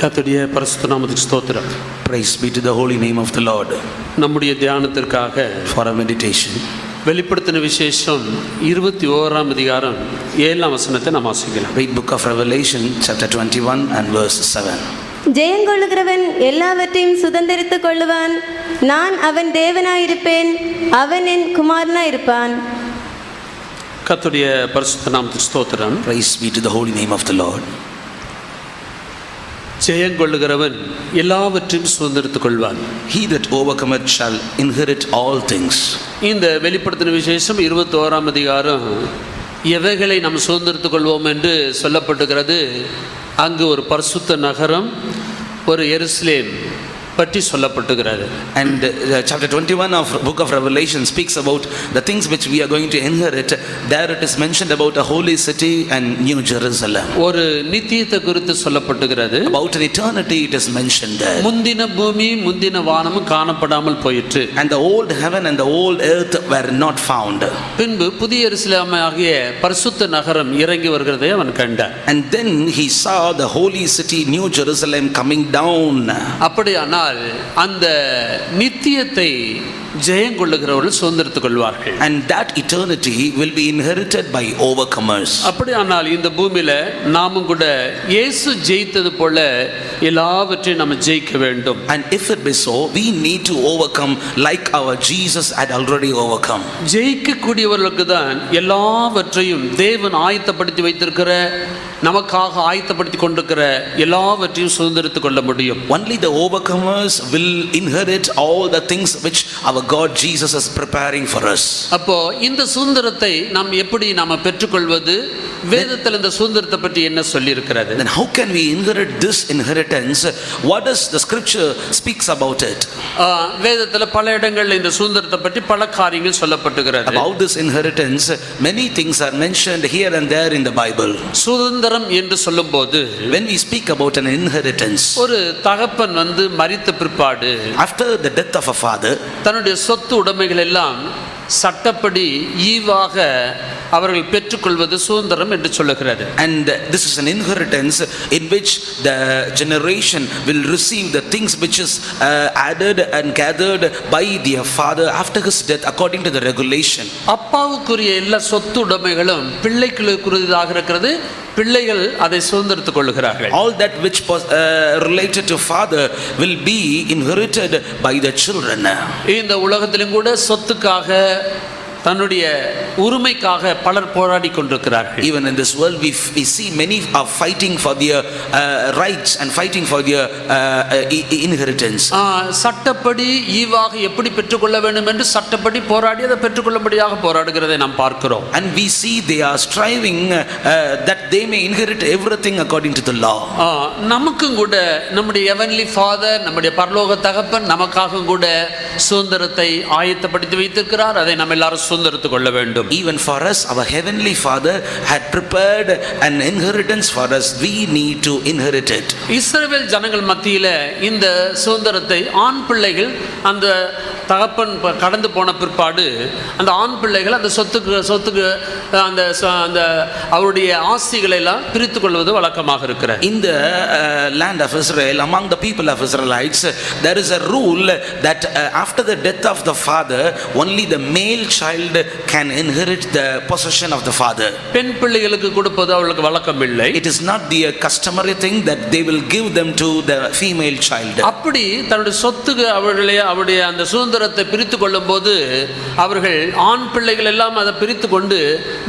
கர்த்தருடைய பரிசுத்த நாமத்துக்கு ஸ்தோத்திரம். Praise be to the holy name of the Lord. நம்முடைய தியானத்திற்காக For our meditation, வெளிப்படுத்தின விசேஷம் 21ஆம் அதிகாரம் 7ஆம் வசனத்தை நாம் வாசிக்கலாம். read book of Revelation chapter 21 and verse 7. ஜெயங்கொள்ளுகிறவன் எல்லாவற்றையும் சுதந்தரித்துக் கொள்ளுவான். நான் அவன் தேவனாயிருப்பேன், அவன் என் குமாரனாயிருப்பான். கர்த்தருடைய பரிசுத்த நாமத்துக்கு ஸ்தோத்திரம். Praise be to the holy name of the Lord. ஜெயங்கொள்ளுகிறவன் எல்லாவற்றையும் சுதந்தரித்துக் கொள்வான். He that overcometh shall inherit all things. இந்த வெளிப்படுத்தின விசேஷம் 21ஆம் அதிகாரம் எவைகளை நாம் சுதந்தரித்துக் கொள்வோம் என்று சொல்லப்பட்டுகிறது. அங்கு ஒரு பரிசுத்த நகரம், ஒரு எருசலேம் பற்றி சொல்லப்பட்டுகிறது. And chapter 21 of book of Revelation speaks about the things which we are going to inherit. There it is mentioned about a holy city and New Jerusalem. ஒரு நித்தியத்தை குறித்து சொல்லப்பட்டுகிறது. About an eternity it is mentioned there. முந்தின பூமி முந்தின வானமும் காணப்படாமல் போயிற்று. And the old heaven and the old earth were not found. பின்பு புதிய எருசலேம் ஆகிய பரிசுத்த நகரம் இறங்கி வருகிறதை அவன் கண்டான். And then he saw the holy city New Jerusalem coming down. அப்படியானால் அந்த நித்தியத்தை ஜெயங்கொள்ளுகிறவர்கள் சுதந்திரத்துக் கொள்வார்கள். And that eternity will be inherited by overcomers. அப்படியானால் இந்த பூமியில நாமும் கூட இயேசு ஜெயித்தது போல எல்லாவற்றையும் நாம் ஜெயிக்க வேண்டும். And if it be so, we need to overcome like our Jesus had already overcome. ஜெயிக்க கூடியவர்களுக்கு தான் எல்லாவற்றையும் தேவன் ஆயத்தப்படுத்தி வைத்திருக்கிற, நமக்காக ஆயத்தப்படுத்தி கொண்டிருக்கிற எல்லாவற்றையும் சுதந்திரத்துக் கொள்ள முடியும். Only the overcomers will inherit all the things which our God Jesus is preparing for us. அப்போ இந்த சுதந்திரத்தை நாம் எப்படி நாம பெற்றுக்கொள்வது? வேதத்தில் இந்த சுதந்திரத்தை பற்றி என்ன சொல்லி இருக்கிறது? Then how can we inherit this inheritance? What does the scripture speaks about it? வேதத்தில் பல இடங்கள்ல இந்த சுதந்திரத்தை பற்றி பல காரியங்கள் சொல்லப்பட்டுகிறது. About this inheritance, many things are mentioned here and there in the Bible. சுதந்திரம் என்று சொல்லும்போது, when we speak about an inheritance, ஒரு தகப்பன் மரித்த பிற்பாடு after the death of a father, தன்னுடைய சொத்து உடைமைகள் எல்லாம் சட்டப்படி ஈவாக அவர்கள் பெற்றுக்கொள்வது சுதந்திரம் என்று சொல்லுகிறது. And this is an inheritance in which the generation will receive the things which is added and gathered by their father after his death according to the regulation. அப்பாவுக்குரிய எல்லா சொத்து உடைமைகளும் பிள்ளைகளுக்குரியதாக இருக்கிறது. பிள்ளைகள் அதை சுதந்திரத்துக் கொள்கிறார்கள். All that which was related to father will be inherited by the children. இந்த உலகத்திலும் கூட சொத்துக்காக, தன்னுடைய உரிமைக்காக பலர் போராடி கொண்டிருக்கிறார்கள். Even in this world we see many are fighting for their rights and fighting for their inheritance. சட்டப்படி ஈவாக எப்படி பெற்றுக்கொள்ள வேண்டும் என்று சட்டப்படி போராடி அதை பெற்றுக்கொள்ளும்படியாக போராடுகிறதை நாம் பார்க்கிறோம். And we see they are striving that they may inherit everything according to the law. நமக்கும் கூட நம்முடைய heavenly father, நம்முடைய பரலோக தகப்பன் நமக்காக கூட சுதந்திரத்தை ஆயத்தப்படுத்தி வைத்திருக்கிறார். அதை நம்ம எல்லாரும் சுதந்திரத்துக் கொள்ள வேண்டும். Even for us, our heavenly father had prepared an inheritance for us. We need to inherit it. இஸ்ரவேல் ஜனங்கள் மத்தியில இந்த சுதந்திரத்தை ஆண் பிள்ளைகள், அந்த தகப்பன் கடந்து போன பிற்பாடு அந்த ஆண் பிள்ளைகள் அந்த சொத்துக்கு அந்த அவருடைய ஆஸ்திகளை எல்லாம் பிரித்துக் கொள்வது வழக்கமாக இருக்கிறது. In the land of Israel, among the people of Israelites, there is a rule that after the death of the father, only the male child can inherit the possession of the father. பெண் பிள்ளைகளுக்கு கொடுப்பது அவர்களுக்கு வழக்கம் இல்லை. It is not the customary thing that they will give them to the female child. அப்படி தன்னுடைய சொத்துக்கு அவருடைய அந்த சுதந்திரத்தை பிரித்துக் கொள்ளும் போது அவர்கள் ஆண் பிள்ளைகள் எல்லாம் அதை பிரித்து கொண்டு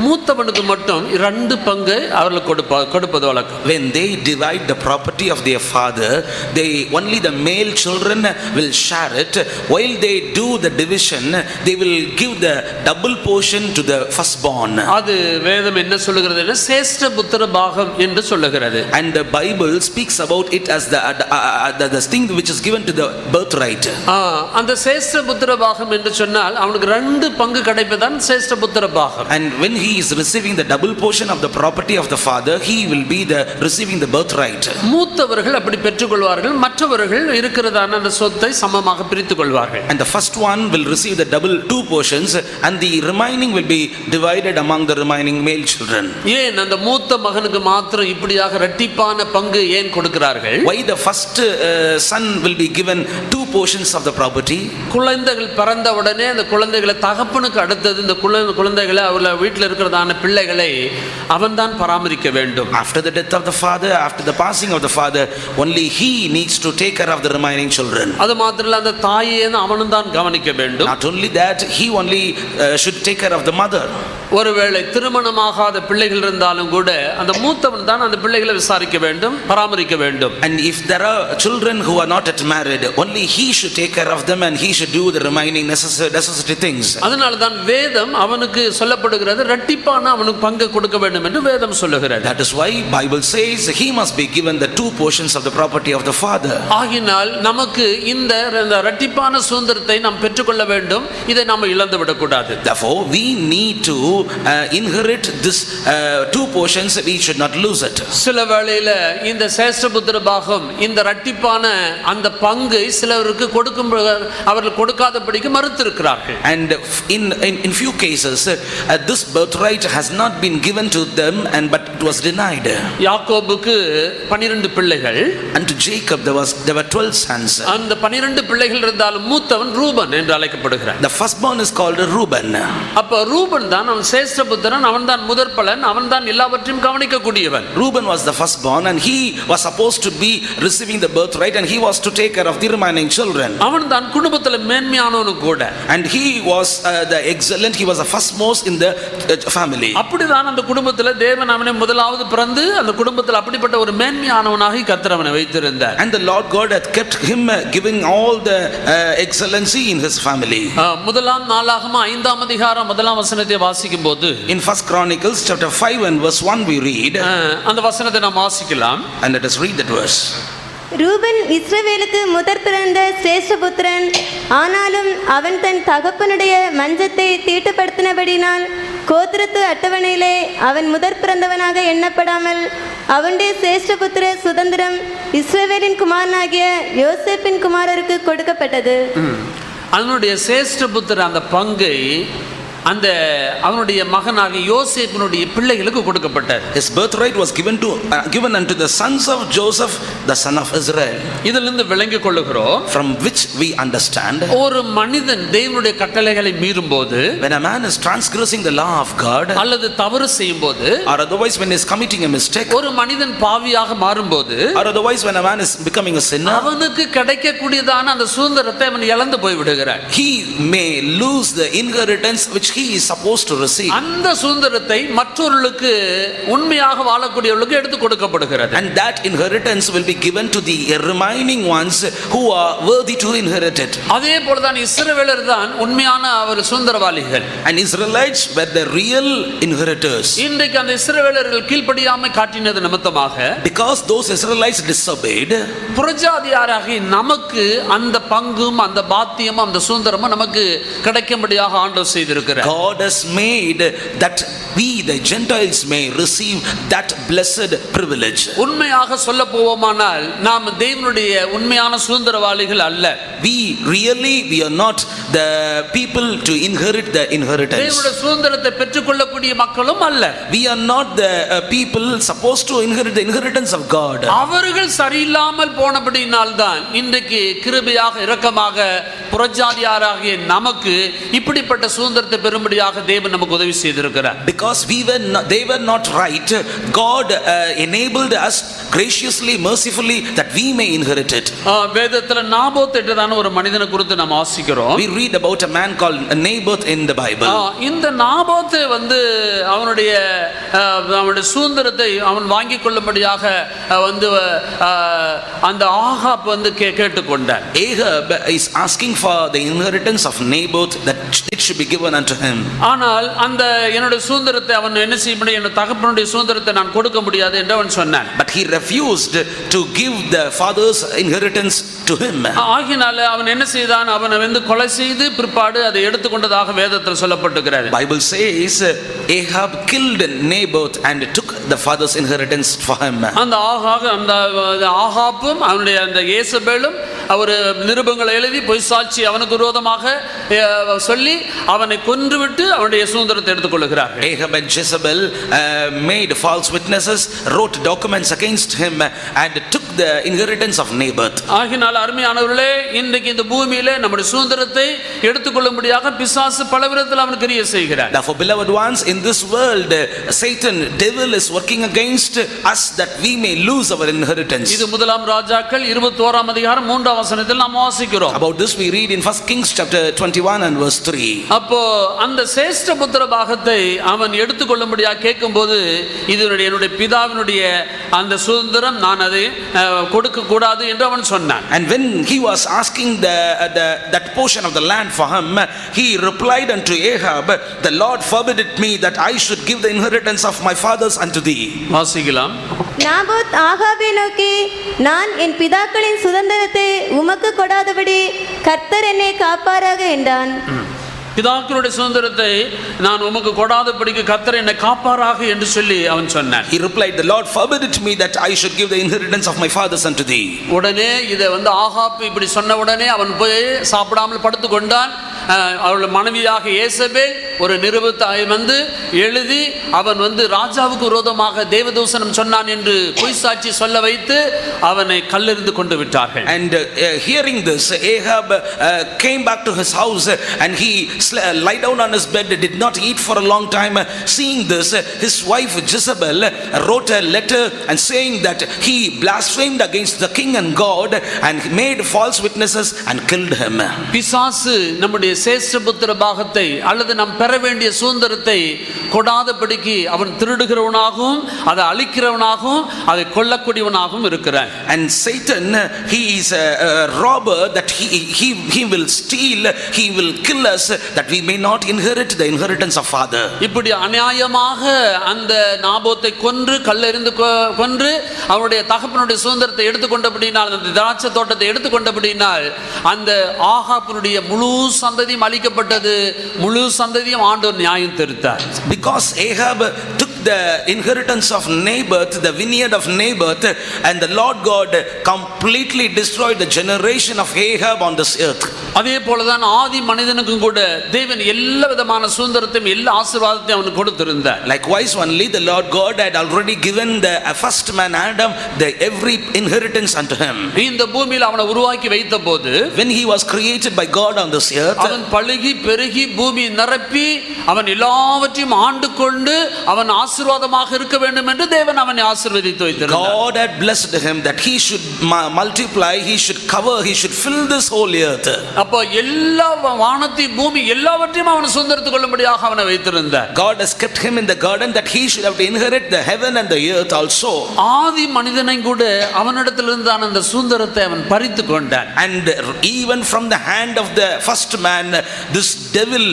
மூத்தவனுக்கு மட்டும் 2 பங்கு அவர்களுக்கு கொடுப்பது வழக்கம். When they divide the property of their father, only the male children will share it. While they do the division, they will give the double portion to the firstborn. அது வேதம் என்ன சொல்லுகிறது? சேஷ்ட புத்திர பாகம் என்று சொல்லுகிறது. And the Bible speaks about it as the thing which is given to the birthright. அந்த சேஷ்ட புத்திர பாகம் என்று சொன்னால் அவனுக்கு 2 பங்கு கிடைப்பதுதான் சேஷ்ட புத்திர பாகம். And when he is receiving the double portion of the property of the father, he will be receiving the birthright. மூத்தவர்கள் அப்படி பெற்றுக்கொள்வார்கள், மற்றவர்கள் இருக்கிறதான அந்த சொத்தை சமமாக பிரித்துக் கொள்வார்கள். And the first one will receive the double 2 portions, and and the remaining will be divided among the remaining male children. ஏன் அந்த மூத்த மகனுக்கு மாத்திரம் இப்படியாக இரட்டிப்பான பங்கு ஏன் கொடுக்கிறார்கள்? Why the first son will be given 2 portions of the property? குழந்தைகள் பிறந்த உடனே அந்த குழந்தைகளை தகப்பனுக்கு அடுத்தது இந்த குழந்தைகளை அவள வீட்டில் இருக்கிறதான பிள்ளைகளை அவன்தான் பராமரிக்க வேண்டும். After the death of the father, after the passing of the father, only he needs to take care of the remaining children. அது மாத்திரம் இல்ல, அந்த தாயை அவனும் தான் கவனிக்க வேண்டும். Not only that, he only should take care of the mother. ஒருவேளை திருமணமாகாத பிள்ளைகள் இருந்தாலும் கூட அந்த மூத்தவன் தான் அந்த பிள்ளைகளை விசாரிக்க வேண்டும், பராமரிக்க வேண்டும். And if there are children who are not yet married, only he should take care of them and he should do the remaining necessary things. அதனால தான் வேதம் அவனுக்கு சொல்லப்படுகிறது இரட்டிப்பான அவனுக்கு பங்கு கொடுக்க வேண்டும் என்று வேதம் சொல்லுகிறது. That is why Bible says he must be given the 2 portions of the property of the father. ஆகினால் நமக்கு இந்த இரட்டிப்பான சுதந்திரத்தை நாம் பெற்றுக்கொள்ள வேண்டும். இதை நாம் இழந்து விடக்கூடாது. Therefore we need to inherit this 2 portions. We should not lose it. சில வேளையில இந்த சேஷ்டபுத்திர பாகம் இந்த இரட்டிப்பான அந்த பங்கை சிலருக்கு கொடுக்கும் அவர்கள் கொடுக்காதபடிக்கு மறுத்திருக்கிறார்கள். And in few cases this birthright has not been given to them but it was denied. யாக்கோபுக்கு 12 பிள்ளைகள், and to Jacob there were 12 sons. அந்த 12 பிள்ளைகள் இருந்தாலும் மூத்தவன் ரூபன் என்று அழைக்கப்படுகிறான். The firstborn is called Reuben. அப்ப ரூபன் தான் அவன் சேஷ்டபுத்திரன், அவன் தான் முதற்பலன், அவன் தான் எல்லாவற்றையும் கவனிக்க கூடியவன். Reuben was the firstborn and he was supposed to be receiving the birthright and he was to take care of the remaining children. அவன் தான் குடும்பத்துல மேன்மையானவனு கூட. And he was the excellent, he was the firstmost in the family. அப்படிதான் அந்த குடும்பத்துல தேவன் அவனை முதலாவது பிறந்து அந்த குடும்பத்துல அப்படிப்பட்ட ஒரு மேன்மையானவனாக கர்த்தர் அவனை வைத்திருந்தார். And the Lord God had kept him giving all the excellency in his family. முதலாம் நாளாகமம் 5ஆம் அதிகாரம் முதலாம் வசனத்தை வாசிக்கும் போது In 1 Chronicles chapter 5 and verse 1 we read, அந்த வசனத்தை நாம் வாசிக்கலாம். and let us read that verse. Ruban இஸ்ரவேலுக்கு முதற் பிறந்த சிரேஷ்டபுத்திரன், ஆனாலும் அவன் தன் தகப்பனுடைய மஞ்சத்தை தீட்டுப்படுத்தினபடினால் கோத்திரத்து அட்டவணையிலே அவன் முதற் பிறந்தவனாக எண்ணப்படாமல் அவனுடைய சிரேஷ்டபுத்திர சுதந்திரம் இஸ்ரவேலின் குமாரனாகிய யோசேப்பின் குமாரருக்கு கொடுக்கப்பட்டது. அதனுடைய சிரேஷ்டபுத்திர அந்த பங்கை அந்த அவனுடைய மகனாகிய யோசேப்பினுடைய பிள்ளைகளுக்கு கொடுக்கப்பட்டது. His birthright was given unto the sons of Joseph, the son of Israel. இதிலிருந்து விளங்கிக் கொள்ளுகிறோம், from which we understand, ஒரு மனிதன் தேவனுடைய கட்டளைகளை மீறும்போது, when a man is transgressing the law of God, அல்லது தவறு செய்யும்போது, or otherwise when he is committing a mistake, ஒரு மனிதன் பாவியாக மாறும்போது, or otherwise when a man is becoming a sinner, அவனுக்கு கிடைக்கக்கூடியதான அந்த சுதந்திரத்தை அவன் இழந்து போய் விடுகிறான். he may lose the inheritance which he is supposed to receive. அந்த சுதந்திரத்தை மற்றவர்களுக்கு உண்மையாக வாழக்கூடியவர்களுக்கு எடுத்து கொடுக்கப்படுகிறது. And that inheritance will be given to the remaining ones who are worthy to inherit it. அதே போல தான் இஸ்ரவேலர் தான் உண்மையான அவர் சுதந்திரவாளிகள். And Israelites were the real inheritors. இன்றைக்கு அந்த இஸ்ரவேலர்கள் கீழ்ப்படியாமை காட்டினது நிமித்தமாக, because those Israelites disobeyed, புறஜாதியாராகி நமக்கு அந்த பங்கும் அந்த பாத்தியமும் அந்த சுதந்திரமும் நமக்கு கிடைக்கும்படியாக ஆண்டவர் செய்திருக்கிறார். God has made that we the Gentiles may receive that blessed privilege. உண்மையாக சொல்ல போவோமானால் நாம் தேவனுடைய உண்மையான சுதந்திரவாளிகள் அல்ல. we are not the people to inherit the inheritance. தேவனுடைய சுதந்திரத்தை பெற்றுக்கொள்ளக்கூடிய மக்களும் அல்ல. We are not the people supposed to inherit the inheritance of God. அவர்கள் சரியில்லாமல் போனபடியினால் தான் இன்றைக்கு கிருபையாக இரக்கமாக புறஜாதியாராகிய நமக்கு இப்படிப்பட்ட சுதந்திரத்தை பெறும்படியாக தேவன் நமக்கு உதவி செய்திருக்கிறார். Because they were not right, God enabled us graciously, mercifully that we may inherit it. வேதத்துல நாபோத் என்றதான ஒரு மனிதனை குறித்து நாம் வாசிக்கிறோம். We read about a man called Naboth in the Bible. இந்த நாபோத் அவனுடைய சுதந்திரத்தை அவன் வாங்கிக் கொள்ளும்படியாக அந்த ஆகாப் கேட்டுக்கொண்டார். Ahab is asking for the inheritance of Naboth that it should be given unto him. ஆனால் அந்த என்னுடைய சுதந்திரத்தை அவன் என்ன செய்ய முடியும், என் தகப்பனுடைய சுதந்திரத்தை நான் கொடுக்க முடியாது என்று அவன் சொன்னான். But he refused to give the father's inheritance to him. ஆகினால அவன் என்ன செய்தான், அவனை கொலை செய்து பிற்பாடு அதை எடுத்துக்கொண்டதாக வேதத்தில் சொல்லப்பட்டிருக்கிறது. Bible says Ahab killed Naboth and took the father's inheritance for him. அந்த ஆகாபும் அவனுடைய அந்த யேசபேலும் அவர் நிருபங்களை எழுதி பொய் சாட்சி அவனுக்கு விரோதமாக சொல்லி அவனை கொன்றுவிட்டு அவனுடைய சுதந்திரத்தை எடுத்துக்கொள்கிறார்கள். Ahab and Jezebel made false witnesses, wrote documents against him and took the inheritance of Naboth. ஆகினால் அருமையானவர்களே, இன்றைக்கு இந்த பூமியிலே நம்முடைய சுதந்திரத்தை எடுத்துக்கொள்ளும்படியாக பிசாசு பல விதத்தில் அவன் கிரியை செய்கிறார். Therefore, beloved ones, in this world Satan, devil is working against us that we may lose our inheritance. இது முதலாம் ராஜாக்கள் 21ஆம் அதிகாரம் 3ஆம் வசனத்தில் நாம் வாசிக்கிறோம். About this we read in 1 Kings chapter 21 and verse 3. அப்போ அந்த சேஷ்ட புத்திர பாகத்தை அவன் எடுத்துக்கொள்ளும்படியாக கேட்கும்போது, இது என்னுடைய பிதாவினுடைய அந்த சுதந்திரம், நான் அதை கொடுக்க கூடாது என்று அவன் சொன்னான். And when he was asking that portion of the land for him, he replied unto Ahab, the Lord forbid it me that I should give the inheritance of my fathers unto thee. வாசிக்கலாம். Naboth ஆகாபை நோக்கி, நான் என் பிதாக்களின் சுதந்திரத்தை உமக்கு கொடாதபடி கர்த்தர் என்னை காப்பாராக என்றான். பிதாக்களுடைய சுதந்திரத்தை நான் உமக்கு கொடாதபடிக்கு கர்த்தர் என்னை காப்பாராக என்று சொல்லி அவன் சொன்னான். He replied, the Lord forbid it me that I should give the inheritance of my fathers unto thee. உடனே இதை ஆகாப் இப்படி சொன்ன உடனே அவன் போய் சாப்பிடாமல் படுத்து கொண்டான். அவள் மனைவியாக ஏசபேல் ஒரு நிருபத்தை எழுதி அவன் ராஜாவுக்கு விரோதமாக தேவதூஷணம் சொன்னான் என்று பொய் சாட்சி சொல்ல வைத்து அவனை கல்லெறிந்து கொண்டு விட்டார்கள். And hearing this, Ahab came back to his house and he lay down on his bed, did not eat for a long time. Seeing this, his wife Jezebel wrote a letter and saying that he blasphemed against the king and God and made false witnesses and killed him. பிசாசு நம்முடைய சேஷ்டபுத்திர பாகத்தை அல்லது நாம் பெற வேண்டிய சுதந்திரத்தை கொடாதபடிக்கு அவன் திருடுகிறவனாகவும் அதை அழிக்கிறவனாகவும் அதை கொல்லக்கூடியவனாகவும் இருக்கிறான். And Satan, he is a robber that he will steal, he will kill us that we may not inherit the inheritance of father. இப்படி அநியாயமாக அந்த நாபோத்தை கொன்று கல்லெறிந்து கொன்று அவனுடைய தகப்பனுடைய சுதந்திரத்தை எடுத்துக்கொண்டபடினால், அந்த திராட்சை தோட்டத்தை எடுத்துக்கொண்டபடினால் அந்த ஆகாபனுடைய முழு சந்ததியும் அழிக்கப்பட்டது. முழு சந்ததியும் ஆண்டவர் நியாயம் தீர்த்தார். Because Ahab took the inheritance of Naboth, the vineyard of Naboth, and the Lord God completely destroyed the generation of Ahab on this earth. அதே போலதான் ஆதி மனிதனுக்கும் கூட தேவன் எல்லா விதமான சுதந்திரத்தையும் எல்லா ஆசீர்வாதத்தையும் அவனுக்கு கொடுத்திருந்தார். Likewise, only the Lord God had already given the first man Adam the every inheritance unto him. இந்த பூமியில் அவனை உருவாக்கி வைத்த போது, when he was created by God on this earth, அவன் பழுகி பெருகி பூமி நிரப்பி அவன் எல்லாவற்றையும் ஆண்டு கொண்டு அவன் ஆசீர்வாதமாக இருக்க வேண்டும் என்று தேவன் அவனை ஆசீர்வதித்து வைத்திருந்தார். God had blessed him that he should multiply, he should cover, he should fill this whole earth. அப்போ எல்லா வானத்தை பூமி எல்லாவற்றையும் அவன் சுதந்திரத்துக் கொள்ளும்படியாக அவனை வைத்திருந்தார். God has kept him in the garden that he should have to inherit the heaven and the earth also. ஆதி மனிதனை கூட அவனிடத்திலிருந்து அந்த சுதந்திரத்தை அவன் பறித்து கொண்டான். And even from the hand of the first man, this devil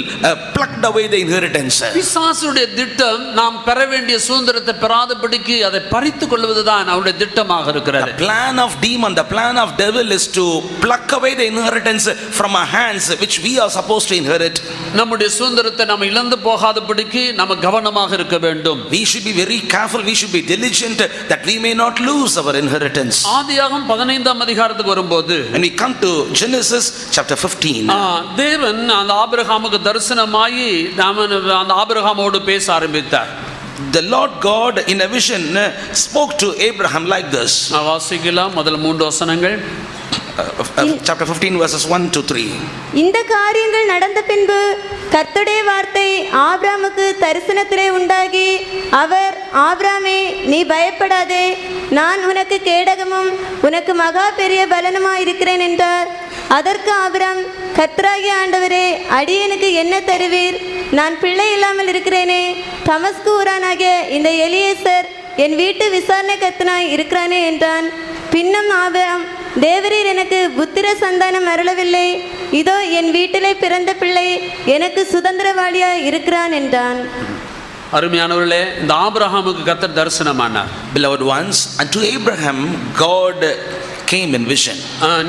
plucked away the inheritance. பிசாசுடைய திட்டம் நாம் பெற வேண்டிய சுதந்திரத்தை பெறாதபடிக்கு அதை பறித்துக் கொள்வதுதான் அவருடைய திட்டமாக இருக்கிறது. The plan of demon, the plan of devil is to pluck away the inheritance from our hands which we are supposed to inherit. நம்முடைய சுதந்திரத்தை நாம் இழந்து போகாதபடிக்கு நாம் கவனமாக இருக்க வேண்டும். We should be very careful, we should be diligent that we may not lose our inheritance. ஆதியாகமம் 15ஆம் அதிகாரத்துக்கு வரும்போது, when we come to Genesis chapter 15, தேவன் அந்த ஆபிரகாமுக்கு தரிசனமாகி அந்த ஆபிரகாமோடு பேச ஆரம்பித்தார். The Lord God in a vision spoke to Abraham like this. வாசிக்கலாம் முதல் 3 வசனங்கள். Chapter 15 verses 1 to 3. இந்த காரியங்கள் நடந்த பின்பு கர்த்தருடைய வார்த்தை ஆபிரகாமுக்கு தரிசனத்திலே உண்டாகி, அவர், ஆபிரகாமே, நீ பயப்படாதே, நான் உனக்கு கேடகமும் உனக்கு மகா பெரிய பலனுமாய் இருக்கிறேன் என்றார். அதற்கு ஆபிரகாம், கர்த்தராகிய ஆண்டவரே, அடியேனுக்கு என்ன தருவீர்? நான் பிள்ளை இல்லாமல் இருக்கிறேனே. தமஸ்கு ஊரானாகிய இந்த எலியேசர் என் வீட்டு விசாரணை கர்த்தனாய் இருக்கிறானே என்றான். பின்னும் ஆபிரகாம், தேவரீர் எனக்கு புத்திர சந்தானம் அருளவில்லை, இதோ என் வீட்டிலே பிறந்த பிள்ளை எனக்கு சுதந்திரவாளியாய் இருக்கிறான் என்றான். அருமையானவர்களே, இந்த ஆபிரகாமுக்கு கர்த்தர் தரிசனமானார். Beloved ones, unto Abraham God came in vision.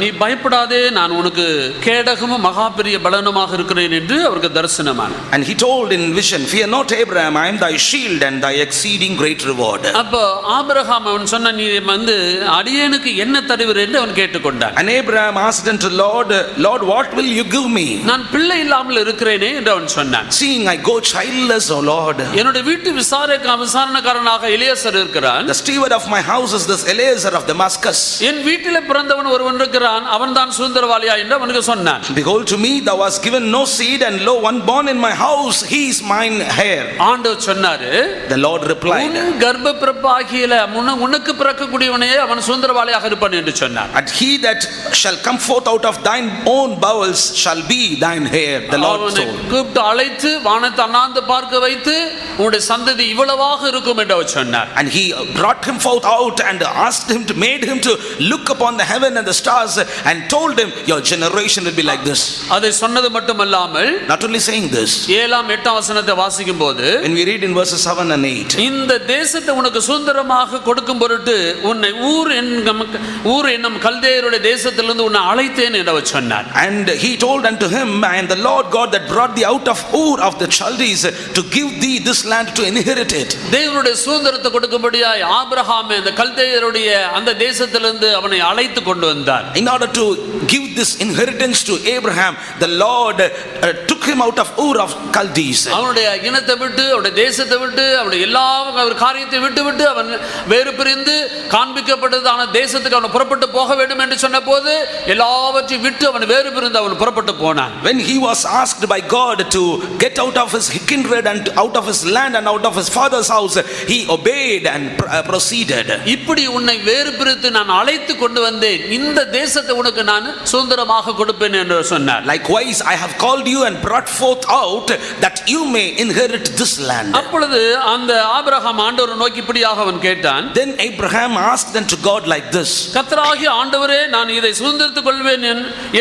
நீ பயப்படாதே, நான் உனக்கு கேடகமும் மகா பெரிய பலனுமாக இருக்கிறேன் என்று அவருக்கு தரிசனமான. And he told in vision, fear not Abraham, I am thy shield and thy exceeding great reward. அப்போ ஆபிரகாம் அவன் சொன்ன, நீ வந்து அடியேனுக்கு என்ன தருவீர் என்று அவன் கேட்டுக்கொண்டான். And Abraham asked unto Lord, Lord, what will you give me? நான் பிள்ளை இல்லாமல் இருக்கிறேனே என்று அவன் சொன்னான். Seeing I go childless, O Lord. என்னுடைய வீட்டு விசாரணக்காரனாக எலியாசர் இருக்கிறான். The steward of my house is this Eliezer of Damascus. என் வீட்டிலே பிறந்தவன் ஒருவன் இருக்கிறான், அவன்தான் சுந்தரவாளியா என்று அவனுக்கு சொன்னான். Behold, to me thou hast given no seed, and lo, one born in my house, he is mine heir. ஆண்டவர் சொன்னாரு, The Lord replied, உன் கர்ப்பப்பிறப்பாகிய உனக்கு பிறக்கக்கூடியவனே அவன் சுந்தரவாளியாக இருப்பான் என்று சொன்னார். and he that shall come forth out of thine own bowels shall be thine heir. The Lord அவனை told. கூப்பிட்டு அழைத்து வானத்தை அண்ணாந்து பார்க்க வைத்து உன்னுடைய சந்ததி இவ்வளவாக இருக்கும் என்று அவர் சொன்னார். And he brought him forth out and asked him to made him to look upon the heaven and the stars, and told him, your generation will be like this. அதை சொன்னது மட்டுமல்லாமல், Not only saying this, 7-8 வசனத்தை வாசிக்கும் போது, when we read in verses 7 and 8, இந்த தேசத்தை உனக்கு சுதந்திரமாக கொடுக்கும் பொருட்டு உன்னை ஊர் என்னும் கல்தேயருடைய தேசத்திலிருந்து உன்னை அழைத்தேன் என்று அவர் சொன்னார். and he told unto him, I am the Lord God that brought thee out of Ur of the Chaldees to give thee this land to inherit it. தேவனுடைய சுதந்திரத்தை கொடுக்கும்படியாய் ஆபிரகாம் அந்த கல்தேயருடைய அந்த தேசத்திலிருந்து அவனை அழைத்து கொண்டு வந்தார். In order to give this inheritance to Abraham, the Lord took him out of Ur of Chaldees. அவனுடைய இனத்தை விட்டு, அவனுடைய தேசத்தை விட்டு, அவனுடைய எல்லா காரியத்தை விட்டு அவன் வேறு பிரிந்து காண்பிக்கப்பட்டதான தேசத்துக்கு அவன் புறப்பட்டு போக வேண்டும் என்று சொன்ன போது எல்லாவற்றையும் விட்டு அவன் வேறு பிரிந்து அவன் புறப்பட்டு போனான். When he was asked by God to get out of his kindred and out of his land and out of his father's house, he obeyed and proceeded. இப்படி உன்னை வேறு பிரித்து நான் அழைத்து கொண்டு வந்தேன், இந்த தேசத்தை உனக்கு நான் சுதந்திரமாக கொடுப்பேன் என்று சொன்னார். Likewise I have called you and brought forth out that you may inherit this land. அப்பொழுது அந்த ஆபிரகாம் ஆண்டவரை நோக்கி இப்படியாக அவன் கேட்டான். Then Abraham asked unto God like this, கர்த்தராகிய ஆண்டவரே, நான் இதை சுதந்திரத்துக் கொள்வேன்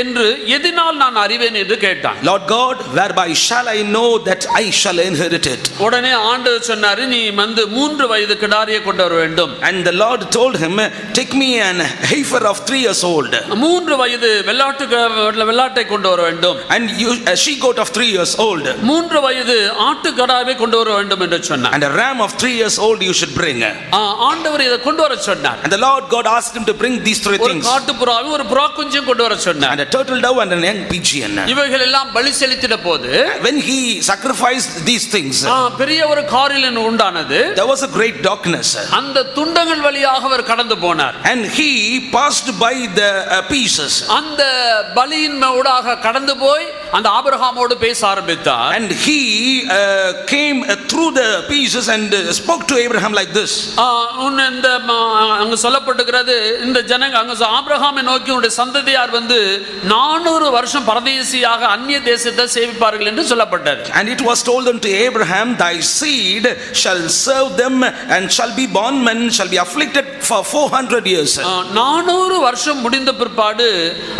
என்று எதினால் நான் அறிவேன் என்று கேட்டான். Lord God, whereby shall I know that I shall inherit it? உடனே ஆண்டவர் சொன்னாரு, நீ வந்து 3 வயது கிடாரியை கொண்டு வர வேண்டும். And the Lord told him, take me an heifer of 3 years old. 3 வயது வெள்ளாட்டை கொண்டு வர வேண்டும். And you a she goat of 3 years old. 3 வயது ஆட்டுக்கடாவை கொண்டு வர வேண்டும் என்று சொன்னார். And a ram of 3 years old you should bring. ஆண்டவர் இதை கொண்டு வர சொன்னார். And the Lord God asked him to bring these 3 ஒரு things. காட்டுப்புறாவை, ஒரு புறா குஞ்சும் கொண்டு வர சொன்னார். And a turtle dove and an young pigeon. இவைகள் எல்லாம் பலி செலுத்தின போது, when he sacrificed these things, பெரிய ஒரு காரில் உண்டானது. there was a great darkness. அந்த துண்டங்கள் வழியாக அவர் கடந்து போனார். And he passed by the pieces. அந்த பலியின் ஊடாக கடந்து போய் அந்த ஆபிரகாமோடு பேச ஆரம்பித்தார். And he came through the pieces and spoke to Abraham like this. இந்த அங்க சொல்லப்பட்டிருக்கிறது, இந்த ஜனங்க அங்க ஆபிரகாமை நோக்கி உன்னுடைய சந்ததியார் வந்து 400 வருஷம் பரதேசியாக அந்நிய தேசத்தை சேவிப்பார்கள் என்று சொல்லப்பட்டது. And it was told unto Abraham, thy seed shall serve them and shall be bondmen, shall be afflicted for 400 years. 400 வருஷம் முடிந்த பிற்பாடு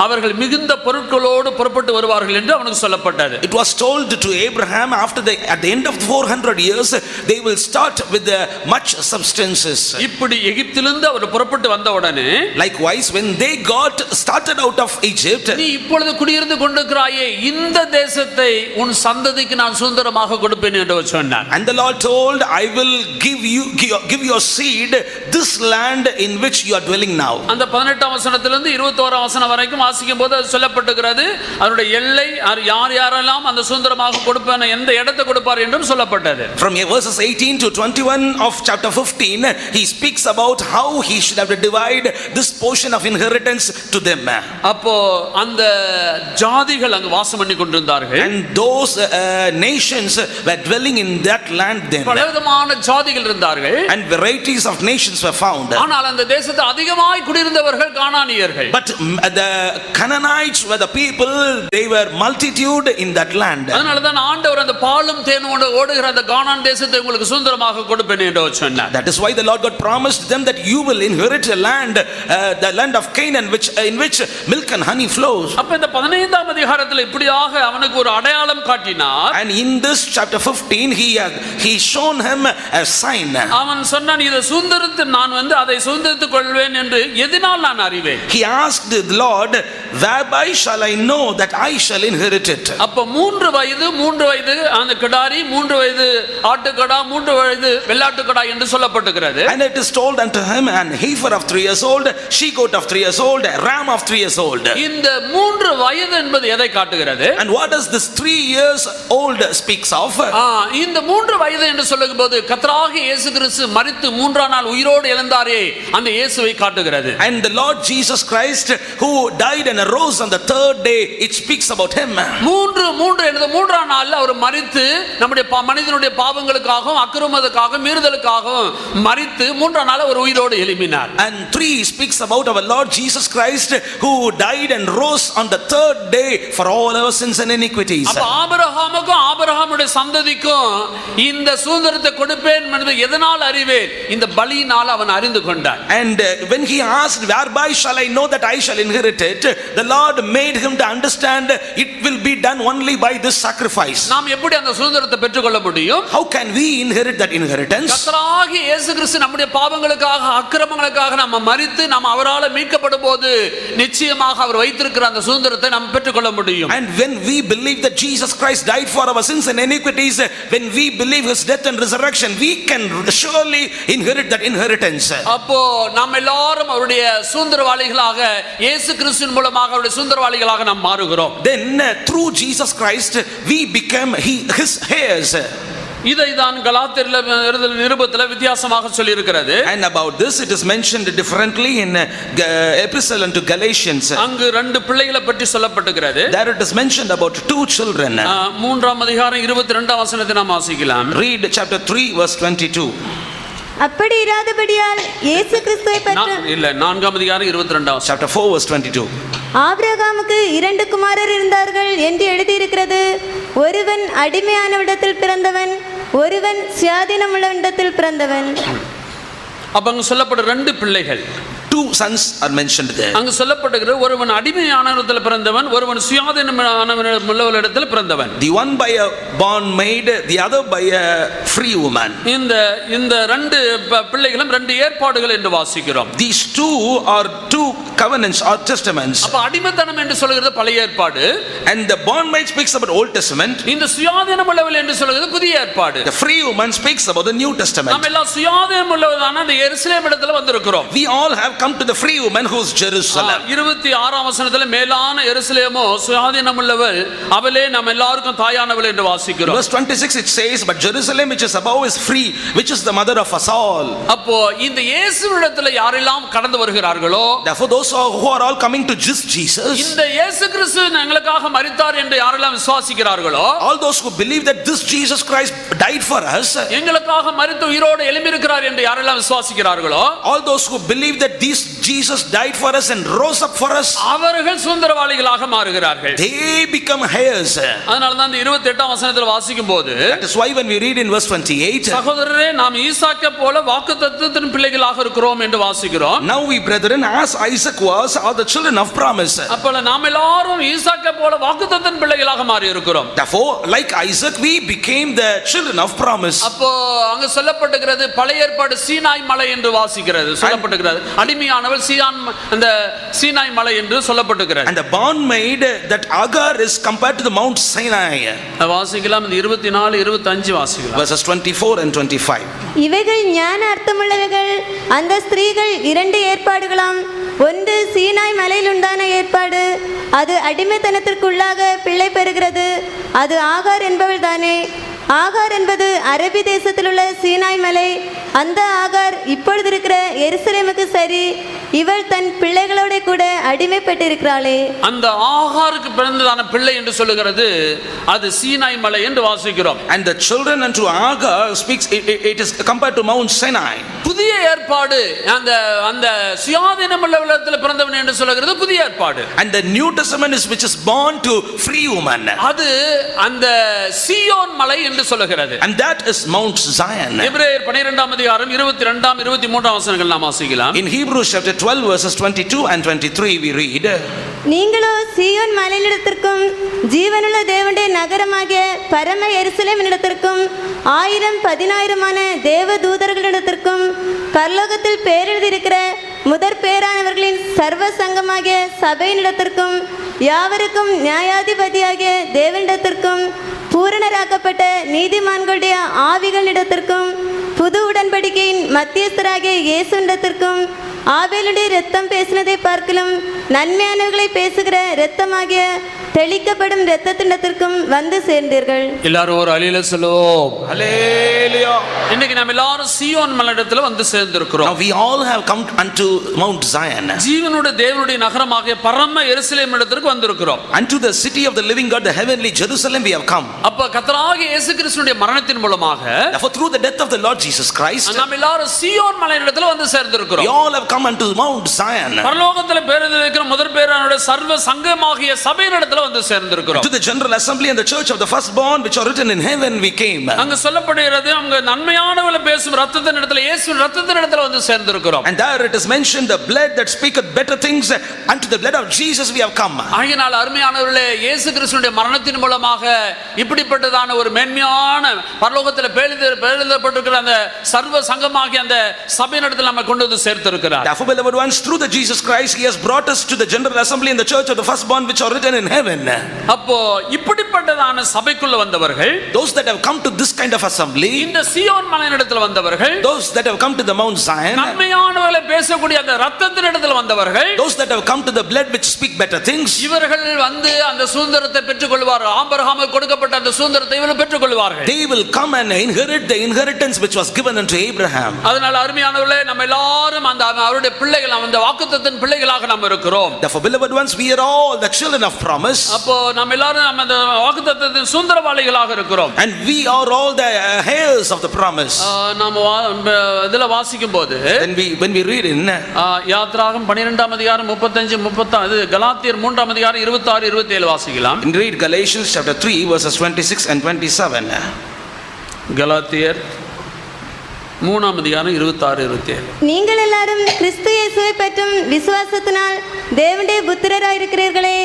அவர்கள் மிகுந்த பொருட்களோடு புறப்பட்டு வருவார்கள் என்று அவனுக்கு சொல்லப்பட்டது. It was told to Abraham at the end of 400 years they will start with much substances. இப்படி எகிப்திலிருந்து அவர் புறப்பட்டு வந்த உடனே, likewise when they got started out of Egypt, நீ இப்பொழுது குடியிருந்து கொண்டிருக்கிறாயே இந்த தேசத்தை உன் சந்ததிக்கு நான் சுதந்திரமாக கொடுப்பேன் என்று சொன்னார். and the Lord told, I will give your seed this land in which you are dwelling now. அந்த 18ஆம் வசனத்திலிருந்து 21ஆம் வசனம் வரைக்கும் வாசிக்கும் போது அது சொல்லப்பட்டிருக்கிறது, அதனுடைய எல்லை யாரெல்லாம் அந்த சுதந்திரமாக கொடுப்பார், எந்த இடத்தை கொடுப்பார் என்றும் சொல்லப்பட்டது. From verses 18 to 21 of chapter 15 he speaks about how he should have to divide this portion of inheritance to them. அப்போ அந்த ஜாதிகள் அங்கு வாசம் பண்ணி கொண்டிருந்தார்கள். And those nations were dwelling in that land then. பலவிதமான ஜாதிகள் இருந்தார்கள். And varieties of nations were found. ஆனால் அந்த தேசத்தில் அதிகமாய் குடியிருந்தவர்கள் கானானியர்கள். But the Canaanites were the people, they were multiple multitude in that land. அதனால தான் ஆண்டவர் அந்த பாலும் தேனோடு ஓடுகிற அந்த கானான் தேசத்தை உங்களுக்கு சுதந்திரமாக கொடுப்பேன் என்று சொன்னார். That is why the Lord God promised them that you will inherit a land, the land of Canaan, in which milk and honey flows. அப்ப இந்த 15ஆம் அதிகாரத்தில் இப்படியாக அவனுக்கு ஒரு அடையாளம் காட்டினார். And in this chapter 15 he shown him a sign. அவன் சொன்னான், இதை சுதந்திரத்து நான் அதை சுதந்திரத்துக் கொள்வேன் என்று எதனால் நான் அறிவேன்? He asked the Lord, whereby shall I know that I shall inherit it? அப்ப 3 வயது அந்த கிடாரி, 3 வயது ஆட்டுக்கடா, 3 வயது வெள்ளாட்டுக்கடா என்று சொல்லப்பட்டிருக்கிறது. And it is told unto him, an heifer of 3 years old, she goat of 3 years old, a ram of 3 years old. இந்த 3 வயது என்பது எதை காட்டுகிறது? And what does this 3 years old speaks of? இந்த 3 வயது என்று சொல்லும்போது கர்த்தராகிய இயேசு கிறிஸ்து மரித்து 3ஆம் நாள் உயிரோடு எழுந்தாரே அந்த இயேசுவை காட்டுகிறது. And the Lord Jesus Christ who died and arose on the 3rd day, it speaks about him. 3ஆம் நாள்ல அவர் மரித்து நம்முடைய மனிதனுடைய பாவங்களுக்காகவும் அக்கிரமத்துக்காகவும் மீறுதலுக்காகவும் மரித்து 3ஆம் நாள் அவர் உயிரோடு எழும்பினார். And 3 speaks about our Lord Jesus Christ who died and rose on the 3rd day for all our sins and iniquities. அப்ப ஆபிரகாமுக்கும் ஆபிரகாமுடைய சந்ததிக்கும் இந்த சுதந்திரத்தை கொடுப்பேன் என்று எதனால் அறிவேன்? இந்த பலியினால் அவன் அறிந்து கொண்டான். And when he asked, whereby shall I know that I shall inherit it, the Lord made him to understand it will be done only by this sacrifice. நாம் எப்படி அந்த சுதந்திரத்தை பெற்றுக்கொள்ள முடியும்? How can we inherit that inheritance? கர்த்தராகிய இயேசு கிறிஸ்து நம்முடைய பாவங்களுக்காக அக்கிரமங்களுக்காக நம்ம மரித்து நாம் அவரால் மீட்கப்படும் போது நிச்சயமாக அவர் வைத்திருக்கிற அந்த சுதந்திரத்தை நாம் பெற்றுக்கொள்ள முடியும். And when we believe that Jesus Christ died for our sins and iniquities, when we believe his death and resurrection, we can surely inherit that inheritance. அப்போ நாம் எல்லாரும் அவருடைய சுதந்திரவாளிகளாக இயேசு கிறிஸ்துவின் மூலமாக அவருடைய சுதந்திரவாளிகளாக நாம் மாறுகிறோம். Then through Jesus Christ we become his heirs. இதைதான் கலாத்தியர் நிருபத்தில் வித்தியாசமாக சொல்லி இருக்கிறது. And about this it is mentioned differently in epistle unto Galatians. அங்கு 2 பிள்ளைகளை பற்றி சொல்லப்பட்டிருக்கிறது. There it is mentioned about 2 children. 3ஆம் அதிகாரம் 22ஆம் வசனத்தை நாம் வாசிக்கலாம். Read chapter 3 verse 22. அப்படி இராதபடியால் இயேசு கிறிஸ்துவை பற்றி இல்ல 4ஆம் அதிகாரம் 22ஆம் chapter 4 verse 22. ஆபிரகாமுக்கு 2 குமாரர் இருந்தார்கள் என்று எழுதியிருக்கிறது. ஒருவன் அடிமையானவிடத்தில் பிறந்தவன், ஒருவன் சுயாதீனமுள்ளவிடத்தில் பிறந்தவன். அப்ப அங்க சொல்லப்பட்ட 2 பிள்ளைகள், 2 sons are mentioned there. அங்கு சொல்லப்பட்டிருக்கிற ஒருவன் அடிமையானவரிடத்தில் பிறந்தவன், ஒருவன் சுயாதீனமுள்ளவரிடத்தில் பிறந்தவன். The one by a bondmaid, the other by a free woman. இந்த 2 பிள்ளைகளும் 2 ஏற்பாடுகள் என்று வாசிக்கிறோம். These 2 are 2 covenants or testaments. அப்ப அடிமைத்தனம் என்று சொல்கிறது பழைய ஏற்பாடு. And the bondmaid speaks about Old Testament. இந்த சுயாதீனமுள்ளவள் என்று சொல்கிறது புதிய ஏற்பாடு. The free woman speaks about the New Testament. நாம் எல்லாம் சுயாதீனமுள்ளவரான அந்த எருசலேம் இடத்துல வந்திருக்கிறோம். We all have come to the free woman who is Jerusalem. 26ஆம் வசனத்துல மேலான எருசலேமோ சுயாதீனமுள்ளவள், அவளே நாம் எல்லாருக்கும் தாயானவள் என்று வாசிக்கிறோம். Verse 26 it says, but Jerusalem which is above is free, which is the mother of us all. அப்போ இந்த இயேசுவிடத்தில் யாரெல்லாம் கடந்து வருகிறார்களோ, therefore those who are all coming to Jesus, இந்த இயேசு கிறிஸ்து எங்களுக்காக மரித்தார் என்று யாரெல்லாம் விசுவாசிக்கிறார்களோ, all those who believe that this Jesus Christ died for us, எங்களுக்காக மரித்து உயிரோடு எழும்பியிருக்கிறார் என்று யாரெல்லாம் விசுவாசிக்கிறார்களோ, all those who believe that this Jesus died for us and rose up for us, அவர்கள் சுதந்திரவாளிகளாக மாறுகிறார்கள். they become heirs. அதனால தான் இந்த 28ஆம் வசனத்தில் வாசிக்கும்போது, that is why when we read in verse 28, சகோதரரே நாம் ஈசாக்கை போல வாக்குத்தத்தத்தின் பிள்ளைகளாக இருக்கிறோம் என்று வாசிக்கிறோம். now we brethren, as Isaac was, are the children of promise. அப்ப நாம் எல்லாரும் ஈசாக்கை போல வாக்குத்தத்தத்தின் பிள்ளைகளாக மாறி இருக்கிறோம். therefore like Isaac we became the children of promise. அப்போ அங்க சொல்லப்பட்டிருக்கிறது பழைய ஏற்பாடு சீனாய் மலை என்று வாசிக்கிறது, சொல்லப்பட்டிருக்கிறது. அடிமையானவள் அந்த சீனாய் மலை என்று சொல்லப்பட்டிருக்கிறது. and the bondmaid, that Agar, is compared to the Mount Sinai. வாசிக்கலாம், இந்த 24 25 வாசிக்கலாம். verses 24 and 25. இவைகள் ஞான அர்த்தமுள்ளவைகள். அந்த ஸ்திரீகள் 2 ஏற்பாடுகளாம். ஒன்று சீனாய் மலையில் உண்டான ஏற்பாடு, அது அடிமைத்தனத்திற்குள்ளாக பிள்ளை பெறுகிறது, அது ஆகார் என்பவள் தானே. ஆகார் என்பது அரபி தேசத்தில் உள்ள சீனாய் மலை. அந்த ஆகார் இப்பொழுது இருக்கிற எருசலேமுக்கு சரி, இவள் தன் பிள்ளைகளோட கூட அடிமைப்பட்டிருக்கிறாளே. அந்த ஆகாருக்கு பிறந்ததான பிள்ளை என்று சொல்லுகிறது அது சீனாய் மலை என்று வாசிக்கிறோம். And the children unto Agar speaks, it is compared to Mount Sinai. புதிய ஏற்பாடு அந்த அந்த சுயாதீனமுள்ள உலகத்தில் பிறந்தவன் என்று சொல்லுகிறது புதிய ஏற்பாடு. And the New Testament is which is born to free woman. அது அந்த சீயோன் மலை என்று சொல்லுகிறது. And that is Mount Zion. எபிரேயர் 12ஆம் அதிகாரம் 22 23 வசனங்கள் நாம் வாசிக்கலாம். In Hebrews chapter 12 verses 22 and 23 we read, நீங்களோ சீயோன் மலையினிடத்திற்கும் ஜீவனுள்ள தேவனுடைய நகரமாகிய பரம எருசலேமினிடத்திற்கும் 1000-10,000 தேவ தூதர்களிடத்திற்கும் பரலோகத்தில் பேரெழுதியிருக்கிற முதற் பேரானவர்களின் சர்வ சங்கமாகிய சபையினிடத்திற்கும் யாவருக்கும் நியாயாதிபதியாகிய தேவனிடத்திற்கும் பூரணராக்கப்பட்ட நீதிமான்களுடைய ஆவிகளிடத்திற்கும் புது உடன்படிக்கையின் மத்தியஸ்தராகிய இயேசுவிடத்திற்கும் ஆபேலுடைய இரத்தம் பேசினதை பார்க்கலும் நன்மையானவர்களை பேசுகிற இரத்தமாகிய தெளிக்கப்படும் இரத்தத்தினத்திற்கும் வந்து சேர்ந்தீர்கள். எல்லாரும் ஒரு அல்லேலூயா சொல்லுவோம். Hallelujah. இன்னைக்கு நாம் எல்லாரும் சீயோன் மலையிடத்தில் வந்து சேர்ந்திருக்கிறோம். Now we all have come unto Mount Zion. ஜீவனுடைய தேவனுடைய நகரமாகிய பரம எருசலேம் இடத்திற்கு வந்திருக்கிறோம். Unto the city of the living God, the heavenly Jerusalem we have come. அப்ப கர்த்தராகிய இயேசு கிறிஸ்துவின் மரணத்தின் மூலமாக Therefore through the death of the Lord Jesus Christ, நாம் எல்லாரும் சீயோன் மலையிடத்தில் வந்து சேர்ந்திருக்கிறோம். we all have come unto Mount Zion. பரலோகத்தில் பேரெழுதியிருக்கிற முதற் பேரானவருடைய சர்வ சங்கமாகிய சபையினிடத்தில் வந்து சேர்ந்திருக்கிறோம். To the general assembly and the church of the firstborn which are written in heaven we came. அங்க சொல்லப்படுகிறது அங்க நன்மையானவர்களை பேசும் இரத்தத்தின் இடத்துல இயேசுவின் இரத்தத்தின் இடத்துல வந்து சேர்ந்திருக்கிறோம். And there it is mentioned the blood that speaketh better things, unto the blood of Jesus we have come. ஆகையால் அருமையானவர்களே, இயேசு கிறிஸ்துவின் மரணத்தின் மூலமாக இப்படிப்பட்டதான ஒரு மேன்மையான பரலோகத்தில் எழுதப்பட்டிருக்கிற அந்த சர்வ சங்கமாகிய அந்த சபையினிடத்தில் நம்ம கொண்டு வந்து சேர்த்திருக்கிறார். Therefore beloved ones, through the Jesus Christ he has brought us to the general assembly and the church of the firstborn which are written in heaven. அப்போ இப்படிப்பட்டதான சபைக்குள்ள வந்தவர்கள், those that have come to this kind of assembly, இந்த சீயோன் மலையினிடத்தில் வந்தவர்கள், those that have come to the Mount Zion, நன்மையானவர்களை பேசக்கூடிய அந்த இரத்தத்தின் இடத்தில் வந்தவர்கள், those that have come to the blood which speak better things, இவர்கள் வந்து அந்த சுதந்திரத்தை பெற்றுக்கொள்வார்கள். ஆபிரகாமுக்கு கொடுக்கப்பட்ட அந்த சுதந்திரத்தை இவர்கள் பெற்றுக்கொள்வார்கள். they will come and inherit the inheritance which was given unto Abraham. அதனால அருமையானவர்களே, நம்ம எல்லாரும் அந்த அவருடைய பிள்ளைகள், அந்த வாக்குத்தத்தத்தின் பிள்ளைகளாக நாம் இருக்கிறோம். Therefore beloved ones, we are all the children of promise. அப்போ நம்ம எல்லாரும் அந்த வாக்குத்தத்தத்தின் சுதந்திரவாளிகளாக இருக்கிறோம். And we are all the heirs of the promise. நாம இதல வாசிக்கும் போது when we read in யாத்ராகமம் 12ஆம் அதிகாரம் 35 30, அது கலாத்தியர் 3ஆம் அதிகாரம் 26 27 வாசிக்கலாம். in read Galatians chapter 3 verses 26 and 27. கலாத்தியர் 3ஆம் அதிகாரம் 26 27. நீங்கள் எல்லாரும் கிறிஸ்து இயேசுவை பற்றும் விசுவாசத்தினால் தேவனுடைய புத்திரராயிருக்கிறீர்களே.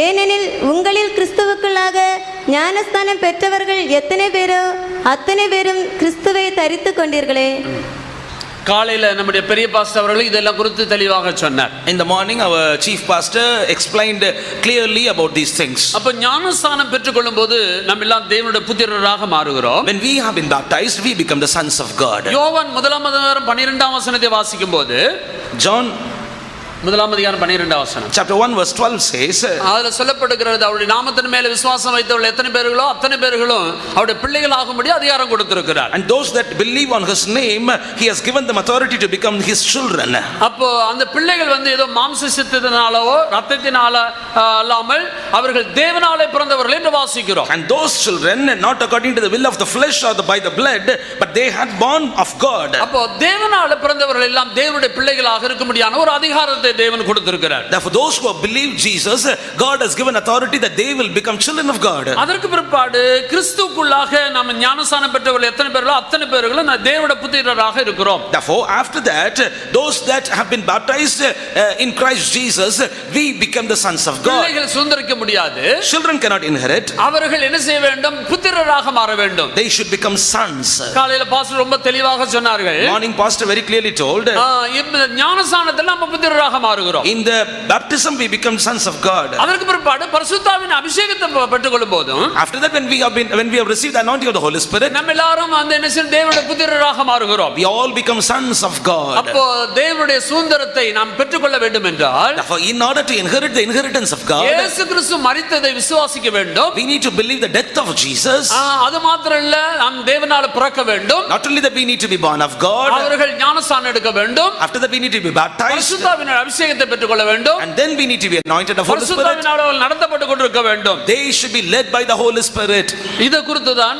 ஏனெனில் உங்களில் கிறிஸ்துவுக்குள்ளாக ஞானஸ்தானம் பெற்றவர்கள் எத்தனை பேரோ அத்தனை பேரும் கிறிஸ்துவை தரித்து கொண்டீர்களே. காலையில நம்முடைய பெரிய பாஸ்டர் அவர்கள் இதெல்லாம் குறித்து தெளிவாக சொன்னார். in the morning our chief pastor explained clearly about these things. அப்ப ஞானஸ்தானம் பெற்றுக்கொள்ளும்போது நம்ம எல்லாம் தேவனுடைய புத்திரராக மாறுகிறோம். when we have been baptized we become the sons of God. யோவான் 1ஆம் அதிகாரம் 12ஆம் வசனத்தை வாசிக்கும்போது, John 1ஆம் அதிகாரம் 12ஆம் வசனம், chapter 1 verse 12 says, அதுல சொல்லப்படுகிறது அவருடைய நாமத்தின் மேல விசுவாசம் வைத்தவர்கள் எத்தனை பேர்களோ அத்தனை பேர்களும் அவருடைய பிள்ளைகள் ஆகும்படி அதிகாரம் கொடுத்திருக்கிறார். and those that believe on his name he has given them authority to become his children. அப்போ அந்த பிள்ளைகள் வந்து ஏதோ மாம்ச சித்தத்தினாலோ ரத்தத்தினால அல்லாமல் அவர்கள் தேவனாலே பிறந்தவர்கள் என்று வாசிக்கிறோம். and those children not according to the will of the flesh or by the blood, but they had born of God. அப்போ தேவனாலே பிறந்தவர்கள் எல்லாம் தேவனுடைய பிள்ளைகளாக இருக்கும்படியான ஒரு அதிகாரத்தை தேவன் கொடுத்திருக்கிறார். therefore those who have believed Jesus, God has given authority that they will become children of God. அதற்கு பிற்பாடு கிறிஸ்துவுக்குள்ளாக நாம் ஞானஸ்நானம் பெற்றவர்கள் எத்தனை பேர்களோ அத்தனை பேர்களும் தேவனுடைய புத்திரராக இருக்கிறோம். therefore after that those that have been baptized in Christ Jesus, we become the sons of God. பிள்ளைகள் சுதந்திரிக்க முடியாது. children cannot inherit. அவர்கள் என்ன செய்ய வேண்டும்? புத்திரராக மாற வேண்டும். they should become sons. காலையில பாஸ்டர் ரொம்ப தெளிவாக சொன்னார்கள். morning pastor very clearly told, இந்த ஞானஸ்நானத்தில் நம்ம புத்திரராக மாறுகிறோம். in the baptism we become sons of God. அதற்கு பிற்பாடு பரிசுத்தாவின் அபிஷேகத்தை பெற்றுக்கொள்ளும் போதும், after that when we have received the anointing of the Holy Spirit, நம்ம எல்லாரும் அந்த என்ன செய்ய தேவனுடைய புத்திரராக மாறுகிறோம். we all become sons of God. அப்போ தேவனுடைய சுதந்திரத்தை நாம் பெற்றுக்கொள்ள வேண்டும் என்றால், therefore in order to inherit the inheritance of God, இயேசு கிறிஸ்து கிறிஸ்து மரித்ததை விசுவாசிக்க வேண்டும். We need to believe the death of Jesus. அது மாத்திரம் இல்ல, நாம் தேவனால பிறக்க வேண்டும். Not only that we need to be born of God. அவர்கள் ஞானஸ்நானம் எடுக்க வேண்டும். After that we need to be baptized. பரிசுத்தாவினால் அபிஷேகத்தை பெற்றுக்கொள்ள வேண்டும். And then we need to be anointed of Holy Spirit. பரிசுத்தாவினால் அவர்கள் நடத்தப்பட்டு கொண்டிருக்க வேண்டும். They should be led by the Holy Spirit. இத குறித்து தான்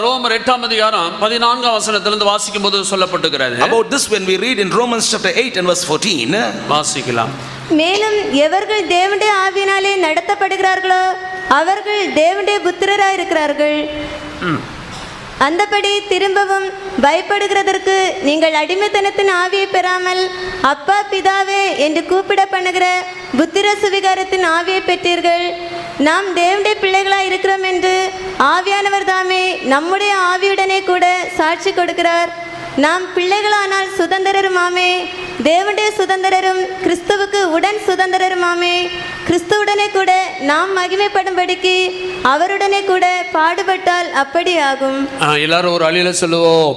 ரோமர் 8ஆம் அதிகாரம் 14ஆம் வசனத்திலிருந்து வாசிக்கும்போது சொல்லப்பட்டிருக்கிறது. About this when we read in Romans chapter 8 and verse 14. வாசிக்கலாம். மேலும் எவர்கள் தேவனுடைய ஆவியினாலே நடத்தப்படுகிறார்களோ அவர்கள் தேவனுடைய புத்திரராய் இருக்கிறார்கள். அந்தபடி திரும்பவும் பயப்படுகிறதற்கு நீங்கள் அடிமைத்தனத்தின் ஆவியை பெறாமல் அப்பா பிதாவே என்று கூப்பிட பண்ணுகிற புத்திர சுவிகாரத்தின் ஆவியை பெற்றீர்கள். நாம் தேவனுடைய பிள்ளைகளாய் இருக்கிறோம் என்று ஆவியானவர் தாமே நம்முடைய ஆவியுடனே கூட சாட்சி கொடுக்கிறார். நாம் பிள்ளைகளானால் சுதந்திரருமாமே, தேவனுடைய சுதந்திரரும் கிறிஸ்துவுக்கு உடன் சுதந்திரருமாமே. கிறிஸ்துவுடனே கூட நாம் மகிமைப்படும்படிக்கு அவருடனே கூட பாடுபட்டால் அப்படி ஆகும். எல்லாரும் ஒரு அழியில சொல்லுவோம்.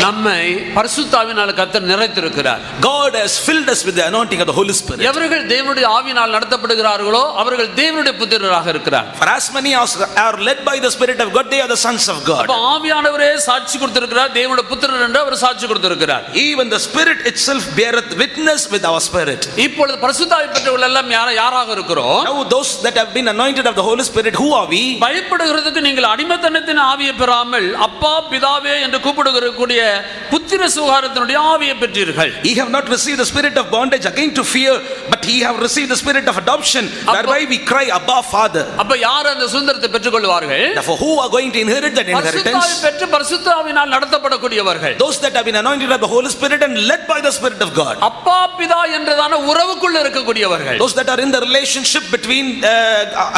நம்மை பரிசுத்தாவினால் கர்த்தர் நிறைத்திருக்கிறார். God has filled us with the anointing of the Holy Spirit. எவர்கள் தேவனுடைய ஆவியினால் நடத்தப்படுகிறார்களோ அவர்கள் தேவனுடைய புத்திரராக இருக்கிறார். For as many as are led by the Spirit of God, they are the sons of God. அப்ப ஆவியானவரே சாட்சி கொடுத்திருக்கிறார், தேவனுடைய புத்திரர் என்று அவர் சாட்சி கொடுத்திருக்கிறார். Even the Spirit itself beareth witness with our spirit. இப்பொழுது பரிசுத்தாவி பெற்றவர்கள் எல்லாம் யாராக இருக்கிறோம்? Now those that have been anointed of the Holy Spirit, who are we? பயப்படுகிறதுக்கு நீங்கள் அடிமைத்தனத்தின் ஆவியை பெறாமல் அப்பா பிதாவே என்று கூப்பிடுகிறக்கூடிய புத்திர சுகாரத்தினுடைய ஆவியை பெற்றீர்கள். Ye have not received the spirit of bondage again to fear, but ye have received the spirit of adoption, whereby we cry Abba Father. அப்ப யார் அந்த சுதந்திரத்தை பெற்றுக்கொள்வார்கள்? Therefore who are going to inherit that inheritance? பரிசுத்தாவி பெற்று பரிசுத்தாவினால் நடத்தப்படக்கூடியவர்கள். Those that have been anointed of the Holy Spirit and led by the Spirit of God. அப்பா பிதா என்றதான உறவுக்குள்ள இருக்கக்கூடியவர்கள். Those that are in the relationship between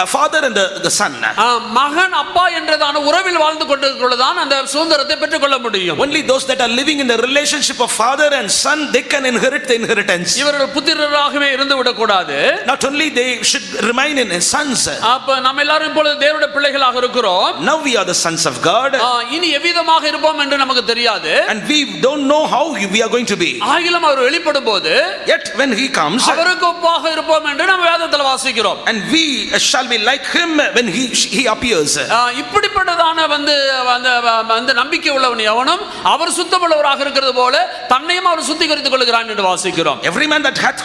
a father and the son. மகன் அப்பா என்றதான உறவில் வாழ்ந்து கொண்டிருக்கிறதான் அந்த சுதந்திரத்தை பெற்றுக்கொள்ள முடியும். Only those that are living in the relationship of father and son, they can inherit the inheritance. இவர்கள் புத்திரராகவே இருந்து விடக்கூடாது. Not only they should remain in sons. அப்ப நம்ம எல்லாரும் இப்பொழுது தேவனுடைய பிள்ளைகளாக இருக்கிறோம். Now we are the sons of God. இனி எவ்விதமாக இருப்போம் என்று நமக்கு தெரியாது. And we don't know how we are going to be. ஆகிலும் அவர் வெளிப்படும் போது Yet when he comes, அவருக்கு ஒப்பாக இருப்போம் என்று நம்ம வேதத்தில் வாசிக்கிறோம். and we shall be like him when he appears. இப்படிப்பட்டதான அந்த நம்பிக்கை உள்ளவன் எவனும் அவர் சுத்தமுள்ளவராக இருக்கிறது போல தன்னையும் அவர் சுத்திகரித்துக் கொள்கிறான் என்று வாசிக்கிறோம். Every man that hath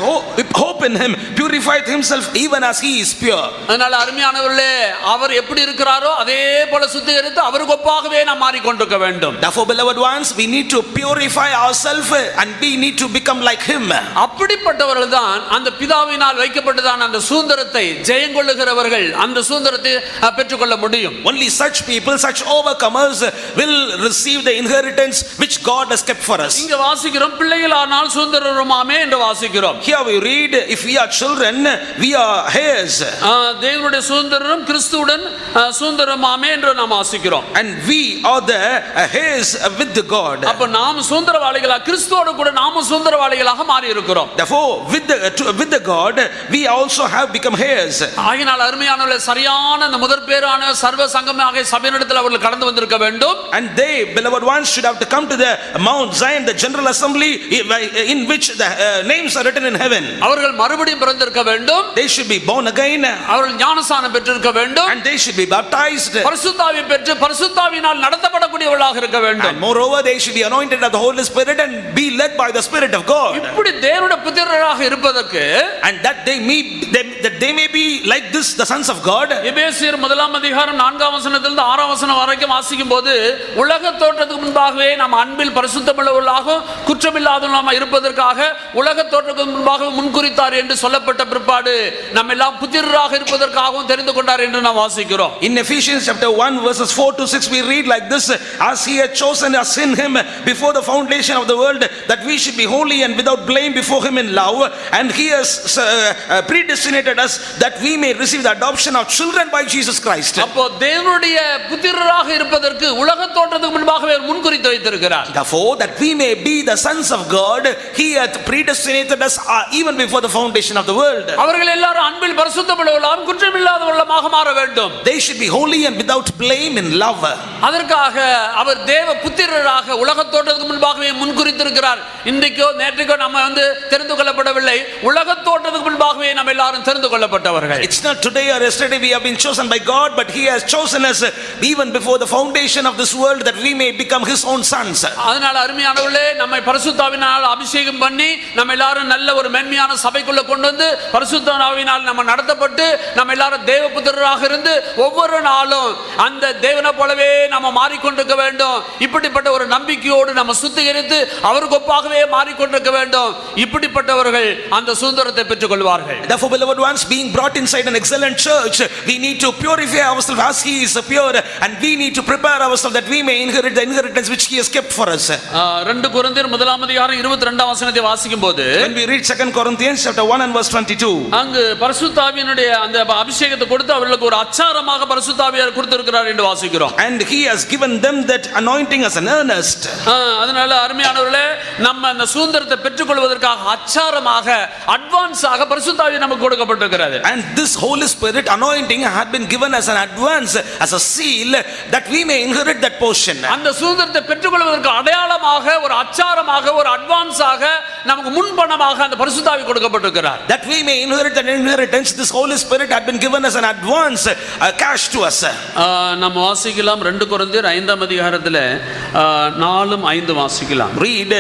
hope in him purifieth himself even as he is pure. அதனால அருமையானவர்களே, அவர் எப்படி இருக்கிறாரோ அதே போல சுத்திகரித்து அவருக்கு ஒப்பாகவே நாம் மாறிக்கொண்டிருக்க வேண்டும். Therefore beloved ones, we need to purify ourselves and we need to become like him. அப்படிப்பட்டவர்கள் தான் அந்த பிதாவினால் வைக்கப்பட்டதான அந்த சுதந்திரத்தை ஜெயங்கொள்ளுகிறவர்கள் அந்த சுதந்திரத்தை பெற்றுக்கொள்ள முடியும். Only such people, such overcomers will receive the inheritance which God has kept for us. இங்க வாசிக்கிறோம் பிள்ளைகளானால் சுதந்திரருமாமே என்று வாசிக்கிறோம். Here we read, if we are children, we are heirs. தேவனுடைய சுதந்திரம் கிறிஸ்துவுடன் சுதந்திரமாமே என்று நாம் வாசிக்கிறோம். And we are the heirs with God. அப்ப நாம் சுதந்திரவாளிகளாக கிறிஸ்துவோடு கூட நாமும் சுதந்திரவாளிகளாக மாறி இருக்கிறோம். Therefore with the God we also have become heirs. ஆகினால் அருமையானவர்களே, சரியான அந்த முதற் பேரான சர்வ சங்கமாக சபையினிடத்தில் அவர்கள் கடந்து வந்திருக்க வேண்டும். And they, beloved ones, should have to come to the Mount Zion, the general assembly in which the names are written in heaven. அவர்கள் மறுபடியும் பிறந்திருக்க வேண்டும். They should be born again. அவர்கள் ஞானஸ்நானம் பெற்றிருக்க வேண்டும். And they should be baptized. பரிசுத்தாவியை பெற்று பரிசுத்தாவினால் நடத்தப்படக்கூடியவர்களாக இருக்க வேண்டும். And moreover they should be anointed of the Holy Spirit and be led by the Spirit of God. இப்படி தேவனுடைய புத்திரராக இருப்பதற்கு and that they may be like this, the sons of God. எபேசியர் 1ஆம் அதிகாரம் 4ஆம் வசனத்திலிருந்து 6ஆம் வசனம் வரைக்கும் வாசிக்கும்போது உலக தோற்றத்துக்கு முன்பாகவே நாம் அன்பில் பரிசுத்தமுள்ளவர்களாக குற்றமில்லாதவர்களாக இருப்பதற்காக உலக தோற்றத்துக்கு முன்பாக முன்குறித்தார் என்று சொல்லப்பட்ட பிற்பாடு நம்ம எல்லாம் புத்திரராக இருப்பதற்காகவும் தெரிந்து கொண்டார் என்று நாம் வாசிக்கிறோம். In Ephesians chapter 1 verses 4 to 6 we read like this, as he had chosen us in him before the foundation of the world, that we should be holy and without blame before him in love, and he has predestinated us that we may receive the adoption of children by Jesus Christ. அப்போ தேவனுடைய புத்திரராக இருப்பதற்கு உலக தோற்றத்துக்கு முன்பாகவே முன்குறித்து வைத்திருக்கிறார். Therefore that we may be the sons of God, he hath predestinated us even before the foundation of the world. அவர்கள் எல்லாரும் அன்பில் பரிசுத்தமுள்ளவர்களாகவும் குற்றமில்லாதவர்களாக மாற வேண்டும். They should be holy and without blame in love. அதற்காக அவர் தேவ புத்திரராக உலகத்தோட்டத்துக்கு முன்பாகவே முன்குறித்திருக்கிறார். இன்றைக்கோ நேற்றைக்கோ நம்ம தெரிந்து கொள்ளப்படவில்லை, உலகத்தோட்டத்துக்கு முன்பாகவே நம்ம எல்லாரும் தெரிந்து கொள்ளப்பட்டவர்கள். It's not today or yesterday we have been chosen by God, but he has chosen us even before the foundation of this world that we may become his own sons. அதனால அருமையானவர்களே, நம்மை பரிசுத்த ஆவியினால் அபிஷேகம் பண்ணி நம்ம எல்லாரும் நல்ல ஒரு மேன்மையான சபைக்குள்ள கொண்டு வந்து பரிசுத்த ஆவியினால் நம்ம நடத்தப்பட்டு நம்ம எல்லாரும் தேவபுத்திரராக இருந்து ஒவ்வொரு நாளும் அந்த தேவனை போலவே நம்ம மாறிக்கொண்டிருக்க வேண்டும். இப்படிப்பட்ட ஒரு நம்பிக்கையோடு நம்ம சுத்திகரித்து அவருக்கு ஒப்பாகவே மாறிக்கொண்டிருக்க வேண்டும். இப்படிப்பட்டவர்கள் அந்த சுதந்திரத்தை பெற்றுக் கொள்வார்கள். Therefore, beloved ones, being brought inside an excellent church, we need to purify ourselves as he is pure, and we need to prepare ourselves that we may inherit the inheritance which he has kept for us. 2 கொரிந்தியர் 1:22 வசனத்தை வாசிக்கும்போது, when we read 2 Corinthians chapter 1 and verse 22, அங்கு பரிசுத்த ஆவியினுடைய அந்த அபிஷேகத்தை கொடுத்து அவர்களுக்கு ஒரு அச்சாரமாக பரிசுத்த ஆவியார் கொடுத்திருக்கிறார் என்று வாசிக்கிறோம். and he has given them that anointing as an earnest. அதனால அருமையானவர்களே, நம்ம அந்த சுதந்திரத்தை பெற்றுக்கொள்வதற்காக அச்சாரமாக அட்வான்ஸாக பரிசுத்த ஆவி நமக்கு கொடுக்கப்பட்டிருக்கிறது. and this Holy Spirit anointing had been given as an advance, as a seal, that we may inherit that portion. அந்த சுதந்திரத்தை பெற்றுக்கொள்வதற்கு அடையாளமாக ஒரு அச்சாரமாக ஒரு அட்வான்ஸாக நமக்கு முன்பணமாக அந்த பரிசுத்த ஆவி கொடுக்கப்பட்டிருக்கிறார். that we may inherit an inheritance, this Holy Spirit had been given as an advance, cash to us. நம்ம வாசிக்கலாம் 2 கொரிந்தியர் 5 அதிகாரத்தில் 4-5 வாசிக்கலாம். read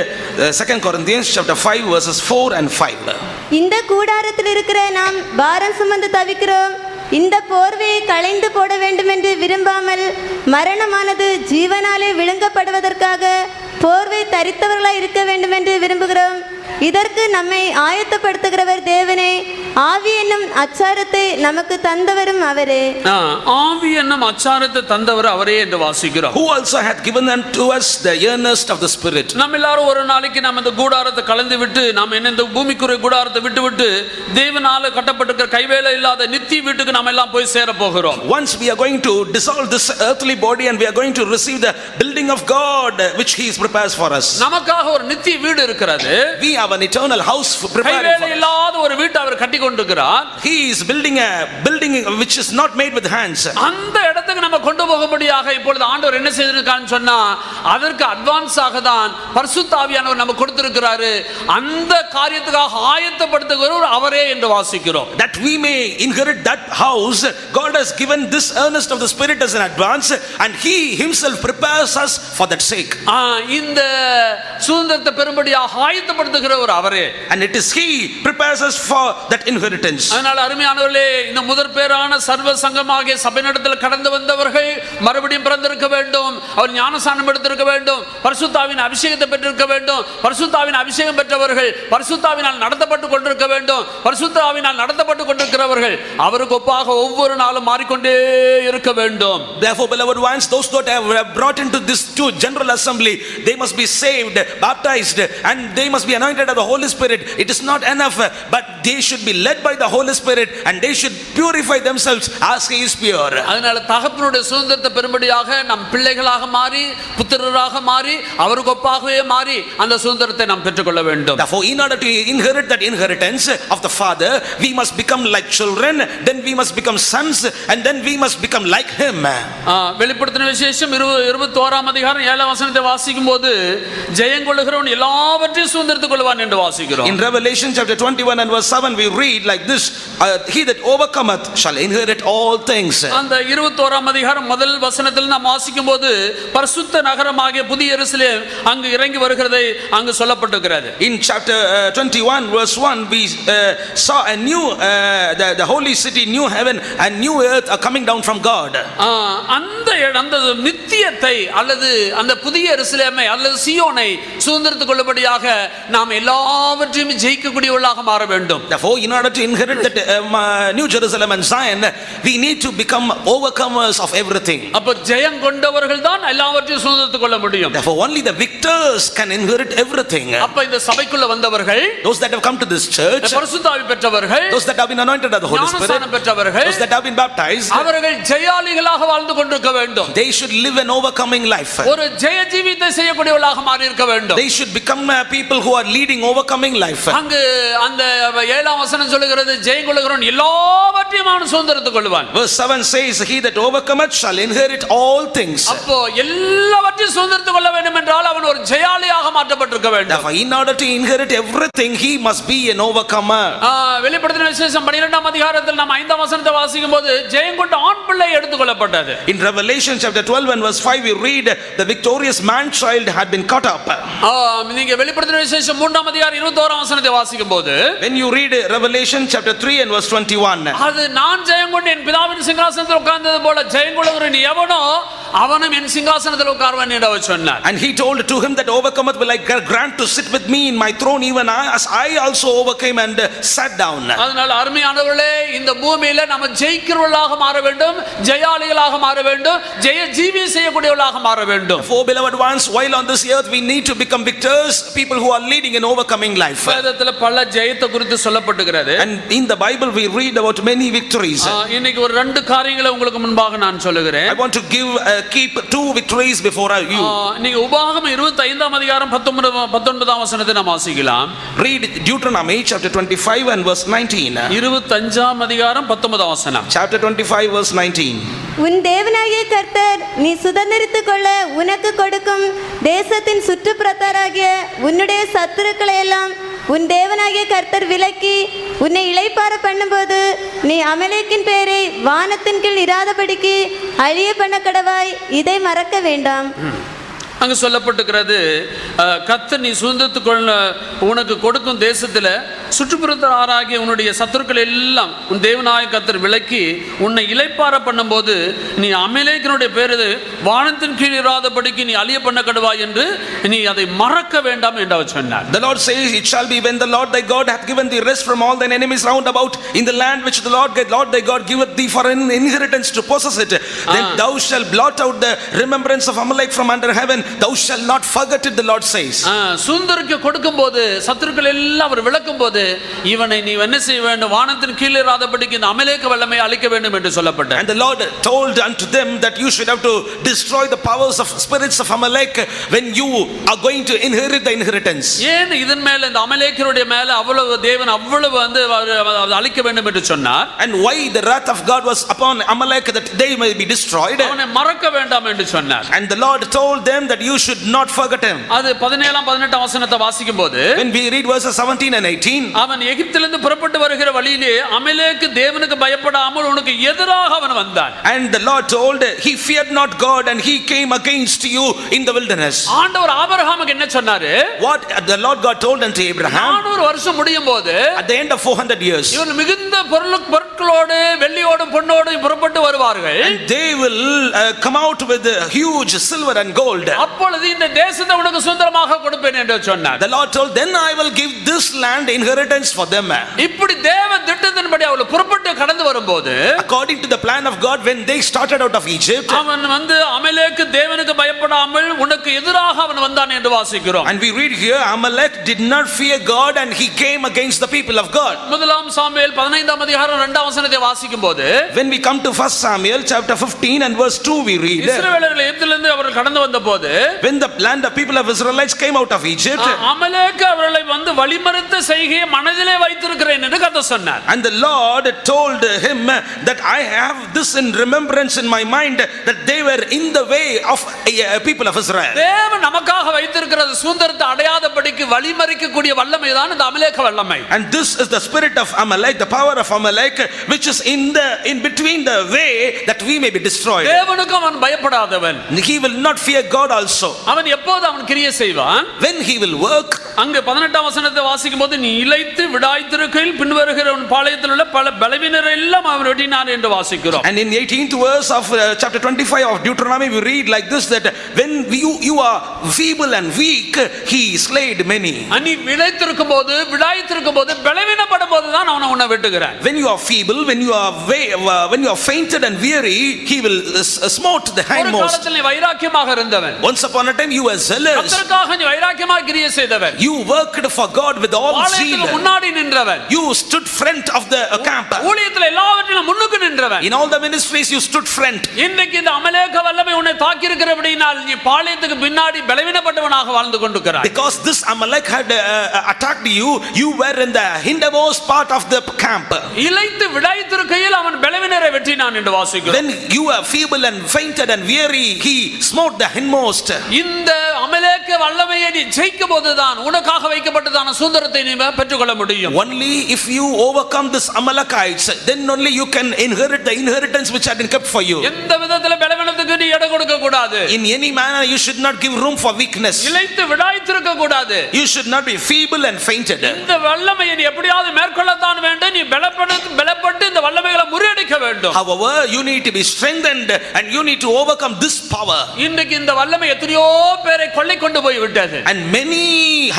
2 Corinthians chapter 5 verses 4 and 5. இந்த கூடாரத்தில் இருக்கிற நாம் பாரம் சுமந்து தவிக்கிறோம். இந்த போர்வையை களைந்து போட வேண்டும் என்று விரும்பாமல் மரணமானது ஜீவனாலே விழுங்கப்படுவதற்காக போர்வை தரித்தவர்களாய் இருக்க வேண்டும் என்று விரும்புகிறோம். இதற்கு நம்மை ஆயத்தப்படுத்துகிறவர் தேவனே, ஆவி என்னும் அச்சாரத்தை நமக்கு தந்தவரும் அவரே. ஆவி என்னும் அச்சாரத்தை தந்தவர் அவரே என்று வாசிக்கிறோம். who also hath given unto us the earnest of the Spirit. நம்ம எல்லாரும் ஒரு நாளைக்கு நம்ம இந்த கூடாரத்தை கலந்து விட்டு நம்ம இந்த பூமிக்குரிய கூடாரத்தை விட்டு தேவனால கட்டப்பட்டிருக்கிற கைவேலை இல்லாத நித்திய வீட்டுக்கு நம்ம எல்லாம் போய் சேர போகிறோம். once we are going to dissolve this earthly body and we are going to receive the building of God which he prepares for us. நமக்காக ஒரு நித்திய வீடு இருக்கிறது. we have an eternal house prepared for us. கைவேலை இல்லாத ஒரு வீட்டை அவர் கட்டி கொண்டிருக்கிறார். he is building a building which is not made with hands. அந்த இடத்துக்கு நம்ம கொண்டு போகும்படியாக இப்பொழுது ஆண்டவர் என்ன செய்திருக்கான்னு சொன்னா, அதற்கு அட்வான்ஸாக தான் பரிசுத்த ஆவியானவர் நமக்கு கொடுத்திருக்கிறாரு. அந்த காரியத்துக்காக ஆயத்தப்படுத்துகிறவர் அவரே என்று வாசிக்கிறோம். that we may inherit that house, God has given this earnest of the Spirit as an advance, and he himself prepares us for that sake. இந்த சுதந்திரத்தை பெறும்படியாக ஆயத்தப்படுத்துகிறவர் அவரே, and it is he prepares us for that inheritance. அதனால அருமையானவர்களே, இந்த முதற் பேரான சர்வ சங்கமாகிய சபையினிடத்தில் கடந்து வந்தவர்கள் மறுபடியும் பிறந்திருக்க வேண்டும். அவர் ஞானஸ்நானம் எடுத்திருக்க வேண்டும். பரிசுத்த ஆவியின் அபிஷேகத்தை பெற்றிருக்க வேண்டும். பரிசுத்த ஆவியின் அபிஷேகம் பெற்றவர்கள் பரிசுத்த ஆவியினால் நடத்தப்பட்டு கொண்டிருக்க வேண்டும். பரிசுத்த ஆவியினால் நடத்தப்பட்டு கொண்டிருக்கிறவர்கள் அவருக்கு ஒப்பாக ஒவ்வொரு நாளும் மாறிக்கொண்டே இருக்க வேண்டும். therefore, beloved ones, those that have brought into this to general assembly, they must be saved, baptized, and they must be anointed of the Holy Spirit. It is not enough, but they should be led by the Holy Spirit, and they should purify themselves as he is pure. அதனால தகப்பனுடைய சுதந்திரத்தை பெறும்படியாக நம் பிள்ளைகளாக மாறி புத்திரராக மாறி அவருக்கு ஒப்பாகவே மாறி அந்த சுதந்திரத்தை நாம் பெற்றுக்கொள்ள வேண்டும். therefore, in order to inherit that inheritance of the Father, we must become like children, then we must become sons, and then we must become like him. வெளிப்படுத்தின விசேஷம் 21 அதிகாரம் 7 வசனத்தை வாசிக்கும் போது, ஜெயங்கொள்ளுகிறவன் எல்லாவற்றையும் சுதந்திரத்துக் கொள்வான் என்று வாசிக்கிறோம். in Revelation chapter 21 and verse 7 we read like this, he that overcometh shall inherit all things. அந்த 21 அதிகாரம் முதல் வசனத்தில் நாம் வாசிக்கும் போது பரிசுத்த நகரமாகிய புதிய எருசலேம் அங்கு இறங்கி வருகிறதை அங்கு சொல்லப்பட்டிருக்கிறது. in chapter 21 verse 1 we saw a new the holy city, new heaven and new earth are coming down from God. அந்த நித்தியத்தை அல்லது அந்த புதிய எருசலேமை அல்லது சீயோனை சுதந்திரத்துக் கொள்ளும்படியாக நாம் எல்லாவற்றையும் ஜெயிக்கக்கூடியவர்களாக மாற வேண்டும். therefore, in order to inherit that new Jerusalem and Zion, we need to become overcomers of everything. அப்ப ஜெயம் கொண்டவர்கள் தான் எல்லாவற்றையும் சுதந்திரத்துக் கொள்ள முடியும். therefore, only the victors can inherit everything. அப்ப இந்த சபைக்குள்ள வந்தவர்கள், those that have come to this church, பரிசுத்த ஆவி பெற்றவர்கள், those that have been anointed of the Holy Spirit, ஞானஸ்நானம் பெற்றவர்கள், those that have been baptized, அவர்கள் ஜெயாளிகளாக வாழ்ந்து கொண்டிருக்க வேண்டும். they should live an overcoming life. ஒரு ஜெய ஜீவித்தை செய்யக்கூடியவர்களாக மாறி இருக்க வேண்டும். they should become people who are leading overcoming life. அங்கு அந்த 7ஆம் வசனம் சொல்லுகிறது, ஜெயம் கொள்ளுகிறவன் எல்லாவற்றையும் அவன் சுதந்தரித்துக் கொள்வான். Verse 7 says, he that overcometh shall inherit all things. அப்போ எல்லாவற்றையும் சுதந்தரித்துக் கொள்ள வேண்டும் என்றால் அவன் ஒரு ஜெயாளியாக மாற்றப்பட்டிருக்க வேண்டும். Therefore, in order to inherit everything, he must be an overcomer. வெளிப்படுத்தின விசேஷம் 12ஆம் அதிகாரத்தில் நாம் 5ஆம் வசனத்தை வாசிக்கும்போது ஜெயம் கொண்ட ஆண் பிள்ளை எடுத்துக்கொள்ளப்பட்டது. In Revelation chapter 12 and verse 5 we read the victorious man child had been caught up. நீங்க வெளிப்படுத்தின விசேஷம் 3ஆம் அதிகாரம் 21ஆம் வசனத்தை வாசிக்கும்போது when you read Revelation chapter 3 and verse 21, அது நான் ஜெயம் கொண்டு என் பிதாவின் சிங்காசனத்தில் உட்கார்ந்தது போல ஜெயம் கொள்ளுகிறவன் எவனோ அவனும் என் சிங்காசனத்தில் உட்கார்வான் என்று அவர் சொன்னார். and he told to him that overcometh will I grant to sit with me in my throne, even as I also overcame and sat down. அதனால அருமையானவர்களே, இந்த பூமியில நம்ம ஜெயிக்கிறவர்களாக மாற வேண்டும், ஜெயாளிகளாக மாற வேண்டும், ஜெய ஜீவி செய்யக்கூடியவர்களாக மாற வேண்டும். For beloved ones, while on this earth we need to become victors, people who are leading an overcoming life. வேதத்துல பல ஜெயத்தை குறித்து சொல்லப்பட்டிருக்கிறது. and in the Bible we read about many victories. இன்னைக்கு ஒரு ரெண்டு காரியங்களை உங்களுக்கு முன்பாக நான் சொல்லுகிறேன். I want to keep two victories before you. நீங்க உபாகமம் 25ஆம் அதிகாரம் 19ஆம் வசனத்தை நாம் வாசிக்கலாம். Read Deuteronomy chapter 25 and verse 19. 25ஆம் அதிகாரம் 19ஆம் வசனம். Chapter 25 verse 19. உன் தேவனாகிய கர்த்தர் நீ சுதந்தரித்துக் கொள்ள உனக்கு கொடுக்கும் தேசத்தின் சுற்றுப்புறத்தாராகிய உன்னுடைய சத்துருக்களை எல்லாம் உன் தேவனாகிய கர்த்தர் விலக்கி உன்னை இளைப்பாற பண்ணும்போது நீ அமலேக்கின் பேரை வானத்தின் கீழ் இராதபடிக்கு அழிய பண்ண கடவாய், இதை மறக்க வேண்டாம். அங்கு சொல்லப்பட்டிருக்கிறது, கர்த்தர் நீ சுதந்திரத்துக் கொள்ள உனக்கு கொடுக்கும் தேசத்துல சுற்றுப்புறத்தாராகிய உன்னுடைய சத்துருக்கள் எல்லாம் உன் தேவனாகிய கர்த்தர் விலக்கி உன்னை இளைப்பாற பண்ணும்போது நீ அமலேக்கினுடைய பேரு வானத்தின் கீழ் இராதபடிக்கு நீ அழிய பண்ண கடுவாய் என்று நீ அதை மறக்க வேண்டாம் என்று அவர் சொன்னார். The Lord says, it shall be when the Lord thy God hath given thee rest from all thine enemies round about in the land which the Lord thy God giveth thee for an inheritance to possess it, then thou shalt blot out the remembrance of Amalek from under heaven, thou shalt not forget it, the Lord says. சுந்தருக்கு கொடுக்கும்போது சத்துருக்கள் எல்லாம் அவர் விளக்கும் போது இவனை நீ என்ன செய்ய வேண்டும், வானத்தின் கீழே இராதபடிக்கு இந்த அமலேக்கு வல்லமை அழிக்க வேண்டும் என்று சொல்லப்பட்டது. And the Lord told unto them that you should have to destroy the powers of spirits of Amalek when you are going to inherit the inheritance. ஏன் இதன் மேல இந்த அமலேக்கினுடைய மேல அவ்வளவு தேவன் அவ்வளவு வந்து அழிக்க வேண்டும் என்று சொன்னார்? And why the wrath of God was upon Amalek that they may be destroyed? அவனை மறக்க வேண்டாம் என்று சொன்னார். And the Lord told them that you should not forget him. அது 17ஆம் 18ஆம் வசனத்தை வாசிக்கும்போது when we read verses 17 and 18, அவன் எகிப்திலிருந்து புறப்பட்டு வருகிற வழியிலே அமலேக்கு தேவனுக்கு பயப்படாமல் உனக்கு எதிராக அவன் வந்தான். and the Lord told, he feared not God and he came against you in the wilderness. ஆண்டவர் ஆபிரகாமுக்கு என்ன சொன்னாரு? What the Lord God told unto Abraham, 400 வருஷம் முடியும் போது at the end of 400 years, இவன் மிகுந்த பொருட்களோடு வெள்ளியோடும் பொன்னோடும் புறப்பட்டு வருவார்கள். and they will come out with huge silver and gold. அப்பொழுது இந்த தேசத்தை உனக்கு சுதந்திரமாக கொடுப்பேன் என்று சொன்னார். The Lord told, then I will give this land inheritance for them. இப்படி தேவ திட்டத்தின்படி அவர்கள் புறப்பட்டு கடந்து வரும்போது, according to the plan of God, when they started out of Egypt, அவன் வந்து அமலேக்கு தேவனுக்கு பயப்படாமல் உனக்கு எதிராக அவன் வந்தான் என்று வாசிக்கிறோம். and we read here, Amalek did not fear God and he came against the people of God. முதலாம் சாமுவேல் 15ஆம் அதிகாரம் 2ஆம் வசனத்தை வாசிக்கும்போது, when we come to 1 Samuel chapter 15 and verse 2, we read, இஸ்ரவேலர்கள் எகிப்திலிருந்து அவர்கள் கடந்து வந்தபோது, when the land of people of Israelites came out of Egypt, அமலேக்கு அவர்களை வந்து வழிமறித்த செய்கையை மனதிலே வைத்திருக்கிறேன் என்று கர்த்தர் சொன்னார். and the Lord told him that I have this in remembrance in my mind, that they were in the way of people of Israel. தேவன் நமக்காக வைத்திருக்கிற சுதந்திரத்தை அடையாதபடிக்கு வழிமறிக்கக்கூடிய வல்லமை தான் இந்த அமலேக்கு வல்லமை. and this is the spirit of Amalek, the power of Amalek, which is in between the way that we may be destroyed. தேவனுக்கு அவன் பயப்படாதவன். he will not fear God also. அவன் எப்போது அவன் கிரியை செய்வான்? when he will work. அங்க 18ஆம் வசனத்தை வாசிக்கும்போது, நீ இளைத்து விடாய்த்திருக்கையில் பின்வருகிற உன் பாளையத்தில் உள்ள பல பலவீனரை எல்லாம் அவன் வெட்டினான் என்று வாசிக்கிறோம். and in 18th verse of chapter 25 of Deuteronomy we read like this, that when you are feeble and weak, he slayed many. நீ விளைத்திருக்கும் போது விடாய்த்திருக்கும் போது பலவீனப்படும் போது தான் அவனை உன்னை வெட்டுகிறான். when you are feeble, when you are fainted and weary, he will smote the hindmost. ஒரு காலத்தில் நீ வைராக்கியமாக இருந்தவன். once upon a time you were zealous. கர்த்தருக்காக நீ வைராக்கியமாக கிரியை செய்தவன். you worked for God with all zeal. முன்னாடி நின்றவன். you stood front of the camp. ஊழியத்தில் எல்லாவற்றிலும் முன்னுக்கு நின்றவன். நிற்கிறவன். In all the ministries you stood front. இன்றைக்கு இந்த அமலேக வல்லமை உன்னை தாக்கி இருக்கிறபடியால் நீ பாளையத்துக்கு பின்னாடி பலவீனப்பட்டவனாக வாழ்ந்து கொண்டிருக்கிறாய். Because this Amalek had attacked you, you were in the hindermost part of the camp. இளைத்து விடாய்த்திருக்கையில் அவன் பலவீனரை வெற்றினான் என்று வாசிக்கிறோம். When you were feeble and fainted and weary, he smote the hindmost. இந்த அமலேக வல்லமையை நீ ஜெயிக்கும் போதுதான் உனக்காக வைக்கப்பட்டதான சுதந்திரத்தை நீ பெற்றுக்கொள்ள முடியும். Only if you overcome this Amalekites, then only you can inherit the inheritance which had been kept for you. எந்த விதத்திலே பலவீனத்துக்கு நீ இடம் கொடுக்க கூடாது. In any manner you should not give room for weakness. இளைத்து விடாய்த்திருக்க கூடாது. You should not be feeble and fainted. இந்த வல்லமையை நீ எப்படியாவது மேற்கொள்ளத்தான் வேண்டும். நீ பலப்பட்டு இந்த வல்லமைகளை முறியடிக்க வேண்டும். However, you need to be strengthened and you need to overcome this power. இன்றைக்கு இந்த வல்லமை எத்தனையோ பேரை கொள்ளை கொண்டு போய் விட்டது. And many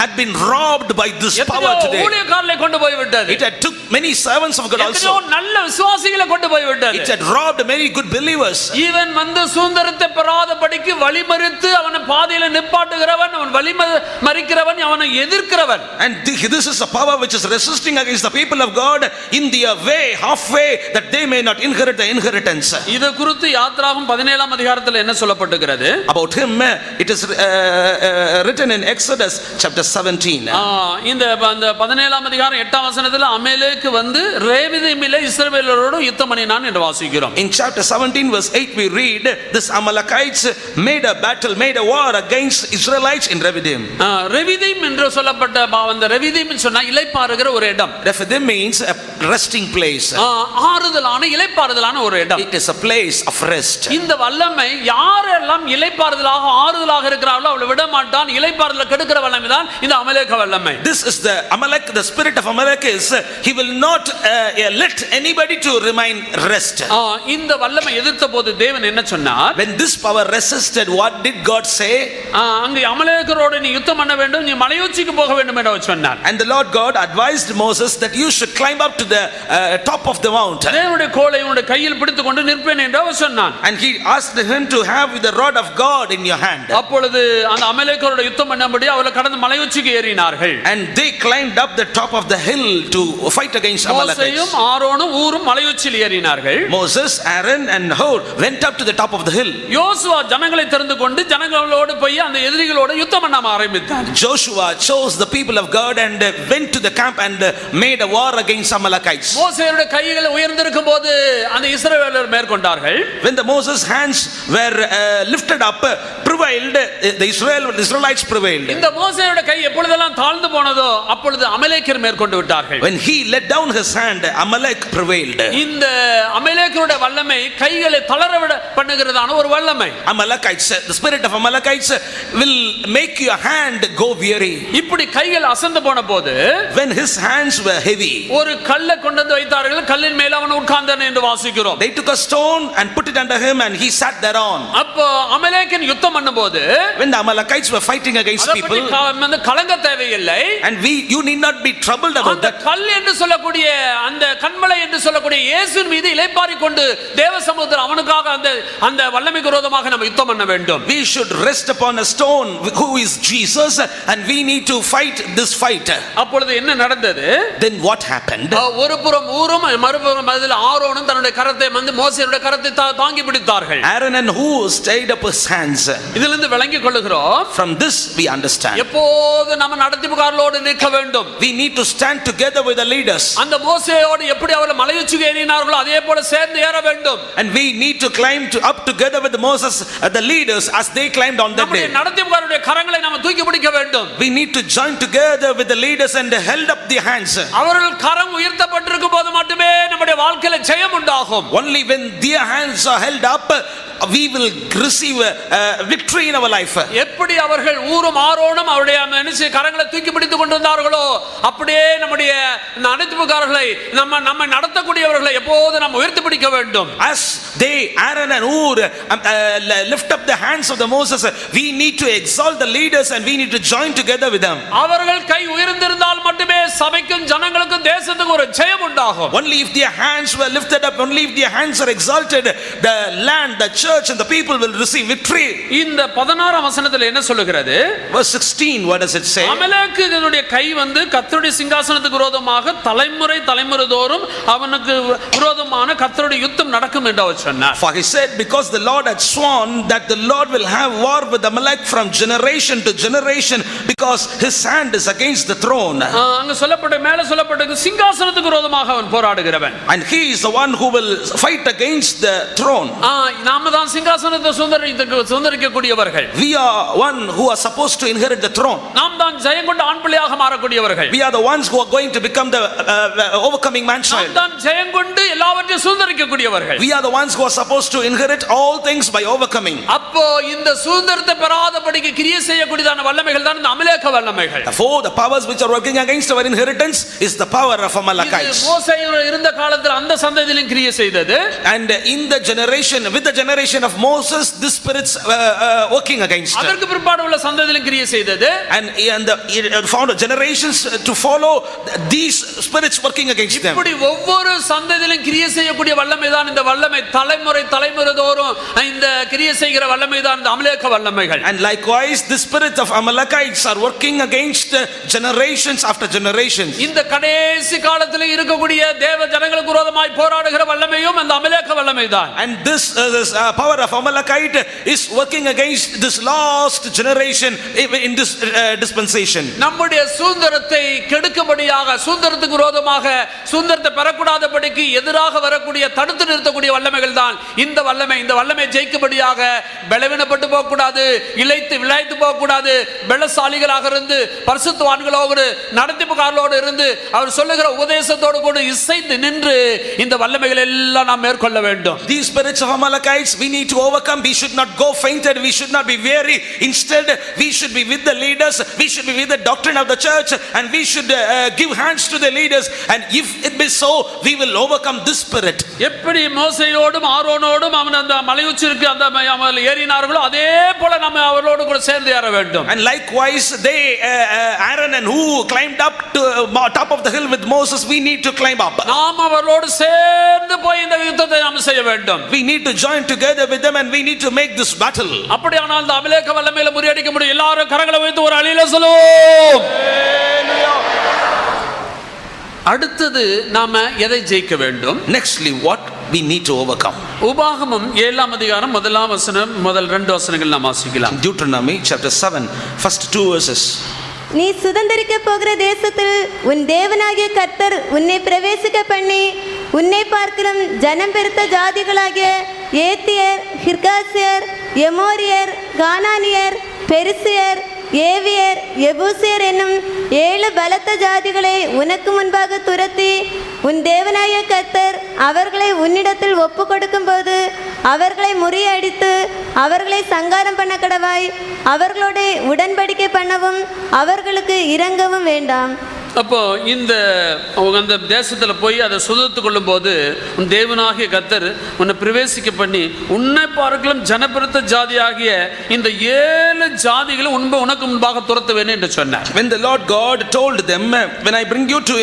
had been robbed by this power today. ஊழியக்காரரை கொண்டு போய் விட்டது. It had took many servants of God also. எத்தனையோ நல்ல விசுவாசிகளை கொண்டு போய் விட்டது. It had robbed many good believers. Even வந்து சுதந்திரத்தை பெறாதபடிக்கு வழிமறித்து அவனை பாதையில நிப்பாட்டுகிறவன், அவன் வழிமறிக்கிறவன், அவனை எதிர்க்கிறவன். And this is a power which is resisting against the people of God in their way, halfway, that they may not inherit the inheritance. இது குறித்து யாத்ராகமம் 17ஆம் அதிகாரத்தில் என்ன சொல்லப்பட்டிருக்கிறது? About him, it is written in Exodus chapter 17. இந்த 17ஆம் அதிகாரம் 8ஆம் வசனத்தில் அமலேக்கு வந்து ரேவிதீமிலே இஸ்ரவேலரோடு யுத்தம் பண்ணினான் என்று வாசிக்கிறோம். In chapter 17 verse 8 we read, this Amalekites made a battle, made a war against Israelites in Rephidim. ரெவிதீம் என்று சொல்லப்பட்ட அந்த ரெவிதீம் சொன்னா இளைப்பாறுகிற ஒரு இடம். Rephidim means a resting place. ஆறுதலான இளைப்பாறுதலான ஒரு இடம். It is a place of rest. இந்த வல்லமை யாரெல்லாம் இளைப்பாறுதலாக ஆறுதலாக இருக்கிறார்களோ அவளை விட மாட்டான். இளைப்பாறுதலை கெடுக்கிற வல்லமை தான் இந்த அமலேக வல்லமை. This is the Amalek, the spirit of Amalek is he will not let anybody to remain rest. இந்த வல்லமை எதிர்த்த போது தேவன் என்ன சொன்னார்? When this power resisted, what did God say? அங்க அமலேக்கரோடு நீ யுத்தம் பண்ண வேண்டும், நீ மலையுச்சிக்கு போக வேண்டும் என்று சொன்னார். And the Lord God advised Moses that you should climb up to the top of the mountain. தேவனுடைய கோலை உன்னுடைய கையில் பிடித்துக்கொண்டு நிற்பேன் என்று அவர் சொன்னான். And he asked him to have the rod of God in your hand. அப்பொழுது அந்த அமலேக்கரோடு யுத்தம் பண்ணும்படி அவர்கள் கடந்து மலையுச்சிக்கு ஏறினார்கள். And they climbed up the top of the hill to fight against Amalekites. மோசேயும் ஆரோனும் ஊரும் மலையுச்சியில் ஏறினார்கள். Moses, Aaron and Hur went up to the top of the hill. யோசுவா ஜனங்களை தெரிந்து கொண்டு ஜனங்களோடு போய் அந்த எதிரிகளோடு யுத்தம் பண்ண ஆரம்பித்தார். Joshua chose the people of God and went to the camp and made a war against Amalekites. மோசேயுடைய கைகள் உயர்ந்திருக்கும் போது அந்த இஸ்ரவேலர் மேற்கொண்டார்கள். When the Moses hands were lifted up, prevailed, the Israelites prevailed. இந்த மோசேயுடைய கை எப்பொழுதெல்லாம் தாழ்ந்து போனதோ அப்பொழுது அமலேக்கர் மேற்கொண்டு விட்டார்கள். When he let down his hand, Amalek prevailed. இந்த அமலேக்கருடைய வல்லமை கைகளை தளரவிட பண்ணுகிறதான ஒரு வல்லமை. Amalekites, the spirit of Amalekites will make your hand go weary. இப்படி கைகள் அசந்து போன போது when his hands were heavy, ஒரு கல்லை கொண்டு வந்து வைத்தார்கள். கல்லின் மேல் அவன் உட்கார்ந்தான் என்று வாசிக்கிறோம். they took a stone and put it under him and he sat thereon. அப்போ அமலேக்கன் யுத்தம் பண்ணும்போது when the Amalekites were fighting against people, வந்து கலங்க தேவையில்லை. and you need not be troubled about that. கல் என்று சொல்லக்கூடிய அந்த கண்மலை என்று சொல்லக்கூடிய இயேசுவின் மீது இளைப்பாறிக் கொண்டு தேவ சமூகத்தில் அவனுக்காக அந்த வல்லமைக்கு விரோதமாக நம்ம யுத்தம் பண்ண வேண்டும். We should rest upon a stone who is Jesus and we need to fight this fight. அப்பொழுது என்ன நடந்தது? Then what happened? ஒரு புறம் ஊரும் மறுபுறம் அதில் ஆரோனும் தன்னுடைய கரத்தை வந்து மோசேயுடைய கரத்தை தாங்கி பிடித்தார்கள். Aaron and Hur stayed up his hands. இதிலிருந்து விளங்கிக் கொள்கிறோம். From this we understand. எப்போது நம்ம நடத்திப்புகாரர்களோடு நிற்க வேண்டும். We need to stand together with the leaders. அந்த மோசேயோடு எப்படி அவர்கள் மலையுச்சிக்கு ஏறினார்களோ அதே போல சேர்ந்து ஏற வேண்டும். And we need to climb up together with Moses, the leaders, as they climbed on that day. நடத்திப்புகாரருடைய கரங்களை நாம தூக்கி பிடிக்க வேண்டும். We need to join together with the leaders and held up their hands. அவர்கள் கரம் உயர்த்தப்பட்டிருக்கும் போது மட்டுமே நம்முடைய வாழ்க்கையில ஜெயம் உண்டாகும். Only when their hands are held up we will receive victory in our life. எப்படி அவர்கள் ஊரும் ஆரோனும் அவருடைய மனுஷ கரங்களை தூக்கி பிடித்துக் கொண்டிருந்தார்களோ அப்படியே நம்முடைய நடத்திப்புகாரர்களை நம்ம நடத்தக்கூடியவர்களை எப்போது நாம் உயர்த்தி பிடிக்க வேண்டும். As they, Aaron and Hur, lift up the hands of the Moses, we need to exalt the leaders and we need to join together with them. அவர்கள் கை உயர்ந்திருந்தால் மட்டுமே சபைக்கும் ஜனங்களுக்கும் தேசத்துக்கும் ஒரு ஜெயம் உண்டாகும். Only if their hands were lifted up, only if their hands are exalted, the land, the church and the people will receive victory. இந்த 16ஆம் வசனத்தில் என்ன சொல்லுகிறது? Verse 16, what does it say? அமலேக்குடைய கை வந்து கர்த்தருடைய சிங்காசனத்துக்கு விரோதமாக தலைமுறை தோறும் அவனுக்கு விரோதமான கர்த்தருடைய யுத்தம் நடக்கும் என்று அவர் சொன்னார். For he said, because the Lord had sworn that the Lord will have war with Amalek from generation to generation, because his hand is against the throne. அங்க சொல்லப்பட்ட மேல சொல்லப்பட்டது சிங்காசனத்துக்கு விரோதமாக அவன் போராடுகிறவன். And he is the one who will fight against the throne. நாம தான் சிங்காசனத்தை சுதந்தரிக்க கூடியவர்கள். We are one who are supposed to inherit the throne. நாம் தான் ஜெயம் கொண்ட ஆண் பிள்ளையாக மாறக்கூடியவர்கள். We are the ones who are going to become the overcoming man child. நாம் தான் ஜெயம் கொண்டு எல்லாவற்றையும் சுதந்தரிக்க கூடியவர்கள். We are the ones who are supposed to inherit all things by overcoming. அப்போ இந்த சுதந்திரத்தை பெறாதபடிக்கு கிரியை செய்யக்கூடியதான வல்லமைகள் தான் இந்த அமலேக்க வல்லமைகள். Therefore the powers which are working against our inheritance is the power of Amalekites. மோசே இருந்த காலத்தில் அந்த சந்ததியிலும் கிரியை செய்தது. And in the generation, with the generation of Moses, this spirits working against. அதற்கு பிற்பாடு உள்ள சந்ததியிலும் கிரியை செய்தது. And found generations to follow these spirits working against them. இப்படி ஒவ்வொரு சந்ததியிலும் கிரியை செய்யக்கூடிய வல்லமை தான் இந்த வல்லமை. தலைமுறை தோறும் இந்த கிரியை செய்கிற வல்லமை தான் இந்த அமலேக்க வல்லமைகள். And likewise the spirit of Amalekites are working against generations after generations. இந்த கடைசி காலத்தில் இருக்கக்கூடிய தேவ ஜனங்களுக்கு விரோதமாய் போராடுகிற வல்லமையும் இந்த அமலேக்க வல்லமை தான். And this power of Amalekite is working against this last generation in this dispensation. நம்முடைய சுதந்திரத்தை கெடுக்கும்படியாக, சுதந்திரத்துக்கு விரோதமாக, சுதந்திரத்தை பெறக்கூடாதபடிக்கு எதிராக வரக்கூடிய தடுத்து நிறுத்தக்கூடிய வல்லமைகள் தான் இந்த வல்லமை. இந்த வல்லமை ஜெயிக்கும்படியாக பலவீனப்பட்டு போக கூடாது, விளைத்து போக கூடாது. பலசாலிகளாக இருந்து பரிசுத்தவான்களோடு நடத்திப்புகாரர்களோடு இருந்து அவர் சொல்லுகிற உபதேசத்தோடு கூட இசைந்து நின்று இந்த வல்லமைகள் எல்லாம் நாம் மேற்கொள்ள வேண்டும். These spirits of Amalekites we need to overcome. We should not go fainted, we should not be weary. Instead we should be with the leaders, we should be with the doctrine of the church, and we should give hands to the leaders, and if it be so we will overcome this spirit. எப்படி மோசேயோடும் ஆரோனோடும் அவன் அந்த மலையுச்சிற்கு அந்த ஏறினார்களோ அதே போல நம்ம அவர்களோடு கூட சேர்ந்து ஏற வேண்டும். And likewise they Aaron and who climbed up to top of the hill with Moses, we need to climb up. நாம் அவர்களோடு சேர்ந்து போய் இந்த யுத்தத்தை நாம் செய்ய வேண்டும். We need to join together with them and we need to make this battle. அப்படியானால் அந்த அமலேக்க வல்லமையில முறியடிக்க முடியும். எல்லாரும் கரங்களை வைத்து ஒரு அல்லேலூயா சொல்லுவோம். அடுத்தது நாம எதை ஜெயிக்க வேண்டும்? Nextly what we need to overcome. உபாகமம் 7ஆம் அதிகாரம் முதலாம் வசனம் முதல் 2 வசனங்கள் நாம் வாசிக்கலாம். Deuteronomy chapter 7 first 2 verses. நீ சுதந்தரிக்க போகிற தேசத்தில் உன் தேவனாகிய கர்த்தர் உன்னை பிரவேசிக்க பண்ணி உன்னை பார்க்கிலும் ஜனம் பெருத்த ஜாதிகளாகிய ஏத்தியர், கிர்காசியர், எமோரியர், கானானியர், பெரிசியர், ஏவியர், எபூசியர் என்னும் 7 பலத்த ஜாதிகளை உனக்கு முன்பாக துரத்தி உன் தேவனாகிய கர்த்தர் அவர்களை உன்னிடத்தில் ஒப்பு கொடுக்கும்போது அவர்களை முறியடித்து அவர்களை சங்காரம் பண்ண கடவாய். அவர்களோட உடன்படிக்கை பண்ணவும் அவர்களுக்கு இரங்கவும் வேண்டாம். அப்போ அந்த தேசத்தில் போய் அதை சுதந்திரத்துக் கொள்ளும் போது உன் தேவனாகிய கர்த்தர் உன்னை பிரவேசிக்க பண்ணி உன்னை பார்க்கலாம் ஜனபெருத்த ஜாதியாகிய இந்த 7 ஜாதிகளை உனக்கு முன்பாக துரத்த வேண்டும் என்று சொன்னார். When the Lord God told them, when I bring you to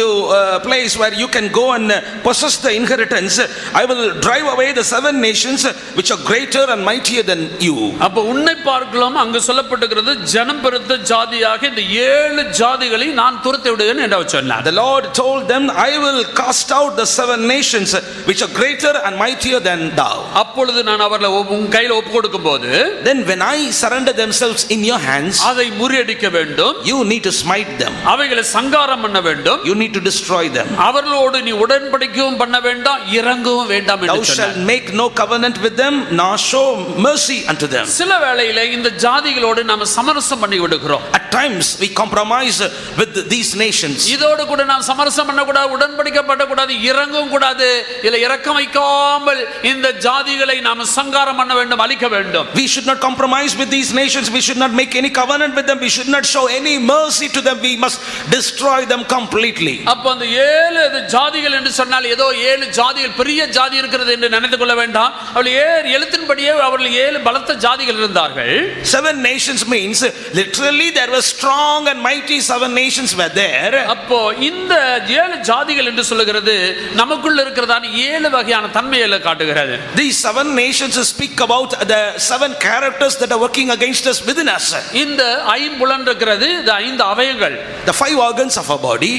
a place where you can go and possess the inheritance, I will drive away the 7 nations which are greater and mightier than you. அப்போ உன்னை பார்க்கலாம் அங்கு சொல்லப்பட்டிருக்கிறது ஜனபெருத்த ஜாதியாகிய இந்த 7 ஜாதிகளை நான் துரத்தி விடுவேன். The Lord told them, I will cast out the 7 nations which are greater and mightier than thou. அப்பொழுது நான் அவர்களை உன் கையில் ஒப்பு கொடுக்கும்போது, then when I surrender themselves in your hands, அதை முறியடிக்க வேண்டும். you need to smite them. அவைகளை சங்காரம் பண்ண வேண்டும். you need to destroy them. அவர்களோடு நீ உடன்படிக்கவும் பண்ண வேண்டாம், இரங்கவும் வேண்டாம் என்று சொன்னார். thou shalt make no covenant with them nor show mercy unto them. சில வேளையிலே இந்த ஜாதிகளோடு நாம சமரசம் பண்ணி விடுகிறோம். at times we compromise with these nations. இதோடு கூட நாம் சமரசம் பண்ண கூடாது, உடன்படிக்கப்பட கூடாது, இரங்கவும் கூடாது. இல்ல இரக்கம் வைக்காமல் இந்த ஜாதிகளை நாம் சங்காரம் பண்ண வேண்டும், அழிக்க வேண்டும். we should not compromise with these nations, we should not make any covenant with them, we should not show any mercy to them, we must destroy them completely. அப்ப அந்த 7 ஜாதிகள் என்று சொன்னால் ஏதோ 7 ஜாதிகள் பெரிய ஜாதி இருக்கிறது என்று நினைத்துக் கொள்ள வேண்டாம். அவர்கள் எழுத்தின்படியே அவர்கள் 7 பலத்த ஜாதிகள் இருந்தார்கள். 7 nations means literally there were strong and mighty 7 nations were there. அப்போ இந்த 7 ஜாதிகள் என்று சொல்லுகிறது நமக்குள்ள இருக்கிறதான 7 வகையான தன்மைகளை காட்டுகிறது. These 7 nations speak about the 7 characters that are working against us within us. இந்த ஐம்புலன் இருக்கிறது, இந்த 5 அவயங்கள், The 5 organs of our body.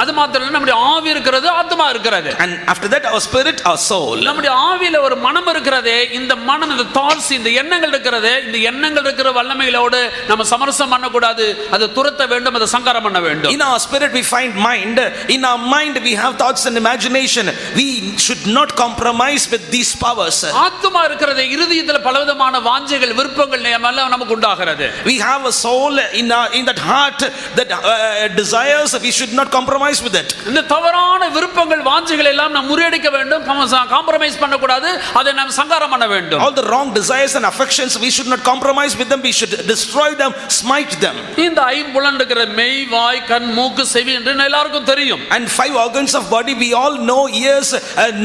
அது மாத்திரம் இல்ல, நம்முடைய ஆவி இருக்கிறது, ஆத்மா இருக்கிறது. And after that our spirit, our soul. நம்முடைய ஆவியில ஒரு மனம் இருக்கிறதே, இந்த மனம், இந்த தாட்ஸ், இந்த எண்ணங்கள் இருக்கிறது, இந்த எண்ணங்கள் இருக்கிற வல்லமைகளோடு நம்ம சமரசம் பண்ண கூடாது, அதை துரத்த வேண்டும், அதை சங்காரம் பண்ண வேண்டும். In our spirit we find mind. In our mind we have thoughts and imagination. We should not compromise with these powers. ஆத்மா இருக்கிறது, இருதயத்தில் பலவிதமான வாஞ்சைகள், விருப்பங்கள் நமக்கு உண்டாகிறது. We have a soul in that heart that desires. We should not compromise with it. இந்த தவறான விருப்பங்கள், வாஞ்சைகள் எல்லாம் நாம் முறியடிக்க வேண்டும், காம்ப்ரமைஸ் பண்ண கூடாது, அதை நாம் சங்காரம் பண்ண வேண்டும். All the wrong desires and affections, we should not compromise with them. We should destroy them, smite them. இந்த ஐம்புலன் இருக்கிற மெய், வாய், கண், மூக்கு, செவி என்று எல்லாருக்கும் தெரியும். And 5 organs of body we all know: ears,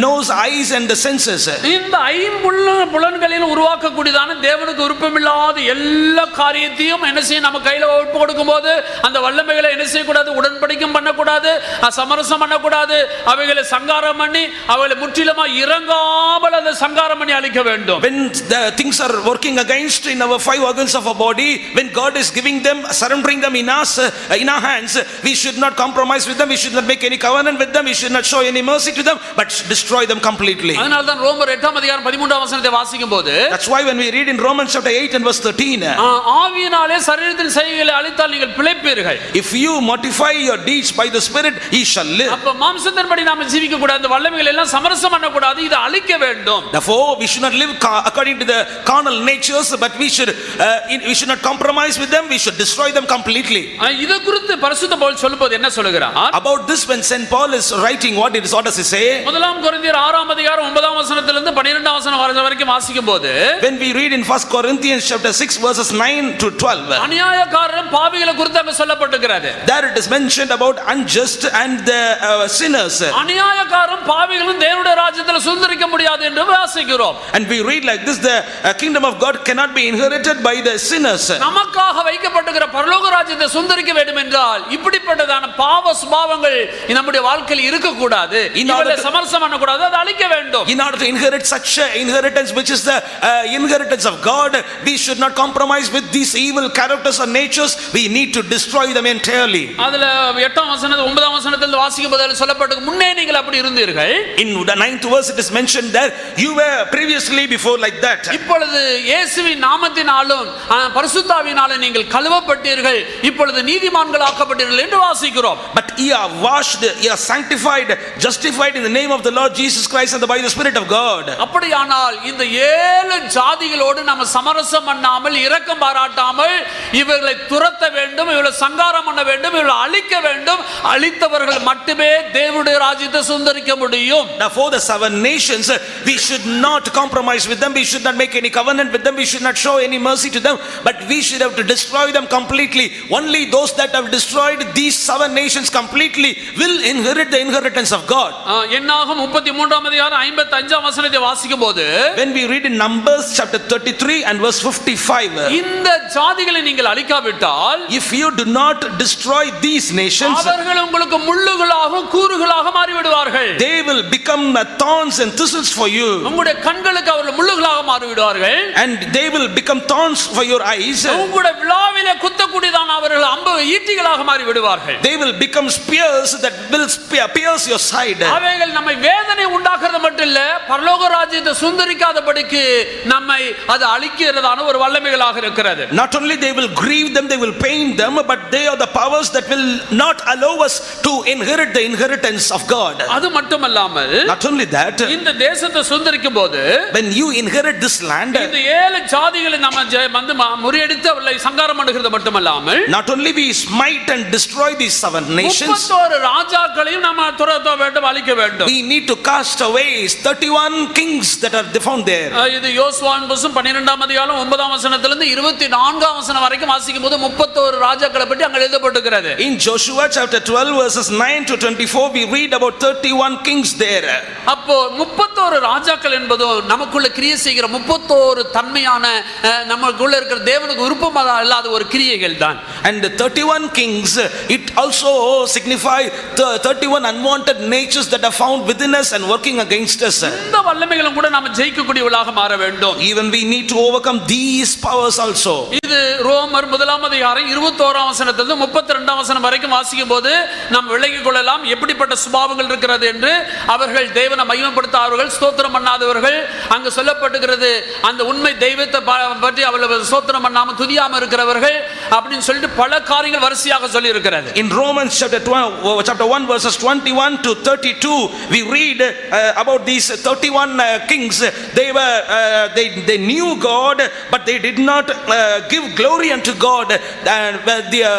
nose, eyes and the senses. இந்த ஐம்புலன்களில் உருவாக்கக்கூடியதான தேவனுக்கு விருப்பமில்லாத எல்லா காரியத்தையும் என்ன செய்ய நம்ம கையில ஒப்பு கொடுக்கும்போது அந்த வல்லமைகளை என்ன செய்யக்கூடாது, உடன்படிக்கும் பண்ணக்கூடாது, சமரசம் பண்ணக்கூடாது, அவைகளை சங்காரம் பண்ணி அவைகளை முற்றிலுமா இறங்காமல் அதை சங்காரம் பண்ணி அழிக்க வேண்டும். When the things are working against in our 5 organs of our body, when God is giving them, surrendering them in us, in our hands, we should not compromise with them. We should not make any covenant with them. We should not show any mercy to them, but destroy them completely. அதனால தான் ரோமர் 8ஆம் அதிகாரம் 13ஆம் வசனத்தை வாசிக்கும்போது, that's why when we read in Romans chapter 8 and verse 13, ஆவியினாலே சரீரத்தின் செய்கைகளை அழித்தால் நீங்கள் பிழைப்பீர்கள். If you mortify your deeds by the spirit, ye shall live. அப்ப மாம்சத்தின்படி நாம ஜீவிக்க கூடாது, அந்த வல்லமைகளை எல்லாம் சமரசம் பண்ண கூடாது, இதை அழிக்க வேண்டும். Therefore we should not live according to the carnal natures, but we should not compromise with them. We should destroy them completely. இத குறித்து பரிசுத்த பவுல் சொல்லும்போது என்ன சொல்கிறார்? About this, when Saint Paul is writing, what does he say? முதலாம் கொரிந்தியர் 6ஆம் அதிகாரம் 9ஆம் வசனத்திலிருந்து 12ஆம் வசனம் வரைக்கும் வாசிக்கும்போது, when we read in 1 Corinthians chapter 6 verses 9 to 12, அநியாயக்காரரும் பாவிகளை குறித்து அங்க சொல்லப்பட்டிருக்கிறது. there it is mentioned about unjust and the sinners. அநியாயக்காரரும் பாவிகளும் தேவனுடைய ராஜ்யத்தில் சுதந்தரிக்க முடியாது என்று வாசிக்கிறோம். And we read like this: the kingdom of God cannot be inherited by the sinners. நமக்காக வைக்கப்பட்டிருக்கிற பரலோக ராஜ்யத்தை சுதந்தரிக்க வேண்டும் என்றால் இப்படிப்பட்டதான பாவ சுபாவங்கள் நம்முடைய வாழ்க்கையில் இருக்க கூடாது, இவளை சமரசம் பண்ண கூடாது, அதை அழிக்க வேண்டும். In order to inherit such inheritance which is the inheritance of God, we should not compromise with these evil characters or natures. We need to destroy them entirely. அதுல 8ஆம் வசனம் 9ஆம் வசனத்தில் வாசிக்கும்போது சொல்லப்பட்டது, முன்னே நீங்கள் அப்படி இருந்தீர்கள். In the 9th verse it is mentioned that you were previously before like that. இப்பொழுது இயேசுவின் நாமத்தினாலும் பரிசுத்தாவினாலும் நீங்கள் கழுவப்பட்டீர்கள், இப்பொழுது நீதிமான்கள் ஆக்கப்பட்டீர்கள் என்று வாசிக்கிறோம். But ye are washed, ye are sanctified, justified in the name of the Lord Jesus Christ and by the Spirit of God. அப்படியானால் இந்த 7 ஜாதிகளோடு நம்ம சமரசம் பண்ணாமல், இரக்கம் பாராட்டாமல் இவர்களை துரத்த வேண்டும், இவர்களை சங்காரம் பண்ண வேண்டும், இவர்களை அழிக்க வேண்டும். அழித்தவர்கள் மட்டுமே தேவனுடைய ராஜ்யத்தை சுதந்தரிக்க முடியும். Therefore the 7 nations, we should not compromise with them. We should not make any covenant with them. We should not show any mercy to them, but we should have to destroy them completely. Only those that have destroyed these 7 nations completely will inherit the inheritance of God. என்னாகும் 33ஆம் அதிகாரம் 55ஆம் வசனத்தை வாசிக்கும்போது, when we read in Numbers chapter 33 and verse 55, இந்த ஜாதிகளை நீங்கள் அழிக்காவிட்டால், if you do not destroy these nations, அவர்கள் உங்களுக்கு முள்ளுகளாக கூறுகளாக மாறி விடுவார்கள். they will become thorns and thistles for you. உங்களுடைய கண்களுக்கு அவர்கள் முள்ளுகளாக மாறி விடுவார்கள். And they will become thorns for your eyes. உங்களுடைய விலாவிலே குத்தக்கூடியதான அவர்கள் அம்பு ஈட்டிகளாக மாறி விடுவார்கள். They will become spears that will pierce your side. அவைகள் நம்மை வேதனை உண்டாக்குறது மட்டும் இல்ல, பரலோக ராஜ்யத்தை சுந்தரிக்காதபடிக்கு நம்மை அது அழிக்கிறதான ஒரு வல்லமைகளாக இருக்கிறது. Not only they will grieve them, they will pain them, but they are the powers that will not allow us to inherit the inheritance of God. அது மட்டுமல்லாமல், not only that, இந்த தேசத்தை சுந்தரிக்கும் போது, when you inherit this land, இந்த 7 ஜாதிகளை நம்ம வந்து முறியடித்து அவர்களை சங்காரம் பண்ணுகிறது மட்டுமல்லாமல், not only we smite and destroy these 7 nations, 31 ராஜாக்களையும் நம்ம துரத்த வேண்டும், அழிக்க வேண்டும். we need to cast away 31 kings that are found there. இது யோசுவாவின் புத்தகம் 12ஆம் அதிகாரம் 9ஆம் வசனத்திலிருந்து 24ஆம் வசனம் வரைக்கும் வாசிக்கும்போது 31 ராஜாக்களை பற்றி அங்க எழுதப்பட்டிருக்கிறது. In Joshua chapter 12 verses 9 to 24 we read about 31 kings there. அப்போ 31 31 ராஜாக்கள் என்பதும் நமக்குள்ள கிரியை செய்கிற 31 தன்மையான நமக்குள்ள இருக்கிற தேவனுக்கு விருப்பம் இல்லாத ஒரு கிரியைகள் தான். And the 31 kings, it also signify 31 unwanted natures that are found within us and working against us. இந்த வல்லமைகளும் கூட நாம ஜெயிக்கக்கூடியவளாக மாற வேண்டும். Even we need to overcome these powers also. இது ரோமர் 1 அதிகாரம் 21 வசனத்திலிருந்து 32 வசனம் வரைக்கும் வாசிக்கும் போது நாம் விளங்கிக் கொள்ளலாம் எப்படிப்பட்ட சுபாவங்கள் இருக்கிறது என்று. அவர்கள் தேவனை மகிமைப்படுத்தாதவர்கள், ஸ்தோத்திரம் பண்ணாதவர்கள், அங்கு சொல்லப்பட்டுகிறது அந்த உண்மை தெய்வத்தை பற்றி அவர்கள் ஸ்தோத்திரம் பண்ணாம துதியாம இருக்கிறவர்கள் அப்படின்னு சொல்லிட்டு பல காரியங்கள் வரிசையாக சொல்லி இருக்கிறது. In Romans chapter 1 verses 21 to 32 we read about these 31 kings. They knew God but they did not give glory unto God, and their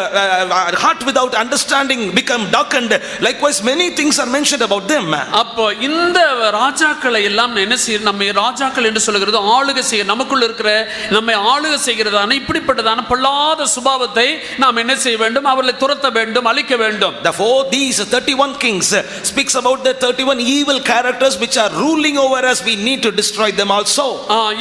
heart without understanding become darkened. Likewise many things are mentioned about them. அப்போ இந்த ராஜாக்களை எல்லாம் என்ன செய்ய, நம்ம ராஜாக்கள் என்று சொல்கிறது ஆளுகை செய்ய, நமக்குள்ள இருக்கிற நம்மை ஆளுகை செய்கிறதான இப்படிப்பட்டதான பொல்லாத சுபாவத்தை நாம் என்ன செய்ய வேண்டும், அவர்களை துரத்த வேண்டும், அழிக்க வேண்டும். Therefore these 31 kings speaks about the 31 evil characters which are ruling over us. We need to destroy them also.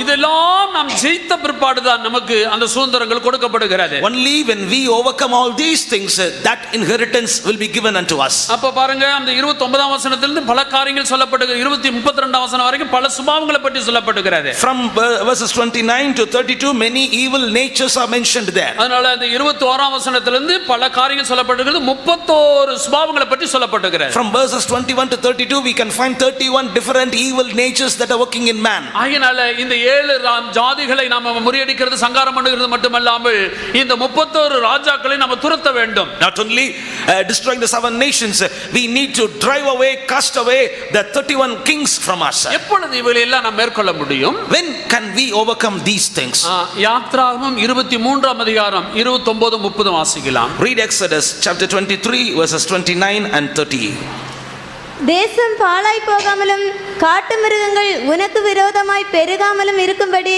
இதெல்லாம் நாம் ஜெயித்த பிற்பாடு தான் நமக்கு அந்த சுதந்திரங்கள் கொடுக்கப்படுகிறது. Only when we overcome all these things that inheritance will be given unto us. அப்ப பாருங்க அந்த 29ஆம் வசனத்திலிருந்து பல காரியங்கள் சொல்லப்படுகிறது. 32 வசனம் வரைக்கும் பல சுபாவங்களை பற்றி சொல்லப்படுகிறது. From verses 29 to 32 many evil natures are mentioned there. அதனால அந்த 21ஆம் வசனத்திலிருந்து பல காரியங்கள் சொல்லப்படுகிறது. 31 சுபாவங்களை பற்றி சொல்லப்படுகிறது. From verses 21 to 32 we can find 31 different evil natures that are working in man. ஆகையால இந்த 7 ஜாதிகளை நாம முறியடிக்கிறது, சங்காரம் பண்ணுகிறது மட்டுமல்லாமல் இந்த 31 ராஜாக்களை நாம துரத்த வேண்டும். Not only destroying the 7 nations, we need to drive away, cast away the 31 kings from us. எப்பொழுது இவைகளை எல்லாம் நாம் மேற்கொள்ள முடியும்? When can we overcome these things? யாத்ராகமம் 23ஆம் அதிகாரம் 29 30 வாசிக்கலாம். Read Exodus chapter 23 verses 29 and 30. தேசம் பாழாய் போகாமலும் காட்டு மிருகங்கள் உனக்கு விரோதமாய் பெருகாமலும் இருக்கும்படி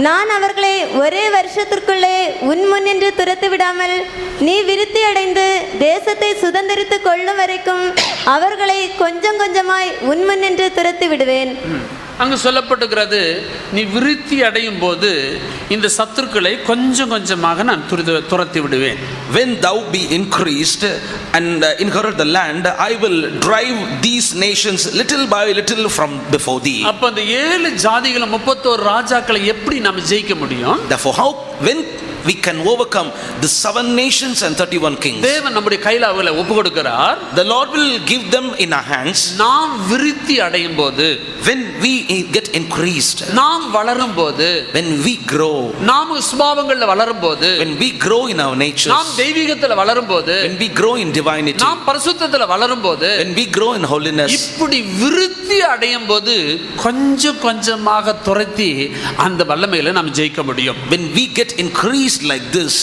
நான் அவர்களை ஒரே வருஷத்திற்குள்ளே உன் முன்னின்று துரத்து விடாமல் நீ விருத்தி அடைந்து தேசத்தை சுதந்தரித்துக் கொள்ளும் வரைக்கும் அவர்களை கொஞ்சம் கொஞ்சமாய் உன் முன்னின்று துரத்தி விடுவேன். அங்கு சொல்லப்பட்டிருக்கிறது, நீ விருத்தி அடையும் போது இந்த சத்துருக்களை கொஞ்சம் கொஞ்சமாக நான் துரத்தி விடுவேன். When thou be increased and inherit the land, I will drive these nations little by little from before thee. அப்ப அந்த 7 ஜாதிகளை 31 ராஜாக்களை எப்படி நாம ஜெயிக்க முடியும்? Therefore when we can overcome the 7 nations and 31 kings, தேவன் நம்முடைய கையில அவங்களை ஒப்பு கொடுக்கிறார். the Lord will give them in our hands. நாம் விருத்தி அடையும் போது, when we get increased, நாம் வளரும் போது, when we grow, நாம் சுபாவங்கள்ல வளரும் போது, when we grow in our natures, நாம் தெய்வீகத்துல வளரும் போது, when we grow in divinity, நாம் பரிசுத்தத்துல வளரும் போது, when we grow in holiness, இப்படி விருத்தி அடையும் போது கொஞ்சம் கொஞ்சமாக துரத்தி அந்த வல்லமையில நாம் ஜெயிக்க முடியும். when we get increased like this,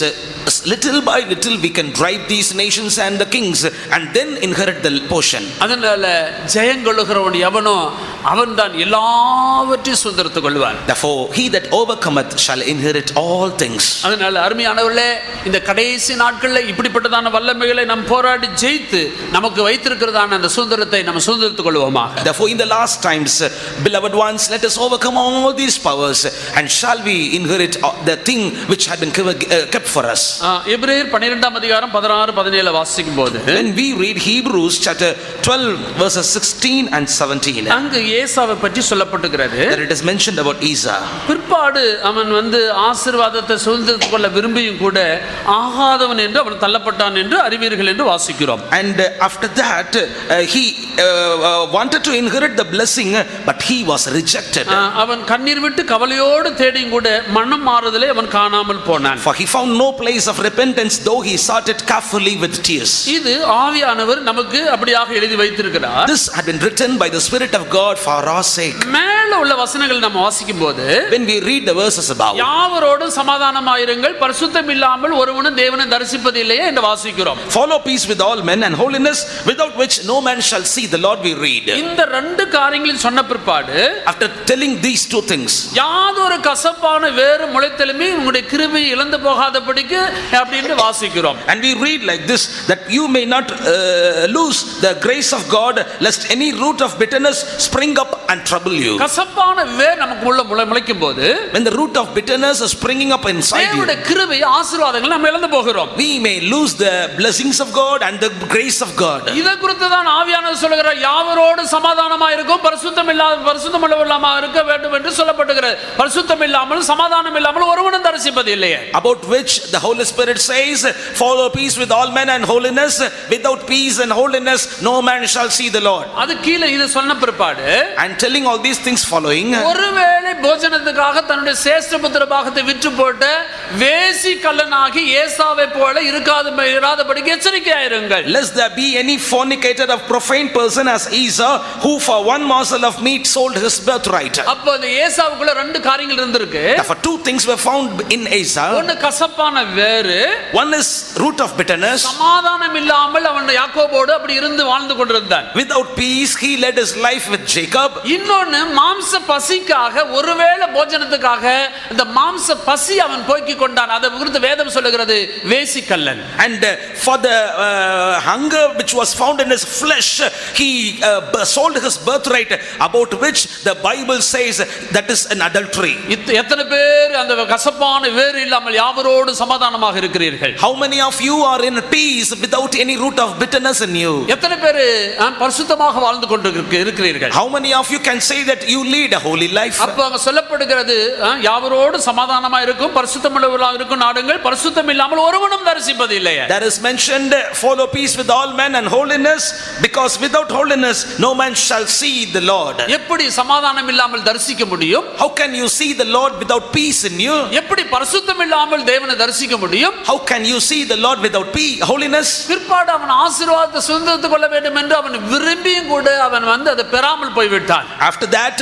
little by little we can drive these nations and the kings and then inherit the portion. அதனால ஜெயங்கொள்ளுகிறவன் எவனோ அவன்தான் எல்லாவற்றையும் சுதந்தரித்துக் கொள்வான். Therefore he that overcometh shall inherit all things. அதனால அருமையானவர்களே, இந்த கடைசி நாட்கள்ல இப்படிப்பட்டதான வல்லமைகளை நாம் போராடி ஜெயித்து நமக்கு வைத்திருக்கிறதான அந்த சுதந்திரத்தை நம்ம சுதந்தரித்துக் கொள்வோமாக. Therefore in the last times, beloved ones, let us overcome all these powers and shall we inherit the thing which had been kept for us. எபிரேயர் 12ஆம் அதிகாரம் 16 17 வாசிக்கும் போது, when we read Hebrews chapter 12 verses 16 and 17, அங்கு ஏசாவை பற்றி சொல்லப்பட்டிருக்கிறது. that it is mentioned about Esau. பிற்பாடு அவன் ஆசீர்வாதத்தை சுதந்தரித்துக் கொள்ள விரும்பியும் கூட ஆகாதவன் என்று அவன் தள்ளப்பட்டான் என்று அறிவீர்கள் என்று வாசிக்கிறோம். And after that he wanted to inherit the blessing but he was rejected. அவன் கண்ணீர் விட்டு கவலையோடு தேடியும் கூட மனம் மாறுதலை அவன் காணாமல் போனான். For he found no place of repentance though he sought it carefully with tears. இது ஆவியானவர் நமக்கு அப்படியாக எழுதி வைத்திருக்கிறார். This had been written by the Spirit of God for our sake. மேல கீழே உள்ள வசனங்கள் நம்ம வாசிக்கும் போது when we read the verses above, யாவரோடும் சமாதானமாயிருங்கள், பரிசுத்தம் இல்லாமல் ஒருவனும் தேவனை தரிசிப்பது இல்லையே என்று வாசிக்கிறோம். follow peace with all men and holiness, without which no man shall see the Lord, we read. இந்த ரெண்டு காரியங்களையும் சொன்ன பிற்பாடு After telling these two things, யாதொரு கசப்பான வேறு முளைத்தெலும்பி உங்களுடைய கிருபையை இழந்து போகாதபடிக்கு அப்படின்னு வாசிக்கிறோம். and we read like this, that you may not lose the grace of God, lest any root of bitterness spring up and trouble you. கசப்பான வேர் நமக்கு உள்ள முளைக்கும் போது, when the root of bitterness is springing up inside you, தேவனுடைய கிருபை ஆசீர்வாதங்களை நம்ம இழந்து போகிறோம். we may lose the blessings of God and the grace of God. இத குறித்து தான் ஆவியானவர் சொல்கிறார், யாவரோடு சமாதானமாக இருக்கும், பரிசுத்தம் உள்ளவர்களாக இருக்க வேண்டும் என்று சொல்லப்படுகிறது. பரிசுத்தம் இல்லாமல் சமாதானம் இல்லாமல் ஒருவனும் தரிசிப்பது இல்லையே. about which the Holy Spirit says, follow peace with all men and holiness, without peace and holiness no man shall see the Lord. அது கீழே இது சொன்ன பிற்பாடு, and telling all these things following, ஒருவேளை போஜனத்துக்காக தன்னுடைய சேஷ்ட புத்திர பாகத்தை விற்று போட்டு வேசி கள்ளனாகி ஏசாவை போல இராதபடிக்கு எச்சரிக்கையாயிருங்கள். lest there be any fornicator of profane person as Esau, who for one morsel of meat sold his birthright. அப்ப அந்த ஏசாவுக்குள்ள ரெண்டு காரியங்கள் இருந்திருக்கு. Therefore two things were found in Esau. ஒன்னு கசப்பான வேறு, one is root of bitterness. சமாதானம் இல்லாமல் அவன் யாக்கோபோடு அப்படி இருந்து வாழ்ந்து கொண்டிருந்தான். without peace he led his life with Jacob. இன்னொன்னு மாம்ச பசிக்காக, ஒருவேளை போஜனத்துக்காக இந்த மாம்ச பசி அவன் போக்கிக் கொண்டான். அதை குறித்து வேதம் சொல்லுகிறது வேசிக்கல்லன். and for the hunger which was found in his flesh, he sold his birthright, about which the Bible says that is an adultery. எத்தனை பேர் அந்த கசப்பான வேறு இல்லாமல் யாவரோடு சமாதானமாக இருக்கிறீர்கள்? how many of you are in peace without any root of bitterness in you? எத்தனை பேர் பரிசுத்தமாக வாழ்ந்து கொண்டிருக்கிறீர்கள்? how many of you can say that you lead a holy life? அப்ப அங்க சொல்லப்படுகிறது, யாவரோடு சமாதானமா இருக்கும், பரிசுத்தமுள்ளவர்களாக இருக்கும் நாடுங்கள், பரிசுத்தம் இல்லாமல் ஒருவனும் தரிசிப்பது இல்லையே. there is mentioned, follow peace with all men and holiness, because without holiness no man shall see the Lord. எப்படி சமாதானம் இல்லாமல் தரிசிக்க முடியும்? how can you see the Lord without peace in you? எப்படி பரிசுத்தம் இல்லாமல் தேவனை தரிசிக்க முடியும்? how can you see the Lord without holiness? பிற்பாடு அவன் ஆசீர்வாதத்தை சுதந்திரத்துக் கொள்ள வேண்டும் என்று அவன் விரும்பியும் கூட அவன் அதை பெறாமல் போய்விட்டான். after that,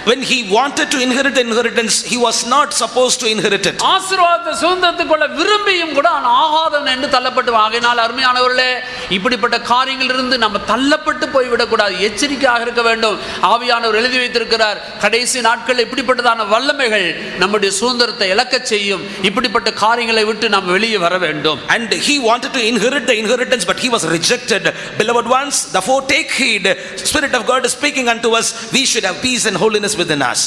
when he wanted to inherit the inheritance, he was not supposed to inherit it. ஆசீர்வாதத்தை சுதந்திரத்துக் கொள்ள விரும்பியும் கூட அவன் ஆகாதவன் என்று தள்ளப்பட்டு, ஆகையினால் அருமையானவர்களே, இப்படிப்பட்ட காரியங்கள் இருந்து நம்ம தள்ளப்பட்டு போய்விடக் கூடாது, எச்சரிக்கையாக இருக்க வேண்டும். ஆவியானவர் எழுதி வைத்திருக்கிறார், கடைசி நாட்கள் இப்படிப்பட்டதான வல்லமைகள் நம்முடைய சுதந்திரத்தை இழக்க செய்யும். இப்படிப்பட்ட காரியங்களை விட்டு நாம் வெளியே வர வேண்டும். and he wanted to inherit the inheritance, but he was rejected. beloved ones, therefore take heed, Spirit of God is speaking unto us, we should have peace and holiness within us.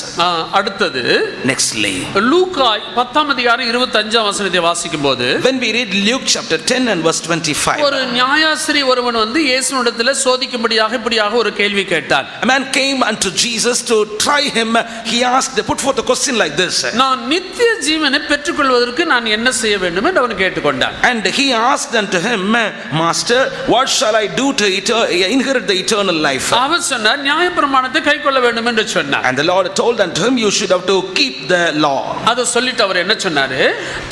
அடுத்தது nextly, லூக்கா 10 அதிகாரம் 25 வசனத்தை வாசிக்கும் போது, when we read Luke chapter 10 and verse 25, ஒரு நியாயாசிரி ஒருவன் இயேசுவிடத்தில் சோதிக்கும்படியாக இப்படியாக ஒரு கேள்வி கேட்டான். a man came unto Jesus to try him. he asked, put forth a question like this, நான் நித்திய ஜீவனை பெற்றுக்கொள்வதற்கு நான் என்ன செய்ய வேண்டும் என்று அவன் கேட்டுக்கொண்டான். and he asked unto him, Master, what shall I do to inherit the eternal life? அவன் சொன்னார், நியாயப்பிரமாணத்தை கைக்கொள்ள வேண்டும் என்று சொன்னார். and the Lord told unto him, you should have to keep the law. அதை சொல்லிட்டு அவர் என்ன சொன்னாரு?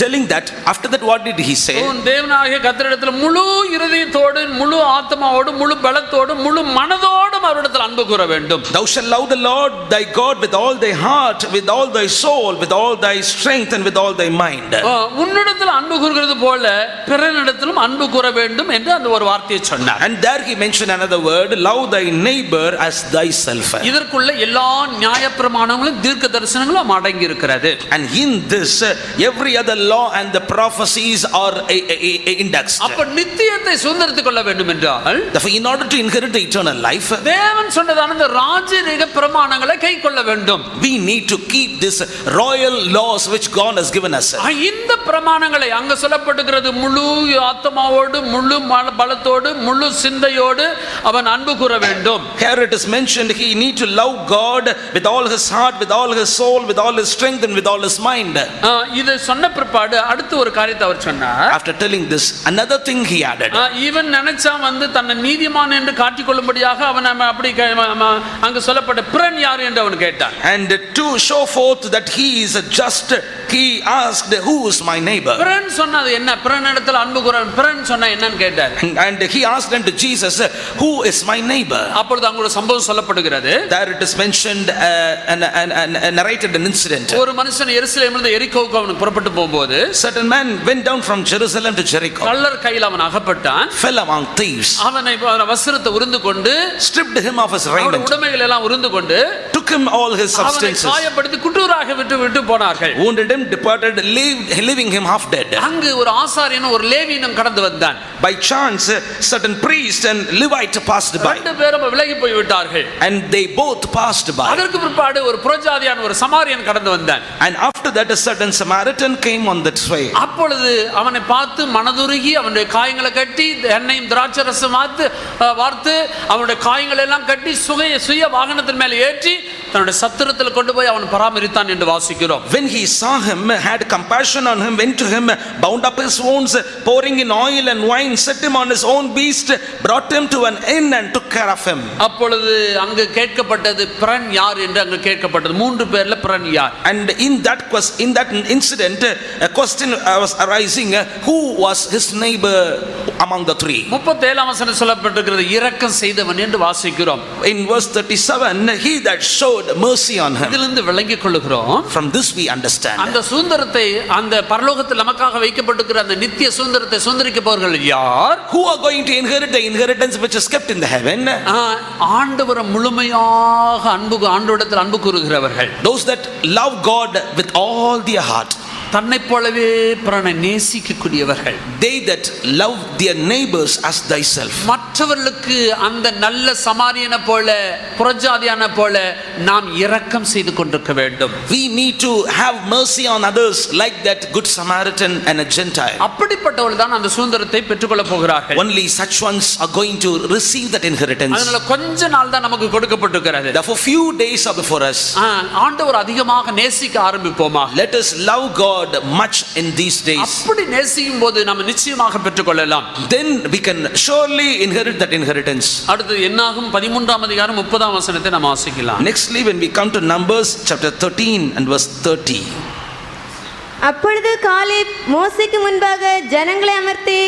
telling that, after that what did he say? உன் தேவனாகிய கர்த்தரிடத்தில் முழு இருதயத்தோடு, முழு ஆத்மாவோடு, முழு பலத்தோடு, முழு மனதோடும் அவரிடத்தில் அன்பு கூற வேண்டும். thou shalt love the Lord thy God with all thy heart, with all thy soul, with all thy strength, and with all thy mind. உன்னிடத்தில் அன்பு கூறுகிறது போல பிறனிடத்திலும் அன்பு கூற வேண்டும் என்று அந்த ஒரு வார்த்தையை சொன்னார். and there he mentioned another word, love thy neighbor as thyself. இதற்குள்ள எல்லா நியாயப்பிரமாணங்களும் தீர்க்க தரிசனங்களும் அடங்கி இருக்கிறது. and in this every other law and the prophecies are indexed. அப்ப நித்தியத்தை சுதந்திரத்துக் கொள்ள வேண்டும் என்றால், therefore in order to inherit the eternal life, தேவன் சொன்னதான இந்த ராஜரீக பிரமாணங்களை கைக்கொள்ள வேண்டும். we need to keep this royal laws which God has given us. இந்த பிரமாணங்களை அங்க சொல்லப்படுகிறது, முழு ஆத்மாவோடு, முழு பலத்தோடு, முழு சிந்தையோடு அவன் அன்பு கூற வேண்டும். here it is mentioned, he need to love God with all his heart, with all his soul, with all his strength, and with all his mind. இது சொன்ன பிற்பாடு அடுத்து ஒரு காரியத்தை அவர் சொன்னார். after telling this, another thing he added, இவன் நினைச்சா தன்னை நீதிமான் என்று காட்டிக்கொள்ளும்படியாக அவன் அப்படி அங்க சொல்லப்பட்ட பிறன் யார் என்று அவன் கேட்டான். and to show forth that he is just, he asked, who is my neighbor? பிறன் சொன்னது என்ன? பிறனிடத்தில் அன்பு கூறன் பிறன் சொன்னா என்னன்னு கேட்டார். and he asked unto Jesus, who is my neighbor? அப்பொழுது அங்க ஒரு சம்பவம் சொல்லப்படுகிறது. there it is mentioned, mentioned narrated an incident. ஒரு மனுஷன் எருசலேமிலிருந்து எரிகோவுக்கு அவன் புறப்பட்டு போகும்போது Certain man went down from Jerusalem to Jericho, கள்ளர் கையில் அவன் அகப்பட்டான். fell among thieves, அவனை வஸ்திரத்தை உரிந்து கொண்டு stripped him of his அவனுடைய raiment, உடைமைகள் எல்லாம் உரிந்து கொண்டு took him all his அவனை substances, காயப்படுத்தி குற்றூராக விட்டு போனார்கள். wounded him, departed, leaving him half dead. அங்கு ஒரு ஆசாரியனும் ஒரு லேவியனும் கடந்து வந்தான். By chance, certain priest and Levite passed by, ரெண்டு பேரும் விலகி போய் விட்டார்கள். and they both passed by. அதற்கு பிற்பாடு ஒரு புறஜாதியான ஒரு சமாரியன் கடந்து வந்தான். And after that, a certain Samaritan came on that way. அப்பொழுது அவனை பார்த்து மனதுருகி அவனுடைய காயங்களை கட்டி எண்ணெயும் திராட்சை ரசம் வார்த்து அவனுடைய காயங்களை எல்லாம் கட்டி சுய வாகனத்தின் மேலே ஏற்றி தன்னுடைய சத்திரத்தில் கொண்டு போய் அவன் பராமரித்தான் என்று வாசிக்கிறோம். When he saw him, had compassion on him, went to him, bound up his wounds, pouring in oil and wine, set him on his own beast, brought him to an inn and took care of him. அப்பொழுது அங்கு கேட்கப்பட்டது பிறன் யார் என்று அங்கு கேட்கப்பட்டது. மூன்று பேர்ல பிறன் யார்? And in that incident, a question was arising, who was his neighbor among the three? 37ஆம் வசனம் சொல்லப்பட்டிருக்கிறது, இரக்கம் செய்தவன் என்று வாசிக்கிறோம். In verse 37, he that showed mercy on him. இதிலிருந்து விளங்கிக் கொள்கிறோம், From this we understand, அந்த சுதந்திரத்தை, அந்த பரலோகத்தில் நமக்காக வைக்கப்பட்டிருக்கிற அந்த நித்திய சுதந்திரத்தை சுதந்திரிக்கப்பவர்கள் யார்? who are going to inherit the inheritance which is kept in the heaven? ஆண்டவரை முழுமையாக ஆண்டவரிடத்தில் அன்பு கூறுகிறவர்கள். Those that love God with all their heart. தன்னை போலவே பிறனை நேசிக்கக்கூடியவர்கள். They that love their neighbors as thyself. மற்றவர்களுக்கு அந்த நல்ல சமாரியனை போல புறஜாதியான போல நாம் இரக்கம் செய்து கொண்டிருக்க வேண்டும். We need to have mercy on others like that good Samaritan and a Gentile. அப்படிப்பட்டவர்கள் தான் அந்த சுதந்திரத்தை பெற்றுக்கொள்ள போகிறார்கள். Only such ones are going to receive that inheritance. அதனால கொஞ்ச நாள் தான் நமக்கு கொடுக்கப்பட்டிருக்கிறது. Therefore few days are before us. ஆண்டவர் அதிகமாக நேசிக்க ஆரம்பிப்போமா? Let us love God much in these days. அப்படி நேசிக்கும் போது நாம் நிச்சயமாக பெற்றுக்கொள்ளலாம். Then we can surely inherit that inheritance. அடுத்து என்னாகும் 13ஆம் அதிகாரம் 30ஆம் வசனத்தை நாம் வாசிக்கலாம். Nextly, when we come to Numbers chapter 13 and verse 30. அப்பொழுது காலேப் மோசேக்கு முன்பாக ஜனங்களை அமர்த்தி,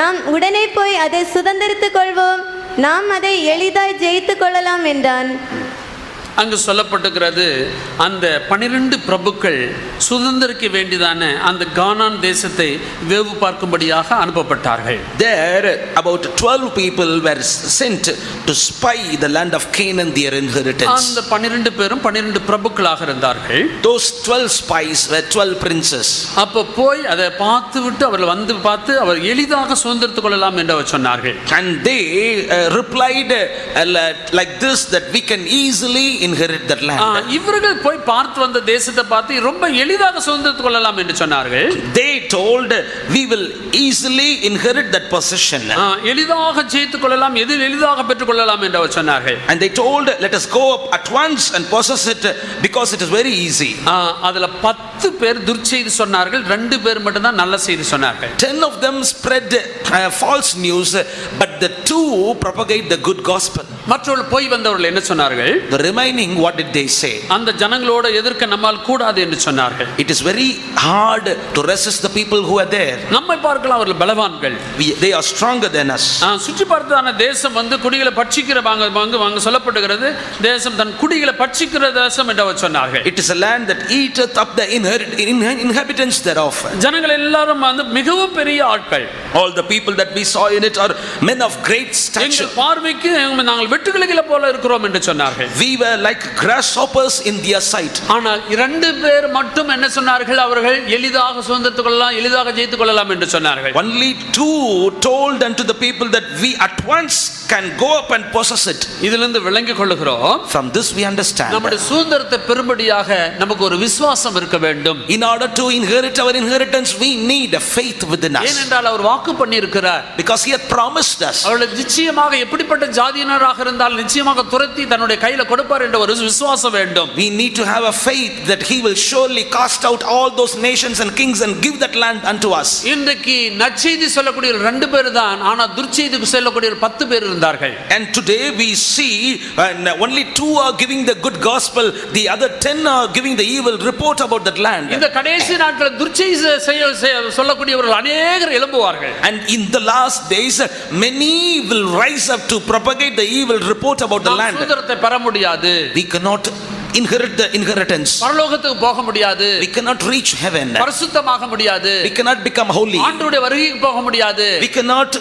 நாம் உடனே போய் அதை சுதந்தரித்துக் கொள்வோம், நாம் அதை எளிதாய் ஜெயித்துக் கொள்ளலாம் என்றான். அங்கு சொல்லப்பட்டிருக்கிறது, அந்த 12 பிரபுக்கள் சுதந்திரிக்க வேண்டியதான அந்த கானான் தேசத்தை வேவு பார்க்கும்படியாக அனுப்பப்பட்டார்கள். There about 12 people were sent to spy the land of Canaan, their inheritance. அந்த 12 பேரும் 12 பிரபுக்களாக இருந்தார்கள். Those 12 spies were 12 princes. அப்ப போய் அதை பார்த்து விட்டு அவர்கள் வந்து பார்த்து அவர் எளிதாக சுதந்திரித்துக் கொள்ளலாம் என்று அவர் சொன்னார்கள். And they replied like this, that we can easily inherit that land. இவர்கள் போய் பார்த்து வந்த தேசத்தை பார்த்து ரொம்ப எளிதாக சுதந்திரித்துக் கொள்ளலாம் என்று சொன்னார்கள். They told, we will easily inherit that possession. எளிதாக ஜெயித்துக் கொள்ளலாம், எதில் எளிதாக பெற்றுக் கொள்ளலாம் என்று அவர் சொன்னார்கள். And they told, let us go up at once and possess it, because it is very easy. அதுல 10 பேர் துர்ச்செய்தி சொன்னார்கள், 2 பேர் மட்டும் தான் நல்ல செய்தி சொன்னார்கள். 10 of them spread false news, but the 2 propagate the good gospel. மற்றவர்கள் போய் வந்தவர்கள் என்ன சொன்னார்கள்? The remaining, what did they say? அந்த ஜனங்களோட எதிர்க்க நம்மால் கூடாது என்று சொன்னார்கள். It is very hard to resist the people who are there. நம்மை பார்க்கலாம் அவர்கள் பலவான்கள். They are stronger than us. சுற்றி பார்த்தான தேசம் வந்து குடிகளை பட்சிக்கிற வாங்க சொல்லப்படுகிறது, தேசம் தன் குடிகளை பட்சிக்கிற தேசம் என்று அவர் சொன்னார்கள். It is a land that eateth up the inhabitants thereof. ஜனங்கள் எல்லாரும் வந்து மிகவும் பெரிய ஆட்கள். All the people that we saw in it are men of great stature. எங்கள் பார்வைக்கு நாங்கள் வெட்டுக்கிளிகளை போல இருக்கிறோம் என்று சொன்னார்கள். We were like grasshoppers in their sight. ஆனால் 2 பேர் மட்டும் என்ன சொன்னார்கள்? அவர்கள் எளிதாக சுதந்திரித்துக் கொள்ளலாம், எளிதாக ஜெயித்துக் கொள்ளலாம் என்று சொன்னார்கள். Only 2 told unto the people that we at once can go up and possess it. இதிலிருந்து விளங்கிக் கொள்கிறோம், From this we understand, நம்முடைய சுதந்திரத்தை பெறும்படியாக நமக்கு ஒரு விசுவாசம் இருக்க வேண்டும். in order to inherit our inheritance, we need a faith within us. ஏனென்றால் அவர் வாக்கு பண்ணியிருக்கிறார். Because he hath promised us. அவர்கள் நிச்சயமாக எப்படிப்பட்ட ஜாதியினராக இருந்தால் நிச்சயமாக துரத்தி தன்னுடைய கையில கொடுப்பார் என்ற ஒரு விசுவாசம் வேண்டும். We need to have a faith that he will surely cast out all those nations and kings and give that land unto us. இன்றைக்கு நற்செய்தி சொல்லக்கூடிய 2 பேர் தான், ஆனா துர்ச்செய்தி சொல்லக்கூடிய 10 பேர் இருந்தார்கள். And today we see only 2 are giving the good gospel, the other 10 are giving the evil report about that land. இந்த கடைசி நாட்களில் துர்ச்செய்தி சொல்லக்கூடியவர்கள் அநேகர் எழும்புவார்கள். And in the last days many will rise up to propagate the evil report about the land. சுதந்திரத்தை பெற முடியாது. We cannot inherit the inheritance. பரலோகத்துக்கு போக முடியாது. We cannot reach heaven. பரிசுத்தமாக முடியாது. We cannot become holy. ஆண்டவருடைய வருகைக்கு போக முடியாது. We cannot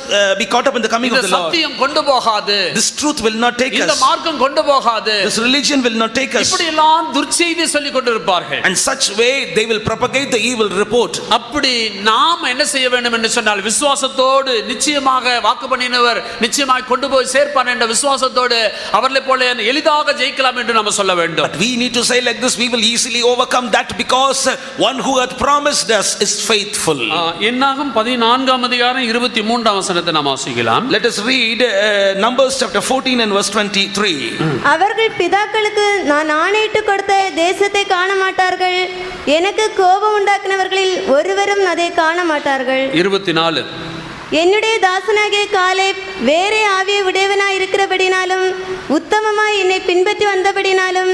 be caught up in the coming of the Lord. சத்தியம் கொண்டு போகாது. This truth will not take இந்த us. மார்க்கம் கொண்டு போகாது. This religion will not take us. இப்படி எல்லாம் துர்ச்செய்தி சொல்லிக் கொண்டிருப்பார்கள். And such way they will propagate the evil report. அப்படி நாம் என்ன செய்ய வேண்டும் என்று சொன்னால் விசுவாசத்தோடு நிச்சயமாக வாக்கு பண்ணினவர் நிச்சயமாக கொண்டு போய் சேர்ப்பார் என்ற விசுவாசத்தோடு அவர்களை போல எளிதாக ஜெயிக்கலாம் என்று நாம் சொல்ல வேண்டும். But we need to say like this, we will easily overcome that because one who hath promised us is faithful. என்னாகும் 14ஆம் அதிகாரம் 23ஆம் வசனத்தை நாம் வாசிக்கலாம். Let us read Numbers chapter 14 and verse 23. அவர்கள் பிதாக்களுக்கு நான் ஆணையிட்டு கொடுத்த தேசத்தை காண மாட்டார்கள், எனக்கு கோபம் உண்டாக்கினவர்களில் ஒருவரும் அதை காண மாட்டார்கள். 24. என்னுடைய தாசனாகிய காலேப் வேறே ஆவியை உடையவனாய் இருக்கிறபடினாலும் உத்தமமாய் என்னை பின்பற்றி வந்தபடினாலும்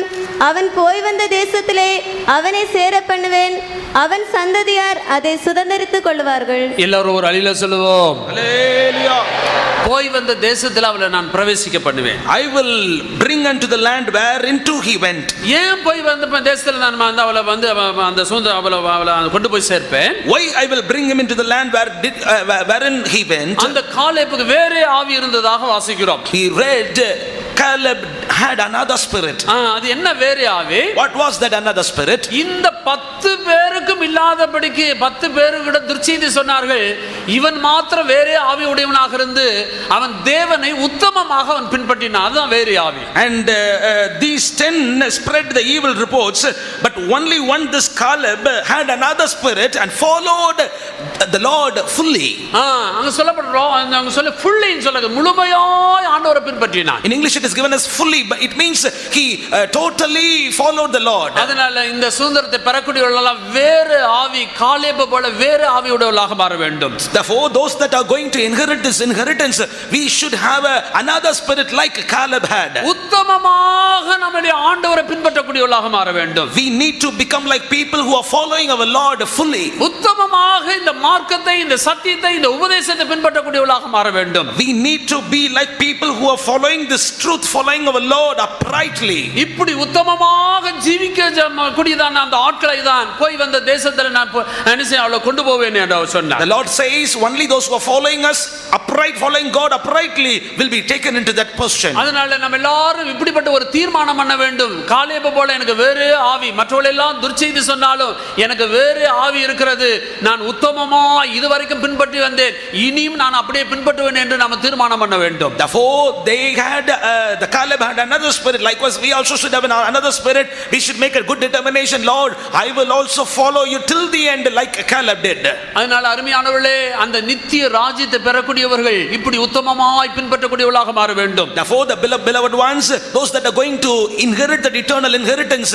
அவன் போய் வந்த தேசத்திலே அவனை சேர பண்ணுவேன், அவன் சந்ததியார் அதை சுதந்தரித்துக் கொள்வார்கள். எல்லாரும் ஒரு அழில சொல்லுவோம். Hallelujah. போய் வந்த தேசத்தில் அவளை நான் பிரவேசிக்க பண்ணுவேன். I will bring unto the land whereinto he went. ஏன் போய் வந்த தேசத்தில் நான் அவளை அந்த சுதந்திர அவளை கொண்டு போய் சேர்ப்பேன். Why I will bring him into the land wherein he went. அந்த காலேப்புக்கு வேறே ஆவி இருந்ததாக வாசிக்கிறோம். He read Caleb had another spirit. அது என்ன வேறே ஆவி? What was that another spirit? இந்த 10 பேருக்கும் இல்லாதபடிக்கு 10 பேருக்கிட்ட துர்ச்செய்தி சொன்னார்கள். இவன் மாத்திரம் வேறே ஆவி உடையவனாக இருந்து அவன் தேவனை உத்தமமாக அவன் பின்பற்றினான். அதுதான் வேறே ஆவி. And these 10 spread the evil reports, but only one, this Caleb, had another spirit and followed the Lord fully. அங்க சொல்லப்படுறோம், அங்க சொல்ல fully சொல்லுங்க, முழுமையாய் ஆண்டவரை பின்பற்றினான். In English it is given as fully, but it means he totally followed the Lord. அதனால இந்த சுதந்திரத்தை பெறக்கூடியவர்களெல்லாம் வேறு ஆவி, காலேபு போல வேறு ஆவியுடையவர்களாக மாற வேண்டும். Therefore those that are going to inherit this inheritance, we should have another spirit like Caleb had. உத்தமமாக நம்முடைய ஆண்டவரை பின்பற்றக்கூடியவர்களாக மாற வேண்டும். We need to become like people who are following our Lord fully. உத்தமமாக இந்த மார்க்கத்தை, இந்த சத்தியத்தை, இந்த உபதேசத்தை பின்பற்றக்கூடியவர்களாக மாற வேண்டும். We need to be like people who are following this truth, following our Lord uprightly. இப்படி உத்தமமாக ஜீவிக்க கூடியதான அந்த ஆட்களை தான் போய் வந்த தேசத்துல நான் அவளை கொண்டு போவேன் என்று அவர் சொன்னார். The Lord says only those who are following us upright, following God uprightly will be taken into that position. அதனால நம்ம எல்லாரும் இப்படிப்பட்ட ஒரு தீர்மானம் பண்ண வேண்டும். காலேபு போல எனக்கு வேறு ஆவி, மற்றவர்கள் எல்லாம் துர்ச்செய்தி சொன்னாலும் எனக்கு வேறு ஆவி இருக்கிறது, நான் உத்தமமா இதுவரைக்கும் பின்பற்றி வந்தேன், இனியும் நான் அப்படியே பின்பற்றுவேன் என்று நாம தீர்மானம் பண்ண வேண்டும். Therefore they had the Caleb had another spirit, likewise we also should have another spirit. We should make a good determination, Lord, I will also follow you till the end like Caleb did. அதனால அருமையானவர்களே, அந்த நித்திய ராஜ்யத்தை பெறக்கூடியவர்கள் இப்படி உத்தமமாய் பின்பற்றக்கூடியவர்களாக மாற வேண்டும். Therefore the beloved ones, those that are going to inherit the eternal inheritance,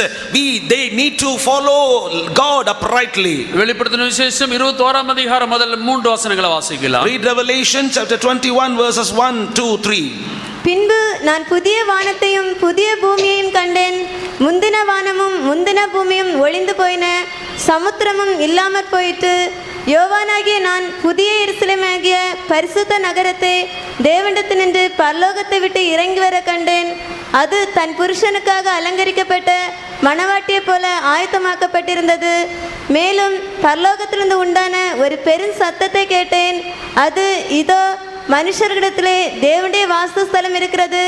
they need to follow God uprightly. வெளிப்படுத்தின விசேஷம் 21ஆம் அதிகாரம் முதல் 3 வசனங்களை வாசிக்கலாம். Read Revelation chapter 21 verses 1, 2, 3. பின்பு நான் புதிய வானத்தையும் புதிய பூமியையும் கண்டேன். முந்தின வானமும் முந்தின பூமியும் ஒளிந்து போயின, சமுத்திரமும் இல்லாமற் போயிற்று. யோவானாகிய நான் புதிய எருசலேமாகிய பரிசுத்த நகரத்தை தேவனிடத்தினின்று பரலோகத்தை விட்டு இறங்கி வர கண்டேன். அது தன் புருஷனுக்காக அலங்கரிக்கப்பட்ட மணவாட்டியை போல ஆயத்தமாக்கப்பட்டிருந்தது. மேலும் பரலோகத்திலிருந்து உண்டான ஒரு பெரும் சத்தத்தை கேட்டேன். அது இதோ மனுஷர்களிடத்திலே தேவனுடைய வாசஸ்தலம் இருக்கிறது,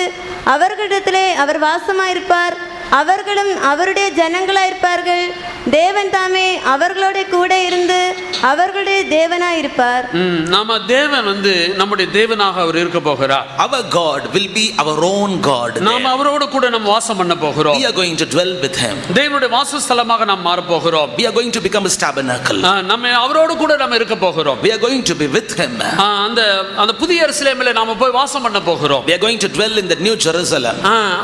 அவர்களிடத்திலே அவர் வாசமாயிருப்பார், அவர்களும் அவருடைய ஜனங்களாயிருப்பார்கள். தேவன் தாமே அவர்களோட கூட இருந்து அவர்களுடைய தேவனாயிருப்பார். நாம தேவன் நம்முடைய தேவனாக அவர் இருக்க போகிறார். Our God will be our own God. நாம அவரோடு கூட நம்ம வாசம் பண்ண போகிறோம். We are going to dwell with him. தேவனுடைய வாசஸ்தலமாக நாம் மாற போகிறோம். We are going to become his tabernacle. நம்ம அவரோடு கூட நம்ம இருக்க போகிறோம். We are going to be with him. அந்த புதிய எருசலேமிலே நாம போய் வாசம் பண்ண போகிறோம். We are going to dwell in the new Jerusalem.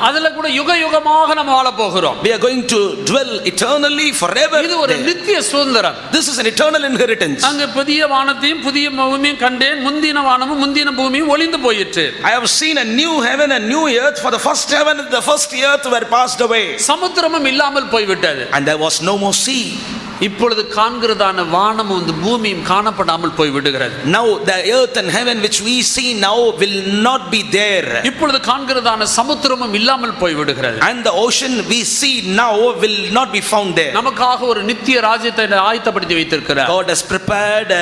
அதுல கூட யுக யுகமாக நம்ம வாழ போகிறோம். We are going to dwell eternally forever. இது ஒரு நித்திய சுதந்திரம். This is an eternal inheritance. அங்க புதிய வானத்தையும் புதிய பூமியையும் கண்டேன், முந்தின வானமும் முந்தின பூமியும் ஒளிந்து போயிற்று. I have seen a new heaven and new earth, for the first heaven and the first earth were passed away. சமுத்திரமும் இல்லாமல் போய்விட்டது. And there was no more sea. இப்பொழுது காண்கிறதான வானமும் இந்த பூமியும் காணப்படாமல் போய் விடுகிறது. Now the earth and heaven which we see now will not be there. இப்பொழுது காண்கிறதான சமுத்திரமும் இல்லாமல் போய் விடுகிறது. And the ocean we see now will not be found there. நமக்காக ஒரு நித்திய ராஜ்யத்தை ஆயத்தப்படுத்தி வைத்திருக்கிறார். God has prepared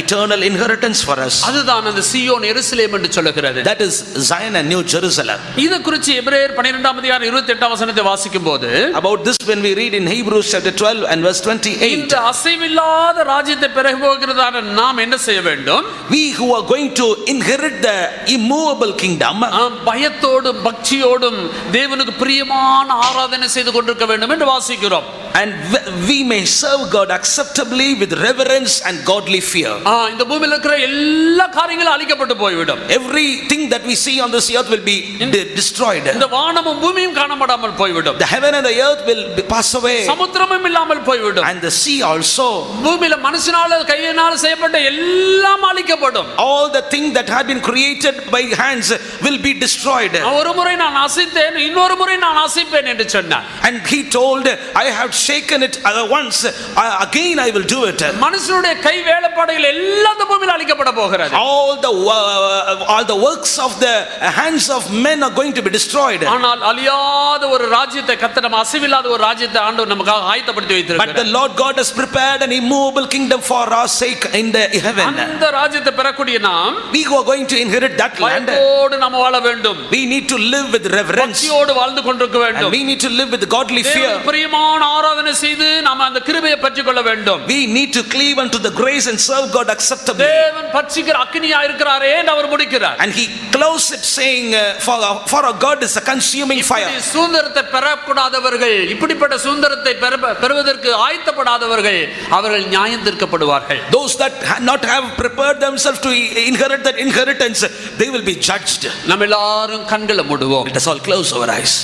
eternal inheritance for us. அதுதான் அந்த சீயோன் எருசலேம் என்று சொல்லுகிறது. That is Zion and New Jerusalem. இத குறித்து எபிரேயர் 12ஆம் அதிகாரம் 28ஆம் வசனத்தை வாசிக்கும்போது About this when we read in Hebrews chapter 12 and verse 28. இந்த அசைவில்லாத ராஜ்யத்தை பெற போகிறதான நாம் என்ன செய்ய வேண்டும்? We who are going to inherit the immovable kingdom, பயத்தோடும் பக்தியோடும் தேவனுக்கு பிரியமான ஆராதனை செய்து கொண்டிருக்க வேண்டும் என்று வாசிக்கிறோம். and we may serve God acceptably with reverence and godly fear. இந்த பூமியில் இருக்கிற எல்லா காரியங்களும் அழிக்கப்பட்டு போய்விடும். Everything that we see on this earth will be destroyed. இந்த வானமும் பூமியும் காணப்படாமல் போய்விடும். The heaven and the earth will pass away. சமுத்திரமும் இல்லாமல் போய்விடும். And the sea also. பூமியில மனுஷனால கையினால் செய்யப்பட்ட எல்லாம் அழிக்கப்படும். All the things that have been created by hands will be destroyed. ஒரு முறை நான் அசைத்தேன், இன்னொரு முறை நான் அசைப்பேன் என்று சொன்னார். And he told, I have shaken it once, again I will do it. மனுஷனுடைய கை வேலைப்பாடுகள் எல்லாம் இந்த பூமியில் அழிக்கப்பட போகிறது. All the works of the hands of men are going to be destroyed. ஆனால் அழியாத ஒரு ராஜ்யத்தை கர்த்தர் நம்ம அசைவில்லாத ஒரு ராஜ்யத்தை ஆண்டவர் நமக்காக ஆயத்தப்படுத்தி வைத்திருக்கிறார். But the Lord God has prepared an immovable kingdom for our sake in the heaven. அந்த ராஜ்யத்தை பெறக்கூடிய நாம் We who are going to inherit that land, பயத்தோடு நாம் வாழ வேண்டும். we need to live with reverence. பக்தியோடு வாழ்ந்து கொண்டிருக்க வேண்டும். And we need to live with godly fear. தேவனுக்கு பிரியமான ஆராதனை செய்து நாம் அந்த கிருபையை பற்றிக்கொள்ள வேண்டும். We need to cleave unto the grace and serve God acceptably. தேவன் பட்சிக்கிற அக்கினியா இருக்கிறாரே என்று அவர் முடிக்கிறார். And he closed it saying, for our God is a consuming fire. சுதந்திரத்தை பெறக்கூடாதவர்கள், இப்படிப்பட்ட சுதந்திரத்தை பெறுவதற்கு ஆயத்தப்படாதவர்கள் அவர்கள் நியாயம் தீர்க்கப்படுவார்கள். Those that not have prepared themselves to inherit that inheritance, they will be judged. நம்ம எல்லாரும் கண்களை மூடுவோம். Let us all close our eyes.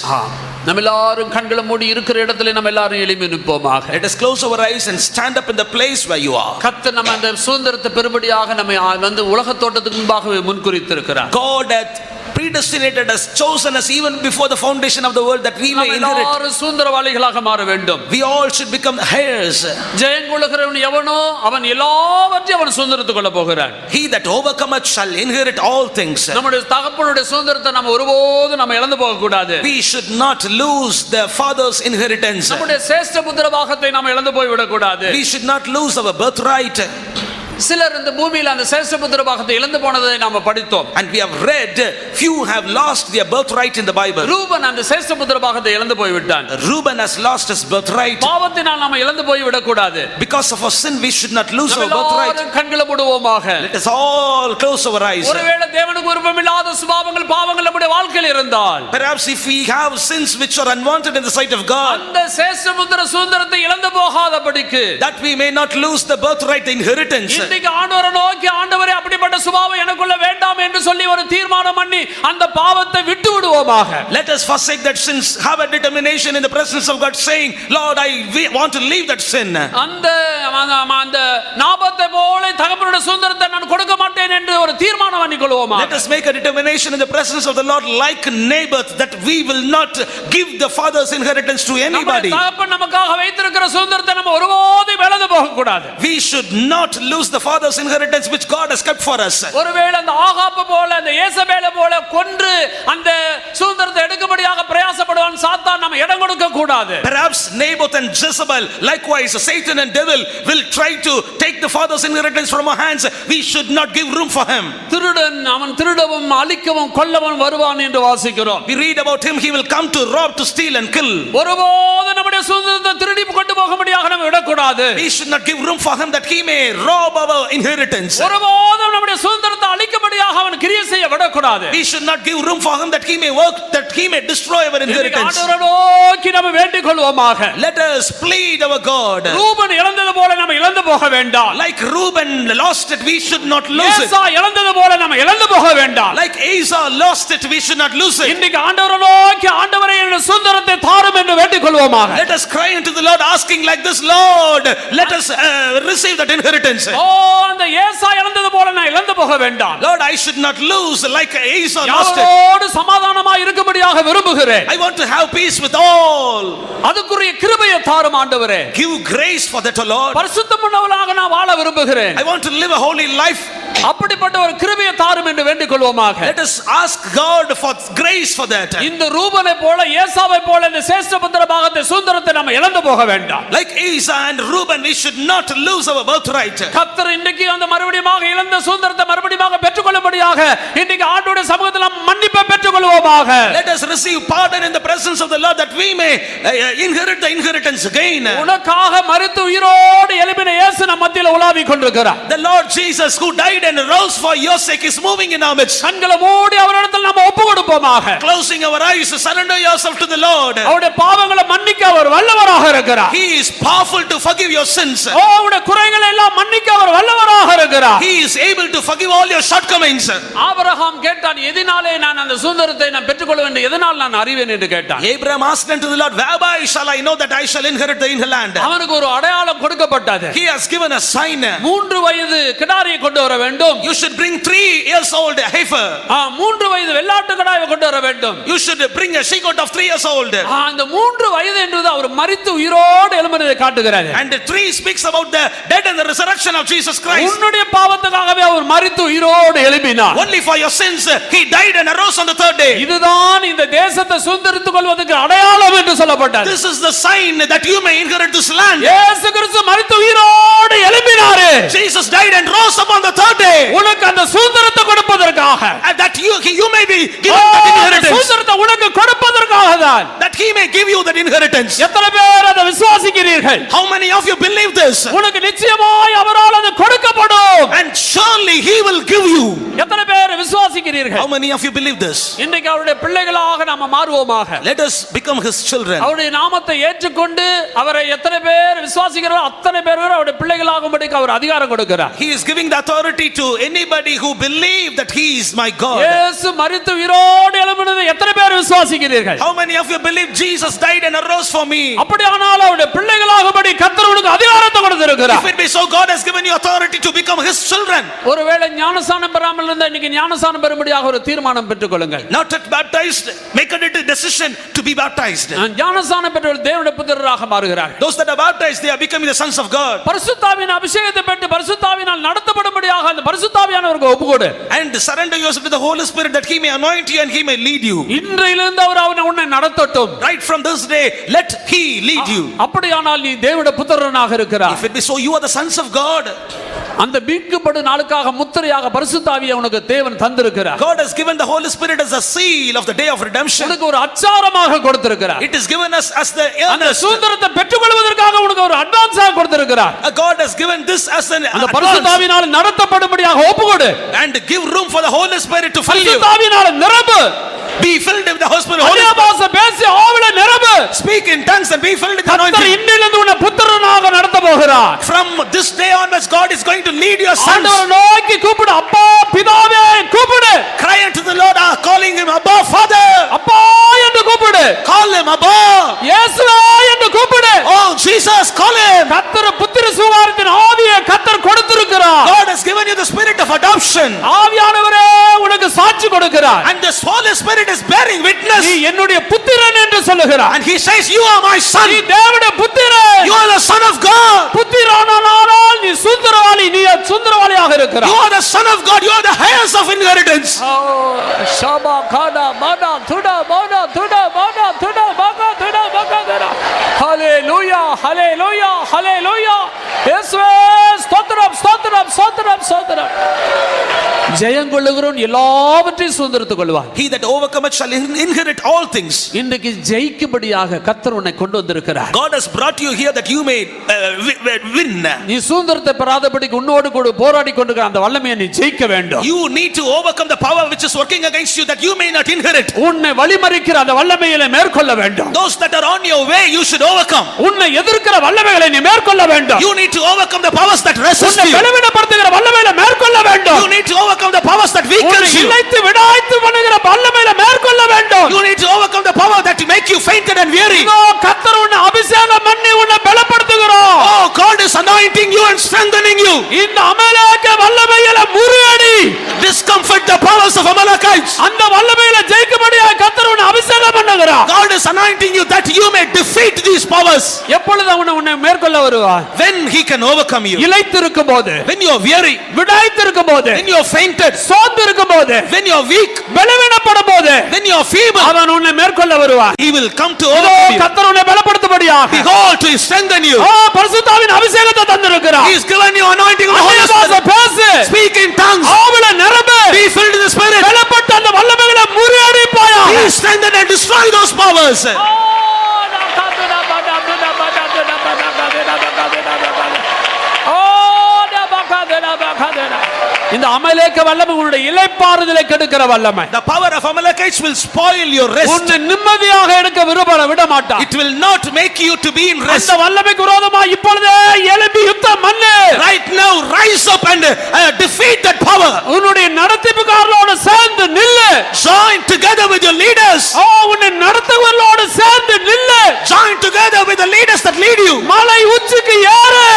நம்ம எல்லாரும் கண்களை மூடி இருக்கிற இடத்துல நம்ம எல்லாரும் எழும்பி நிற்போமாக. Let us close our eyes and stand up in the place where you are. கர்த்தர் நம்ம அந்த சுதந்திரத்தை பெறும்படியாக நம்ம வந்து உலக தோட்டத்துக்கு முன்பாக முன்குறித்திருக்கிறார். God hath predestinated us, chosen us even before the foundation of the world that we may inherit. எல்லாரும் சுதந்திரவாளிகளாக மாற வேண்டும். We all should become heirs. ஜெயம் கொள்ளுகிறவன் எவனோ அவன் எல்லாவற்றையும் அவன் சுதந்திரத்துக் கொள்ள போகிறான். He that overcometh shall inherit all things. நம்முடைய தகப்பனுடைய சுதந்திரத்தை நம்ம ஒருபோதும் நம்ம இழந்து போக கூடாது. We should not lose the father's inheritance. நம்முடைய சேஷ்ட புத்திர பாகத்தை நாம் இழந்து போய் விட கூடாது. We should not lose our birthright. சிலர் இந்த பூமியில் அந்த சேஷ்ட புத்திர பாகத்தை இழந்து போனதை நாம படித்தோம். And we have read few have lost their birthright in the Bible. Ruban அந்த சேஷ்ட புத்திர பாகத்தை இழந்து போய் விட்டான். Reuben has lost his birthright. பாவத்தினால் நாம இழந்து போய் விட கூடாது. Because of our sin we should not lose our birthright. கண்களை மூடுவோமாக. Let us all close our eyes. ஒருவேளை தேவனுக்கு விருப்பமில்லாத சுபாவங்கள் பாவங்கள் நம்முடைய வாழ்க்கையில் இருந்தால், perhaps if we have sins which are unwanted in the sight of God, அந்த சேஷ்ட புத்திர சுதந்திரத்தை இழந்து போகாதபடிக்கு, that we may not lose the birthright, the inheritance. இன்னைக்கு ஆண்டவரை நோக்கி, ஆண்டவரே அப்படிப்பட்ட சுபாவம் எனக்குள்ள வேண்டாம் என்று சொல்லி ஒரு தீர்மானம் பண்ணி அந்த பாவத்தை விட்டு விடுவோமாக. Let us forsake that sins, have a determination in the presence of God saying, Lord, I want to leave that sin. அந்த நாபத்தை போல தகப்பனுடைய சுதந்திரத்தை நான் கொடுக்க மாட்டேன் என்று ஒரு தீர்மானம் பண்ணிக்கொள்வோமா. Let us make a determination in the presence of the Lord like Naboth that we will not give the father's inheritance to anybody. தகப்பன் நமக்காக வைத்திருக்கிற சுதந்திரத்தை நம்ம ஒருபோதும் இழந்து போக கூடாது. We should not lose the father's inheritance which God has kept for us. ஒருவேளை அந்த ஆகாபு போல அந்த ஏசபேலை போல கொன்று அந்த சுதந்திரத்தை எடுக்கும்படியாக பிரயாசப்படுவான் சாத்தான், நம்ம இடம் கொடுக்க கூடாது. Perhaps Naboth and Jezebel, likewise Satan and devil will try to take the father's inheritance from our hands. We should not give room for him. திருடன் அவன் திருடவும் அழிக்கவும் கொல்லவும் வருவான் என்று வாசிக்கிறோம். We read about him, he will come to rob, to steal and kill. ஒருபோதும் நம்முடைய சுதந்திரத்தை திருடி கொண்டு போகும்படியாக நம்ம விடக்கூடாது. We should not give room for him that he may rob our inheritance. ஒருபோதும் நம்முடைய சுதந்திரத்தை அழிக்கும்படியாக அவன் கிரியை செய்ய விடக்கூடாது. We should not give room for him that he may work, that he may destroy our inheritance. ஆண்டவரை நோக்கி நம்ம வேண்டிக் கொள்வோமாக. Let us plead our God. Ruban இழந்தது போல நம்ம இழந்து போக வேண்டாம். Like Reuben lost it, we should not lose it. ஏசா இழந்தது போல நம்ம இழந்து போக வேண்டாம். Like Asa lost it, we should not lose it. இன்றைக்கு ஆண்டவரை நோக்கி, ஆண்டவரே என்னுடைய சுதந்திரத்தை தாரும் என்று வேண்டிக் கொள்வோமாக. Let us cry unto the Lord asking like this, Lord, Lord, let us receive that inheritance. ஓ அந்த ஏசா இழந்தது போல நான் இழந்து போக வேண்டாம். Lord, I should not lose like Esau lost it. யாரோடு சமாதானமாய் இருக்கும்படியாக விரும்புகிறேன். I want to have peace with all. அதுக்குரிய கிருபையை தாரும் ஆண்டவரே. Give grace for that, O Lord. பரிசுத்தமுள்ளவனாக நான் வாழ விரும்புகிறேன். I want to live a holy life. அப்படிப்பட்ட ஒரு கிருபையை தாரும் என்று வேண்டிக் கொள்வோமாக. Let us ask God for grace for that. இந்த ரூபனை போல ஏசாவை போல இந்த சேஷ்ட புத்திர பாகத்தை சுதந்திரத்தை நாம் இழந்து போக வேண்டாம். Like Esau and Reuben, we should not lose our birthright. கர்த்தர் இன்றைக்கு அந்த மறுபடியுமாக இழந்த சுதந்திரத்தை மறுபடியுமாக பெற்றுக்கொள்ளும்படியாக இன்றைக்கு ஆண்டவருடைய சமூகத்தில் நாம் மன்னிப்பை பெற்றுக்கொள்வோமாக. Let us receive pardon in the presence of the Lord that we may inherit the inheritance again. உனக்காக மரித்து உயிரோடு எழும்பின இயேசு நம் மத்தியில் உலாவிக் கொண்டிருக்கிறார். The Lord Jesus who died and rose for your sake is moving in our midst. கண்களை மூடி அவரிடத்தில் நாம் ஒப்பு கொடுப்போமாக. Closing our eyes, surrender yourself to the Lord. அவருடைய பாவங்களை மன்னிக்க அவர் வல்லவராக இருக்கிறார். He is powerful to forgive your sins. அவருடைய குறைகளை எல்லாம் மன்னிக்க அவர் வல்லவராக இருக்கிறார். He is able to forgive all your shortcomings. Abraham கேட்டான், எதனாலே நான் அந்த சுதந்திரத்தை நான் பெற்றுக்கொள்ள வேண்டும், எதனால் நான் அறிவேன் என்று கேட்டான். Abraham asked unto the Lord, whereby shall I know that I shall inherit the land? அவனுக்கு ஒரு அடையாளம் கொடுக்கப்பட்டது. He has given a sign. 3 வயது கிடாரியை கொண்டு வர வேண்டும். You should bring 3 years old heifer. 3 வயது வெள்ளாட்டு கடாவை கொண்டு வர வேண்டும். You should bring a she-goat of 3 years old. அந்த 3 வயது என்பது அவர் மரித்து உயிரோடு எழும்பினதை காட்டுகிறது. And the 3 speaks about the death and the resurrection of Jesus Christ. உன்னுடைய பாவத்துக்காகவே அவர் மரித்து உயிரோடு எழும்பினார். Only for your sins he died and arose on the 3rd day. இதுதான் இந்த தேசத்தை சுதந்தரித்துக் கொள்வதற்கு அடையாளம் என்று சொல்லப்பட்டது. This is the sign that you may inherit this land. இயேசு கிறிஸ்து மரித்து உயிரோடு எழும்பினார். Jesus died and rose upon the 3rd day. உனக்கு அந்த சுதந்திரத்தை கொடுப்பதற்காக, and that you may be given that inheritance. சுதந்திரத்தை உனக்கு கொடுப்பதற்காக தான். That he may give you that inheritance. எத்தனை பேர் அதை விசுவாசிக்கிறீர்கள்? How many of you believe this? உனக்கு நிச்சயமாய் அவரால் அது கொடுக்கப்படும். And surely he will give you. எத்தனை பேர் விசுவாசிக்கிறீர்கள்? How many of you believe this? இன்றைக்கு அவருடைய பிள்ளைகளாக நாம மாறுவோமாக. Let us become his children. அவருடைய நாமத்தை ஏற்றுக்கொண்டு அவரை எத்தனை பேர் விசுவாசிக்கிறாரோ அத்தனை பேர் அவருடைய பிள்ளைகளாகும்படிக்கு அவர் அதிகாரம் கொடுக்கிறார். He is giving the authority to anybody who believe that he is my God. இயேசு மரித்து உயிரோடு எழும்பினதை எத்தனை பேர் விசுவாசிக்கிறீர்கள்? How many of you believe Jesus died and arose for me? அப்படியானால் அவருடைய பிள்ளைகளாகும்படி கர்த்தர் உங்களுக்கு அதிகாரத்தை கொடுத்திருக்கிறார். If it be so, God has given you authority to become his children. ஒருவேளை ஞானஸ்நானம் பெறாமல் இருந்தா இன்னைக்கு ஞானஸ்நானம் பெறும்படியாக ஒரு தீர்மானம் பெற்றுக்கொள்ளுங்கள். Not yet baptized, make a decision to be baptized. ஞானஸ்நானம் பெற்றவர்கள் தேவனுடைய புத்திரராக மாறுகிறார்கள். Those that are baptized, they are becoming the sons of God. பரிசுத்தாவின் அபிஷேகத்தை பெற்று பரிசுத்தாவினால் நடத்தப்படும்படியாக அந்த பரிசுத்தாவியானவருக்கு ஒப்புக்கொடு. And surrender yourself to the Holy Spirit that he may anoint you and he may lead you. இன்றையிலிருந்து அவர் உன்னை நடத்தட்டும். Right from this day, let he lead you. அப்படியானால் நீ தேவனுடைய புத்திரனாக இருக்கிறாய். If it be so, you are the sons of God. அந்த மீட்கப்படும் நாளுக்காக முத்திரையாக பரிசுத்த ஆவியை உனக்கு தேவன் தந்திருக்கிறார். God has given the Holy Spirit as a seal of the day of redemption. உனக்கு ஒரு அச்சாரமாக கொடுத்திருக்கிறார். It is given us as the அந்த சுதந்திரத்தை பெற்றுக்கொள்வதற்காக உனக்கு ஒரு அட்வான்ஸாக கொடுத்திருக்கிறார். God has given this as an அந்த பரிசுத்த ஆவியினால் நடத்தப்படும்படியாக ஒப்புக்கொடு. And give room for the Holy Spirit to fill you. பரிசுத்த ஆவியினால் நிரம்பு. Be filled with the Holy Spirit. அந்நிய பாஷை பேசி ஆவியில நிரம்பு. Speak in tongues and be filled with the anointing. கர்த்தர் இன்றிலிருந்து உன்னை புத்திரனாக நடத்த போகிறார். From this day onwards, God is going to lead your sons. ஆண்டவரை நோக்கி கூப்பிடு, அப்பா பிதாவே கூப்பிடு. Cry unto the Lord, calling him Abba Father. அப்பா என்று கூப்பிடு. Call him Abba. இயேசுவே என்று கூப்பிடு. Oh Jesus, call him. கர்த்தர் புத்திர சுவாரத்தின் ஆவியை கர்த்தர் கொடுத்திருக்கிறார். God has given you the spirit of adoption. ஆவியானவரே உனக்கு சாட்சி கொடுக்கிறார். And the Holy Spirit is bearing witness. நீ என்னுடைய புத்திரன் என்று சொல்லுகிறார். And he says, you are my son. நீ தேவனுடைய புத்திரன். You are the son of God. புத்திரனானால் நீ சுந்தரவாளி, நீ சுந்தரவாளியாக இருக்கிறாய். You are the son of God. You are the heirs of inheritance. ஷபா கானா மானா துடா மானா துடா மானா துடா மாகா துடா மாகா துடா. ஹalleluya ஹalleluya ஹalleluya. இயேசுவே ஸ்தோத்திரம் ஸ்தோத்திரம் ஸ்தோத்திரம் ஸ்தோத்திரம். ஜெயம் கொள்ளுகிறவன் எல்லாவற்றையும் சுதந்தரித்துக் கொள்வான். He that overcometh shall inherit all things. இன்றைக்கு ஜெயிக்கும்படியாக கர்த்தர் உன்னை கொண்டு வந்திருக்கிறார். God has brought you here that you may win. நீ சுதந்திரத்தை பெறாதபடிக்கு உன்னோடு கூட போராடி கொண்டிருக்கிற அந்த வல்லமையை நீ ஜெயிக்க வேண்டும். You need to overcome the power which is working against you that you may not inherit. உன்னை வழிமறிக்கிற அந்த வல்லமையை மேற்கொள்ள வேண்டும். Those that are on your way you should overcome. உன்னை எதிர்க்கிற வல்லமைகளை நீ மேற்கொள்ள வேண்டும். You need to overcome the powers that resist உன்னை you. பலவீனப்படுத்துகிற வல்லமையை மேற்கொள்ள வேண்டும். You need to overcome the powers that weaken you. இளைத்து விடாய்த்து பண்ணுகிற வல்லமையை மேற்கொள்ள வேண்டும். You need to overcome the power that make you fainted and weary. கர்த்தர் உன்னை அபிஷேகம் பண்ணி உன்னை பலப்படுத்துகிறார். Oh, God and strengthening you. இந்த அமலேக்க வல்லமையில முறியடி. Discomfort the powers of Amalekites. அந்த வல்லமையில ஜெயிக்கும்படியாக கர்த்தர் உன்னை அபிஷேகம் பண்ணுகிறார். God is anointing you that you may defeat these powers. எப்பொழுது உன்னை மேற்கொள்ள வருவார்? When he can overcome you. இளைத்திருக்கும் போது, When you are weary. விடாய்த்திருக்கும் போது, When you are fainted. சோர்ந்திருக்கும் போது, When you are weak. பலவீனப்படும் போது, When you are feeble. அவன் உன்னை மேற்கொள்ள வருவார். He will come to overcome you. கர்த்தர் உன்னை பலப்படுத்தும்படியாக Behold, to strengthen you. பரிசுத்தாவின் அபிஷேகத்தை தந்திருக்கிறார். He has given you anointing of the Holy Spirit. பேசு, Speak in tongues. ஆவில நிரம்பு, Be filled in the Spirit. பலப்பட்ட அந்த வல்லமைகளை முறியடிப்பாயாக. Be strengthened and destroy those powers. இந்த அமலேக்க வல்லமை உன்னுடைய இளைப்பாறுதலை கெடுக்கிற வல்லமை. The power of Amalekites will spoil your rest. உன்னை நிம்மதியாக இருக்க விட மாட்டார். It will not make you to be in rest. அந்த வல்லமைக்கு விரோதமாக இப்பொழுதே எழும்பி யுத்தம் பண்ணு. Right now rise up and defeat that power. உன்னுடைய நடத்திப்புக்காரர்களோடு சேர்ந்து நில்லு. Join together with your leaders. உன்னை நடத்துவர்களோடு சேர்ந்து நில்லு. Join together with the leaders that lead you. மலை உச்சிக்கு ஏறு.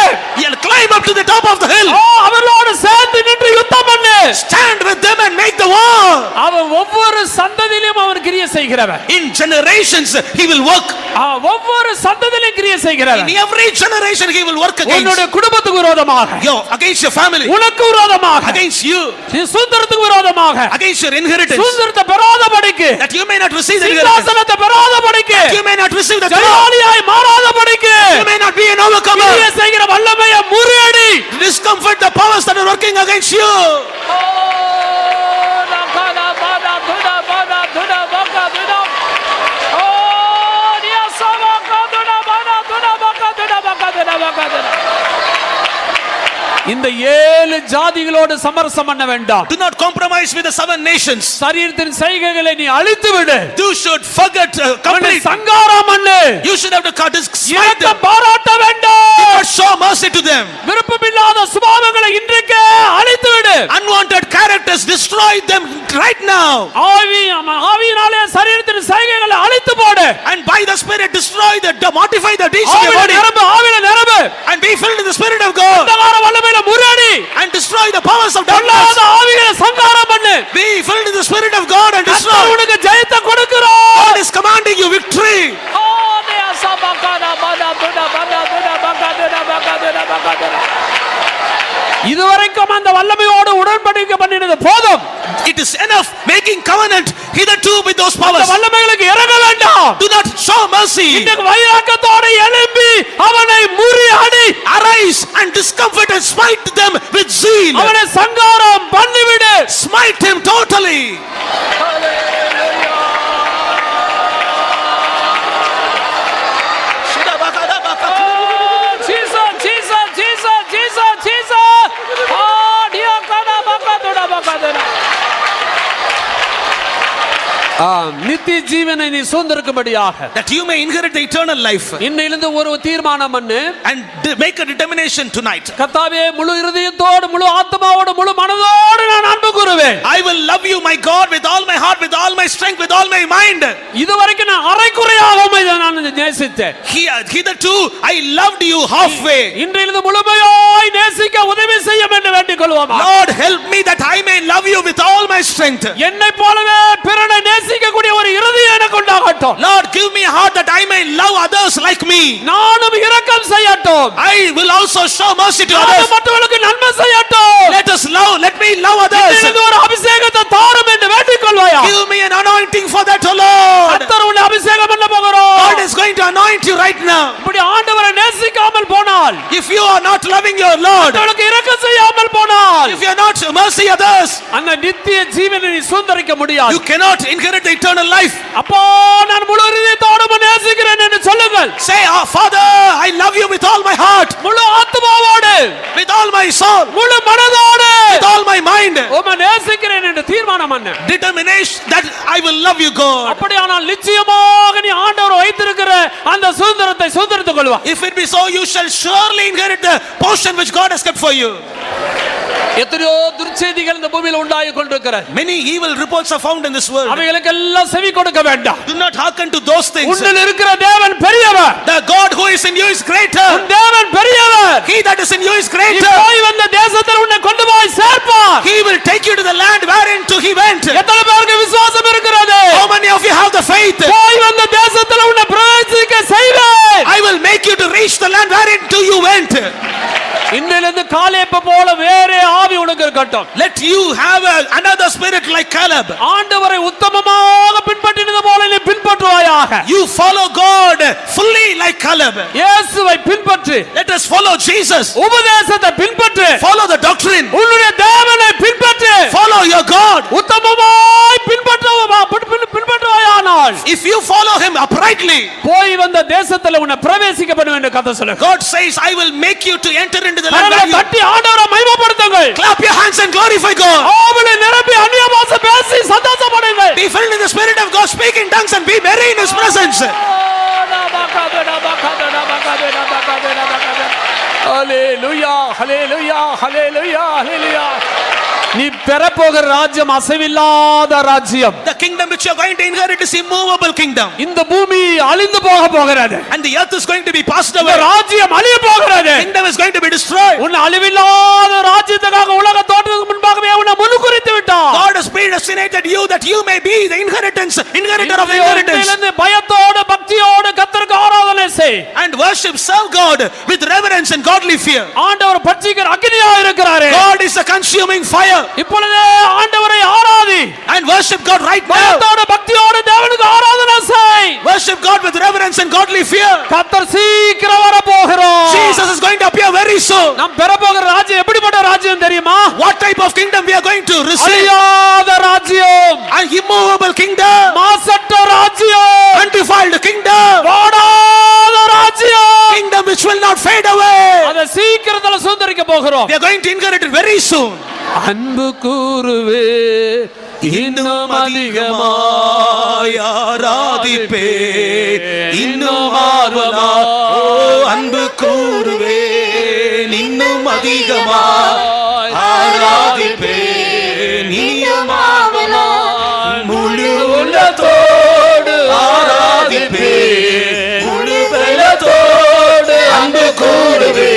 You'll climb up to the top of the hill. அவர்களோடு சேர்ந்து நின்று யுத்தம் பண்ணு. Stand with them and make the war. அவன் ஒவ்வொரு சந்ததியிலும் அவன் கிரியை செய்கிறவன். In generations he will work. ஒவ்வொரு சந்ததியிலும் கிரியை செய்கிறவன். In every generation he will work against. உன்னுடைய குடும்பத்துக்கு விரோதமாக, against your family. உனக்கு விரோதமாக, against you. சுதந்திரத்துக்கு விரோதமாக, against your inheritance. சுதந்திரத்தை பெறாதபடிக்கு, that you may not receive the inheritance. சிங்காசனத்தை பெறாதபடிக்கு, that you may not receive the ஜெயசாலியாய் மாறாதபடிக்கு, you may not be an overcomer. கிரியை செய்கிற வல்லமையை முறியடி. Discomfort the powers that are working against you. இந்த 7 ஜாதிகளோடு சமரசம் பண்ண வேண்டாம். Do not compromise with the 7 nations. சரீரத்தின் செய்கைகளை நீ அழித்து விடு. You should forget completely. சங்காரம் பண்ணு. You should have to cut this. இரக்கம் பாராட்ட வேண்டாம். Do not show mercy to them. விருப்பமில்லாத சுபாவங்களை இன்றைக்கே அழித்து விடு. Unwanted characters, destroy them right now. ஆவியினாலே சரீரத்தின் செய்கைகளை அழித்து போடு. And by the Spirit destroy the mortify the deeds of your body. ஆவியில நிரம்பு. And be filled in the Spirit of God. அந்தகார வல்லமையில முறியடி. And destroy the powers of darkness. ஆவியில சங்காரம் பண்ணு. Be filled in the Spirit of God and destroy. உனக்கு ஜெயத்தை கொடுக்கிறார். God is commanding you victory. இதுவரைக்கும் அந்த வல்லமையோடு உடன்படிக்கை பண்ணினது போதும். It is enough making covenant hitherto with those powers. அந்த வல்லமைகளுக்கு இறங்க வேண்டாம். Do not show mercy. இந்த வைராக்கியத்தோடு எழும்பி அவனை முறியடி. Arise and discomfort and smite them with zeal. அவனை சங்காரம் பண்ணிவிடு. Smite him totally. நித்திய ஜீவனை நீ சுதந்திரிக்கும்படியாக, that you may inherit the eternal life. இன்னையிலிருந்து ஒரு தீர்மானம் பண்ணு. And make a determination tonight. கர்த்தாவே, முழு இருதயத்தோடு, முழு ஆத்மாவோடு, முழு மனதோடு நான் அன்பு கூறுவேன். I will love you my God with all my heart, with all my strength, with all my mind. இதுவரைக்கும் நான் அரைக்குறையாக உம்மை நான் நேசித்தேன். Hitherto I loved you halfway. இன்றிலிருந்து முழுமையாய் நேசிக்க உதவி செய்யும் என்று வேண்டிக் கொள்வோம். Lord, help me that I may love you with all my strength. என்னை போலவே பிறனை நேசிக்கக்கூடிய ஒரு இருதயம் எனக்கு உண்டாகட்டும். Lord, give me a heart that I may love others like me. நானும் இரக்கம் செய்யட்டும். I will also show mercy to others. மற்றவர்களுக்கு நன்மை செய்யட்டும். Let me love others. இது ஒரு அபிஷேகத்தை தாரும் என்று வேண்டிக் கொள்வாயா. Give me an anointing for that, O Lord. கர்த்தர் உன்னை அபிஷேகம் பண்ண போகிறார். God is going to anoint you right now. இப்படி ஆண்டவரை நேசிக்காமல் போனால், if you are not loving your Lord, மற்றவர்களுக்கு இரக்கம் செய்யாமல் போனால், if you are not mercy others, அந்த நித்திய ஜீவனை நீ சுதந்தரிக்க முடியாது. you cannot inherit the eternal life. அப்போ நான் முழு இதயத்தோடு நேசிக்கிறேன் என்று சொல்லுங்கள். Say, Father, I love you with all my heart, முழு ஆத்மாவோடு, with all my soul, முழு மனதோடு, with all my mind. உம்மை நேசிக்கிறேன் என்று தீர்மானம் பண்ணு. Determination that I will love you, God. அப்படியானால் நிச்சயமாக நீ ஆண்டவர் வைத்திருக்கிற அந்த சுதந்திரத்தை சுதந்திரித்துக் கொள்வா. If it be so, you shall surely inherit the portion which God has kept for you. எத்தனையோ துர்ச்செய்திகள் இந்த பூமியில் உண்டாகி கொண்டிருக்கிறது. Many evil reports are found in this world. அவைகளுக்கு எல்லாம் செவி கொடுக்க வேண்டாம். Do not hearken to those things. உன்னில் இருக்கிற தேவன் பெரியவர். The God who is in you is greater. உன் தேவன் பெரியவர். He that is in you is நீ greater. போய் வந்த தேசத்தில் உன்னை கொண்டு போய் சேர்ப்பார். He will take you to the land whereinto he went. எத்தனை பேருக்கு விசுவாசம் இருக்கிறது? How many of you have the faith? போய் வந்த தேசத்தில் உன்னை பிரவேசிக்க செய்வேன். I will make you to reach the land whereinto you went. இன்றிலிருந்து காலேப்பை போல வேறே ஆவி உனக்கு இருக்கட்டும். Let you have another spirit like Caleb. ஆண்டவரை உத்தமமாக பின்பற்றினது போல நீ பின்பற்றுவாயாக. You follow God fully like Caleb. இயேசுவை பின்பற்று. Let us follow Jesus. உபதேசத்தை பின்பற்று. Follow the doctrine. உன்னுடைய தேவனை பின்பற்று. Follow your God. உத்தமமாய் பின்பற்றுவாயானால் If you follow him uprightly, போய் வந்த தேசத்தில் உன்னை பிரவேசிக்க பண்ணுவேன் என்று கர்த்தர் சொல்லுகிறார். God says, I will make you to enter into the land. கரங்களை தட்டி ஆண்டவரை மகிமைப்படுத்துங்கள். Clap your hands and glorify God. ஆவியிலே நிரம்பி அந்நிய பாஷை பேசி சந்தோஷப்படுங்கள். Be filled in the spirit of God, speak in tongues and be merry in his presence. ஹல்லேலூயா ஹல்லேலூயா ஹல்லேலூயா ஹல்லேலூயா. நீ பெறப்போகிற ராஜ்யம் அசைவில்லாத ராஜ்யம். The kingdom which you are going to inherit is immovable kingdom. இந்த பூமி அழிந்து போக போகிறது. And the earth is going to be passed இந்த away. ராஜ்யம் அழிய போகிறது. Kingdom is going to be destroyed. உன் அழிவில்லாத ராஜ்யத்துக்காக உலக தோற்றத்துக்கு முன்பாகவே உன்னை முன்குறித்து விட்டார். God has predestinated you that you may be the inheritor of inheritance. பயத்தோடு பக்தியோடு கர்த்தருக்கு ஆராதனை செய். And worship, serve God with reverence and godly fear. ஆண்டவர் பட்சிக்கிற அக்கினியா இருக்கிறாரே. God is a consuming fire. இப்பொழுதே ஆண்டவரை Arathi. And worship God right now. பயத்தோடு பக்தியோடு தேவனுக்கு ஆராதனை செய். Worship God with reverence and godly fear. கர்த்தர் சீக்கிரம் வர போகிறார். Jesus is going to appear very soon. நாம் பெற போகிற ராஜ்யம் எப்படிப்பட்ட ராஜ்யம் தெரியுமா? What type of kingdom we are going to receive? அழியாத ராஜ்யம். An immovable kingdom. மாசற்ற ராஜ்யம். Undefiled kingdom. வாடாத ராஜ்யம். Kingdom which will not fade away. அதை சீக்கிரத்துல சுதந்திரிக்க போகிறோம். We are going to inherit it very soon. அன்பு கூறுவே இன்னும் அதிகமாய் ஆராதிப்பே இன்னும் ஆர்வமாய் ஓ அன்பு கூறுவே இன்னும் அதிகமாய் ஆராதிப்பே இன்னும் ஆர்வமாய் முழு உள்ளத்தோடு ஆராதிப்பே முழு பலத்தோடு அன்பு கூறுவே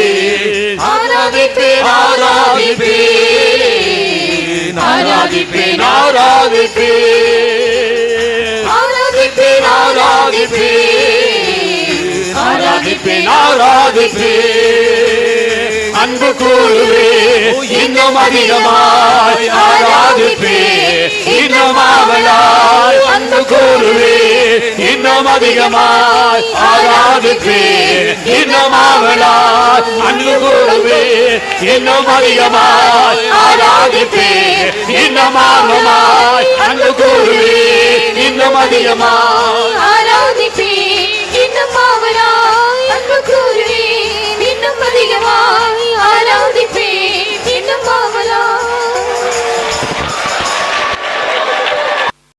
ஆராதிப்பேன் ஆராதிப்பேன் ஆராதிப்பேன் ஆராதிப்பேன் ஆராதிப்பேன் ஆராதிப்பேன் ஆராதிப்பேன் ஆராதிப்பேன் அன்பு கூறுவே இன்னும் அதிகமாய் ஆராதிப்பேன் இன்னும் ஆவலாய் அன்பு கூறுவே இன்னும் அதிகமாய் ஆராதிப்பேன் இன்னும் ஆவலாய் அன்பு கூறுவே இன்னும் அதிகமாய் ஆராதிப்பேன் இன்னும் ஆர்வமாய் அன்பு கூறுவே இன்னும் அதிகமாய் ஆராதிப்பேன் இன்னும் ஆவலாய் அன்பு கூறுவேன் இன்னும் அதிகமாய்